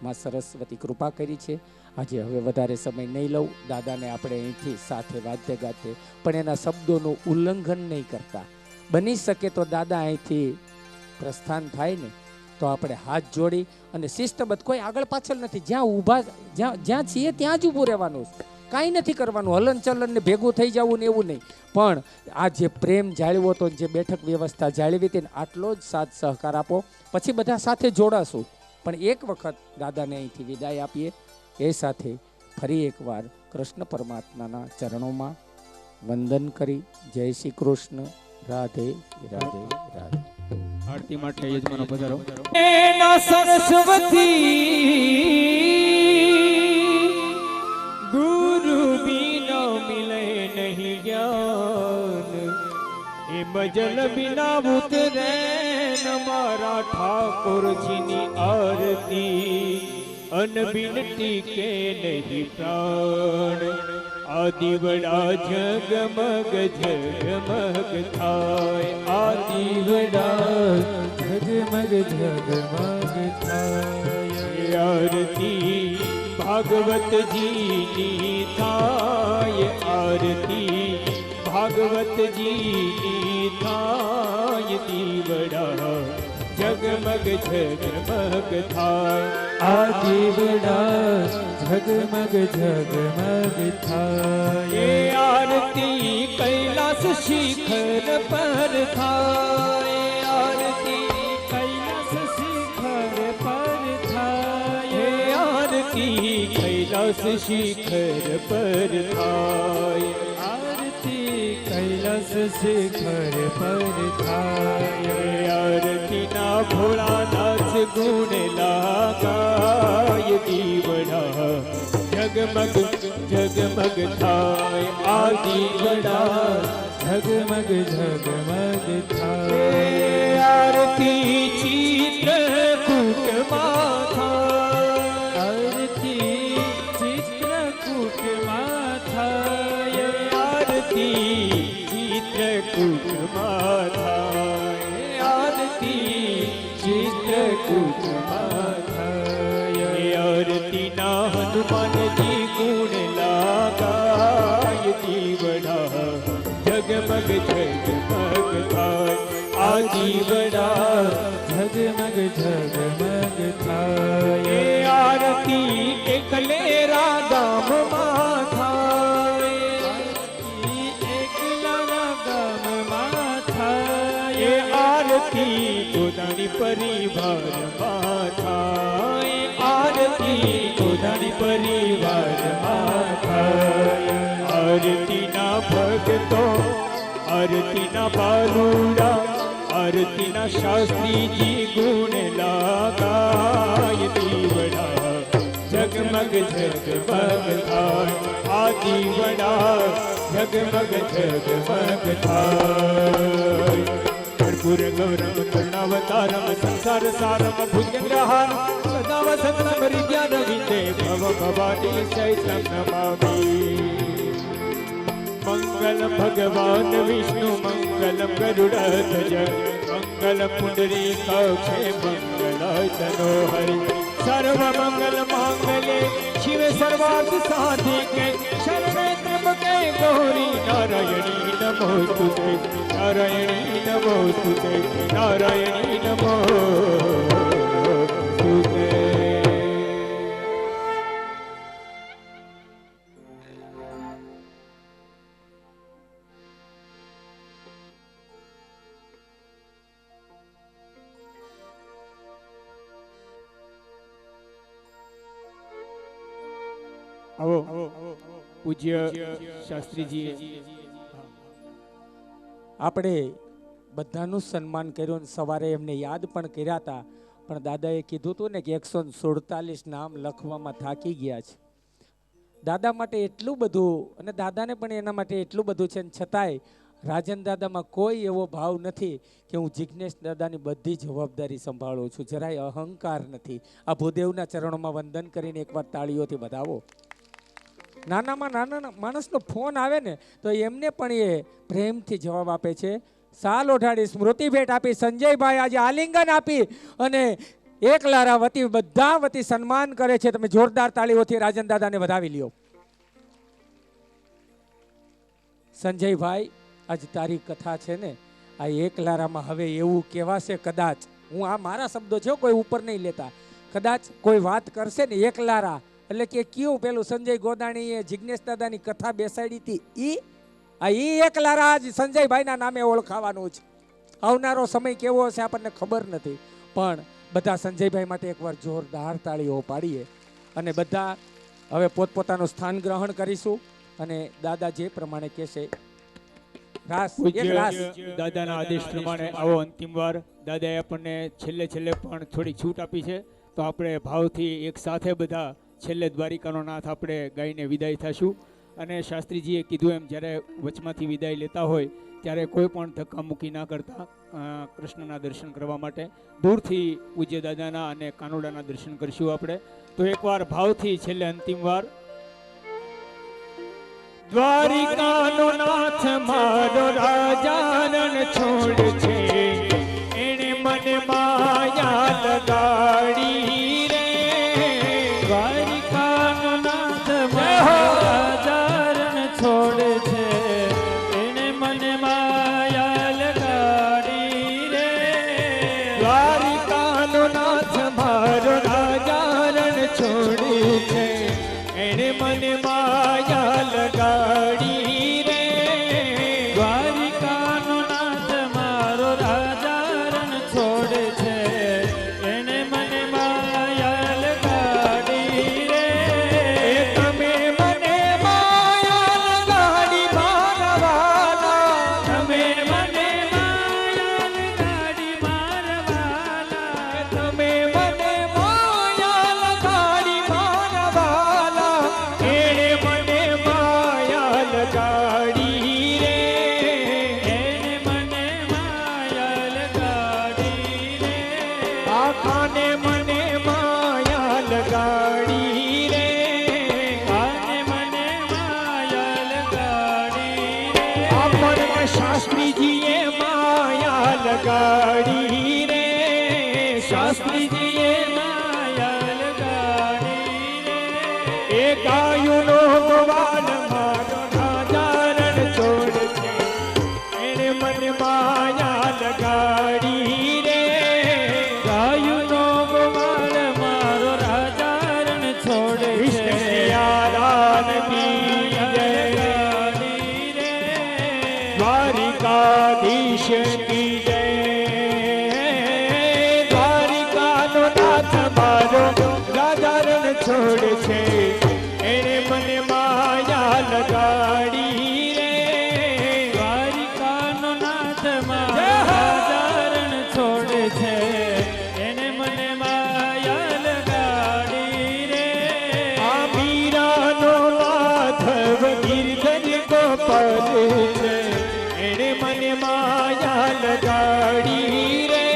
[SPEAKER 2] માં સરસ્વતી કૃપા કરી છે. આજે હવે વધારે સમય નહીં લઉં. દાદાને આપણે અહીંથી સાથે વાદ્ય ગાતે પણ એના શબ્દોનું ઉલ્લંઘન નહીં કરતા. બની શકે તો દાદા અહીંથી પ્રસ્થાન થાય ને તો આપણે હાથ જોડી અને શિસ્તબદ્ધ, કોઈ આગળ પાછળ નથી, જ્યાં ઊભા જ્યાં છીએ ત્યાં જ ઊભું રહેવાનું, કાંઈ નથી કરવાનું, હલન ચલન ને ભેગું થઈ જવું ને એવું નહીં. પણ આ જે પ્રેમ જાળવ્યો હતો, જે બેઠક વ્યવસ્થા જાળવી હતી, આટલો જ સાથ સહકાર આપો. પછી બધા સાથે જોડાશું. પણ એક વખત દાદાને અહીંથી વિદાય આપીએ. એ સાથે ફરી એકવાર કૃષ્ણ પરમાત્માના ચરણોમાં વંદન કરી જય શ્રી કૃષ્ણ. રાધે રાધે રાધે.
[SPEAKER 1] આરતી માટે યજમાનો પધારો. એના સરસ્વતી ગુરુ બિના મિલે નહીં જ્ઞાન, એ મજલ બિના ઉતરે મારા ઠાકોરજીની આરતી અનબિનતી કે નહીં પ્રાણ આ દીવડા જગમગ જગમગ થાય આ દીવડા
[SPEAKER 2] જગમગ જગમગ થાય
[SPEAKER 1] આરતી ભાગવતજીની થાય આરતી ભાગવતજીની થાય દીવડા જગમગ જગમગ થાય
[SPEAKER 2] આ દીવડા જગમગ જગમગ થાય
[SPEAKER 1] એ આરતી કૈલાસ શિખર પર થાય આરતી
[SPEAKER 2] કૈલાસ શિખર પર થાય
[SPEAKER 1] આરતી કૈલાસ શિખર પર થાય
[SPEAKER 2] આરતી કૈલાસ શિખર પર થાય
[SPEAKER 1] આરતી ના ભોળાનાથ ગુણ લાગાય દીવડા જગમગ જગમગ થાય આ દીવડા
[SPEAKER 2] જગમગ જગમગ થાય
[SPEAKER 1] આરતી ચિત્રકૂટમાં થાય
[SPEAKER 2] આરતી ચિત્રકૂટમાં થાય
[SPEAKER 1] આરતી ચિત્રકૂટમાં થાય આરતી ચિત્રકૂટમાં
[SPEAKER 2] થાય
[SPEAKER 1] આરતીના હનુમાનજી ગુણ લાગાય દીવડા જગમગ જગમગ થાય આ દીવડા
[SPEAKER 2] જગમગ જગમગ થાય
[SPEAKER 1] આરતી એકલેરા ગામમાં થાય
[SPEAKER 2] એકલા ગામમાં થાય
[SPEAKER 1] આરતી પોતાની પરિવારમાં થાય આરતી પોતાની પરિવારમાં થાય આરતીના ભક્તો આરતીના બાલુડા આરતીના શાસ્ત્રીજી ગુણ લાગાય દીવડા જગમગ જગમગ થાય આ દીવડા જગમગ જગમગ થાય कर्पूर गौरम करुणावतारम संसार सारम भुजगेन्द्रहारम सदा वसंतम हृदय विदे भव भवानी चैतम नमामि मंगल भगवान विष्णु मंगलम गरुड़ध्वज मंगल पुंडरी कक्षे मंगलायतनो हरि सर्व मंगल मांगल्ये शिव सर्वार्थ साधिके शरणे त्र्यंबके गौरी नारायणी नमोस्तुते नारायणी नमोस्तुते नारायणी नमोस्तुते આવો પૂજ્ય શાસ્ત્રીજીએ
[SPEAKER 2] આપણે બધાનું સન્માન કર્યું અને સવારે એમને યાદ પણ કર્યા હતા, પણ દાદાએ કીધું હતું ને કે 147 નામ લખવામાં થાકી ગયા છે. દાદા માટે એટલું બધું અને દાદાને પણ એના માટે એટલું બધું છે, ને છતાંય રાજન દાદામાં કોઈ એવો ભાવ નથી કે હું જિજ્ઞેશ દાદાની બધી જવાબદારી સંભાળું છું, જરાય અહંકાર નથી. આ ભૂદેવના ચરણોમાં વંદન કરીને એકવાર તાળીઓથી વધાવો. નાનામાં નાના માણસનો ફોન આવે ને તો એમને પણ એ પ્રેમથી જવાબ આપે છે. સાલ ઓઢાડી સ્મૃતિ ભેટ આપી સંજયભાઈ આજે આલિંગન આપી અને એકલારા વતી બધા વતી સન્માન કરે છે. તમે જોરદાર તાળીઓથી રાજન દાદાને વધાવી લ્યો. સંજયભાઈ આજ તારી કથા છે ને આ એકલારામાં હવે એવું કહેવાશે, કદાચ હું આ મારા શબ્દો છે, કોઈ ઉપર નહીં લેતા, કદાચ કોઈ વાત કરશે ને એકલારા એટલે કે કયું પેલું સંજય ગોદાણીએ જિજ્ઞેશ દાદાની કથા બેસાડી હતી ઈ એકલારા આજ સંજયભાઈના નામે ઓળખાવાનું છે. આવનારો સમય કેવો હશે આપણને ખબર નથી, પણ બધા સંજયભાઈ માટે એકવાર જોરદાર તાળીઓ પાડીએ અને બધા હવે પોતપોતાનું સ્થાન ગ્રહણ કરીશું અને દાદા જે પ્રમાણે કહેશે
[SPEAKER 1] દાદાના આદેશ પ્રમાણે આવો અંતિમ વાર દાદાએ આપણને છેલ્લે પણ થોડી છૂટ આપી છે, તો આપણે ભાવથી એક સાથે બધા છેલ્લે દ્વારિકાનો નાથ આપણે ગાઈને વિદાય થશું. અને શાસ્ત્રીજીએ કીધું એમ જ્યારે વચમાંથી વિદાય લેતા હોય ત્યારે કોઈ પણ ધક્કામુક્કી ના કરતા કૃષ્ણના દર્શન કરવા માટે દૂરથી પૂજ્ય દાદાના અને કાનોડાના દર્શન કરશું આપણે. તો એકવાર ભાવથી છેલ્લે અંતિમ વાર. દ્વારિકાનો નાથ મારો રાજા રણ છોડ છે, એણે મને માયા લગાડી રે. દ્વારિકાનો નાથ મારો રાજા રણ છોડ છે, એણે મને માયા લગાડી રે. દ્વારિકાનો નાથ મારો રાજા રણ છોડ છે, એણે મને માયા લગાડી રે. દ્વારિકાનો નાથ મારો રાજા રણ છોડ છે, એને મને માયા લગાડી રે. તમે મને માયા લગાડી મારા વાલા, તમે મને માયા લગાડી મારા વાલા, તમે મને માયા લગાડી મારા વાલા. એણે મને માયા લગાડી રે, એણે મને માયા લગાડી રે. આખાને મને માયા લગાડી રે, આને મને માયા લગાડી રે. આપણને શાસ્ત્રીજીએ માયા લગાડી રે, શાસ્ત્રીજીએ માયા લગાડી રે. એ ગાયુંનો ગોવાલ મારો રાજા રણ છોડ છે, એણે મને માયા લગાડી રે. ગાયુંનો ગોવાલ મારો રાજા રણ છોડ છે, કૃષ્ણની જય લગાડી રે. દ્વારિકાધીશ કી જય. દ્વારિકાનો નાથ મારો રાજા રણ છોડ છે, એણે મને માયા લગાડી રે. દ્વારિકાનો નાથ મારો રાજા રણ છોડ છે, એણે મને માયા લગાડી રે. આ મીરાનો માધવ ગિરધર ગોપાલ છે, એણે મને માયા લગાડી રે.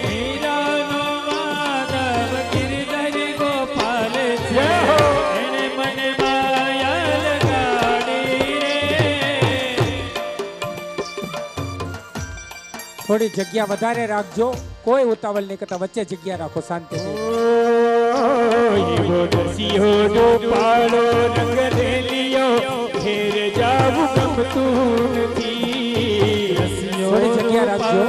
[SPEAKER 1] મીરાનો માધવ ગિરધર ગોપાલ છે, એણે મને માયા લગાડી રે.
[SPEAKER 2] થોડી જગ્યા વધારે રાખજો, કોઈ ઉતાવળ નહીં કરતા, વચ્ચે જગ્યા રાખો શાંતિથી.
[SPEAKER 1] એવો રસિયો પાડો રંગ રેલિયો, ઘેર જાવું ગમતું નથી.
[SPEAKER 2] થોડી જગ્યા રાખજો.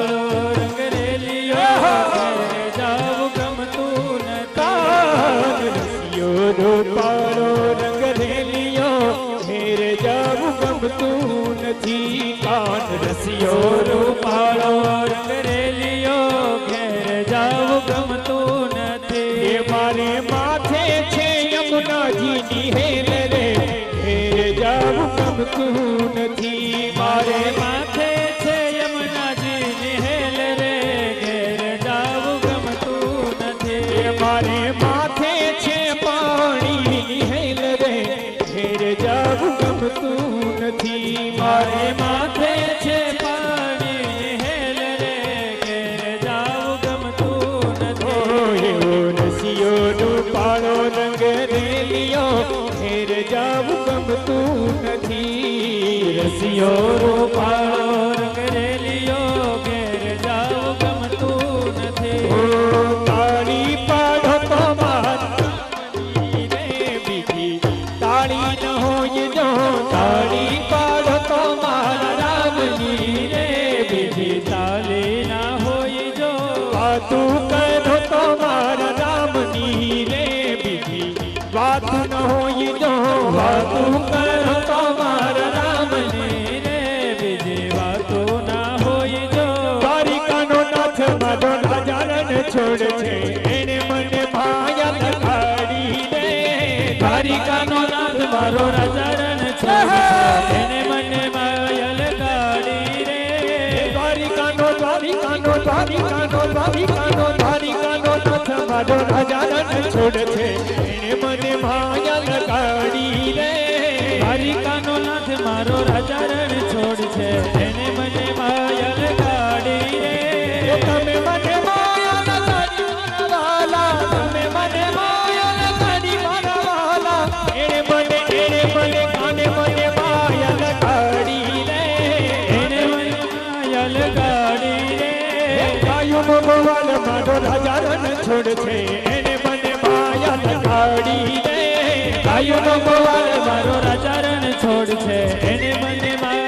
[SPEAKER 1] રંગ રેલિયો, ઘેર જાવું ગમતું નથી. રસિયો પાડો રંગ રેલિયો, ઘેર જાવું ગમતું નથી. કાન રસિયો પાડો રંગ રેલિયો, ઘેર જાવું ગમતું નથી. એ મારે માથે છે યમુનાજીની હેલ રે, ઘેર જાવું ગમતું નથી. મારે માથે છે યમુનાજીની હેલ રે, ઘેર જાવું ગમતું નથી. એ મારે માથે છે પાણીની હેલ રે, ઘેર જાવું ગમતું નથી. મારે માથે છે પાણીની હેલ રે, ઘેર જાવું ગમતું નથી. એવો નસિયો પાળો રંગ રેલિયો, ઘેર જાવું ગમતું નથી. રસિયો પાળો રંગ રેલિયો, ઘેર જાવું ગમતું નથી. તાળી પાડો તો મારી રે બીજી તાળી ન હોય જો, તાળી પાડો તો મારા રામની રે બીજી તાળી ના હોય જો. વાતું કરો તો મારા રામની રે બીજી વાતું ન હોય જો. વાતું કરો તો મારા રામની રે બીજી વાતું ના હોય જો. દ્વારિકાનો નાથ મારો રાજા રણ છોડ છે, એણે મને માયા લગાડી રે. દ્વારિકાનો નાથ મારો રાજા રણ છોડ છે, એણે મને માયા લગાડી રે. દ્વારિકાનો દ્વારિકાનો દ્વારિકાનો દ્વારિકાનો દ્વારિકાનો નાથ મારો રાજા રણ છોડ છે, એણે મને માયા લગાડી રે. મારો રાજા રણ છોડ છે એને મને માયા લગાડી રે તમે મને માયા લગાડી મારા વાલા તમે મને માયા લગાડી મારા વાલા એને મને કાને મને માયા લગાડી રે એને મને માયા લગાડી રે ગાયું ભગવાન મારો રાજા રણ છોડ છે એને મને માયા લગાડી રે ગાયું ભગવાન મારો રાજા રણ છોડ છે એને મને માયા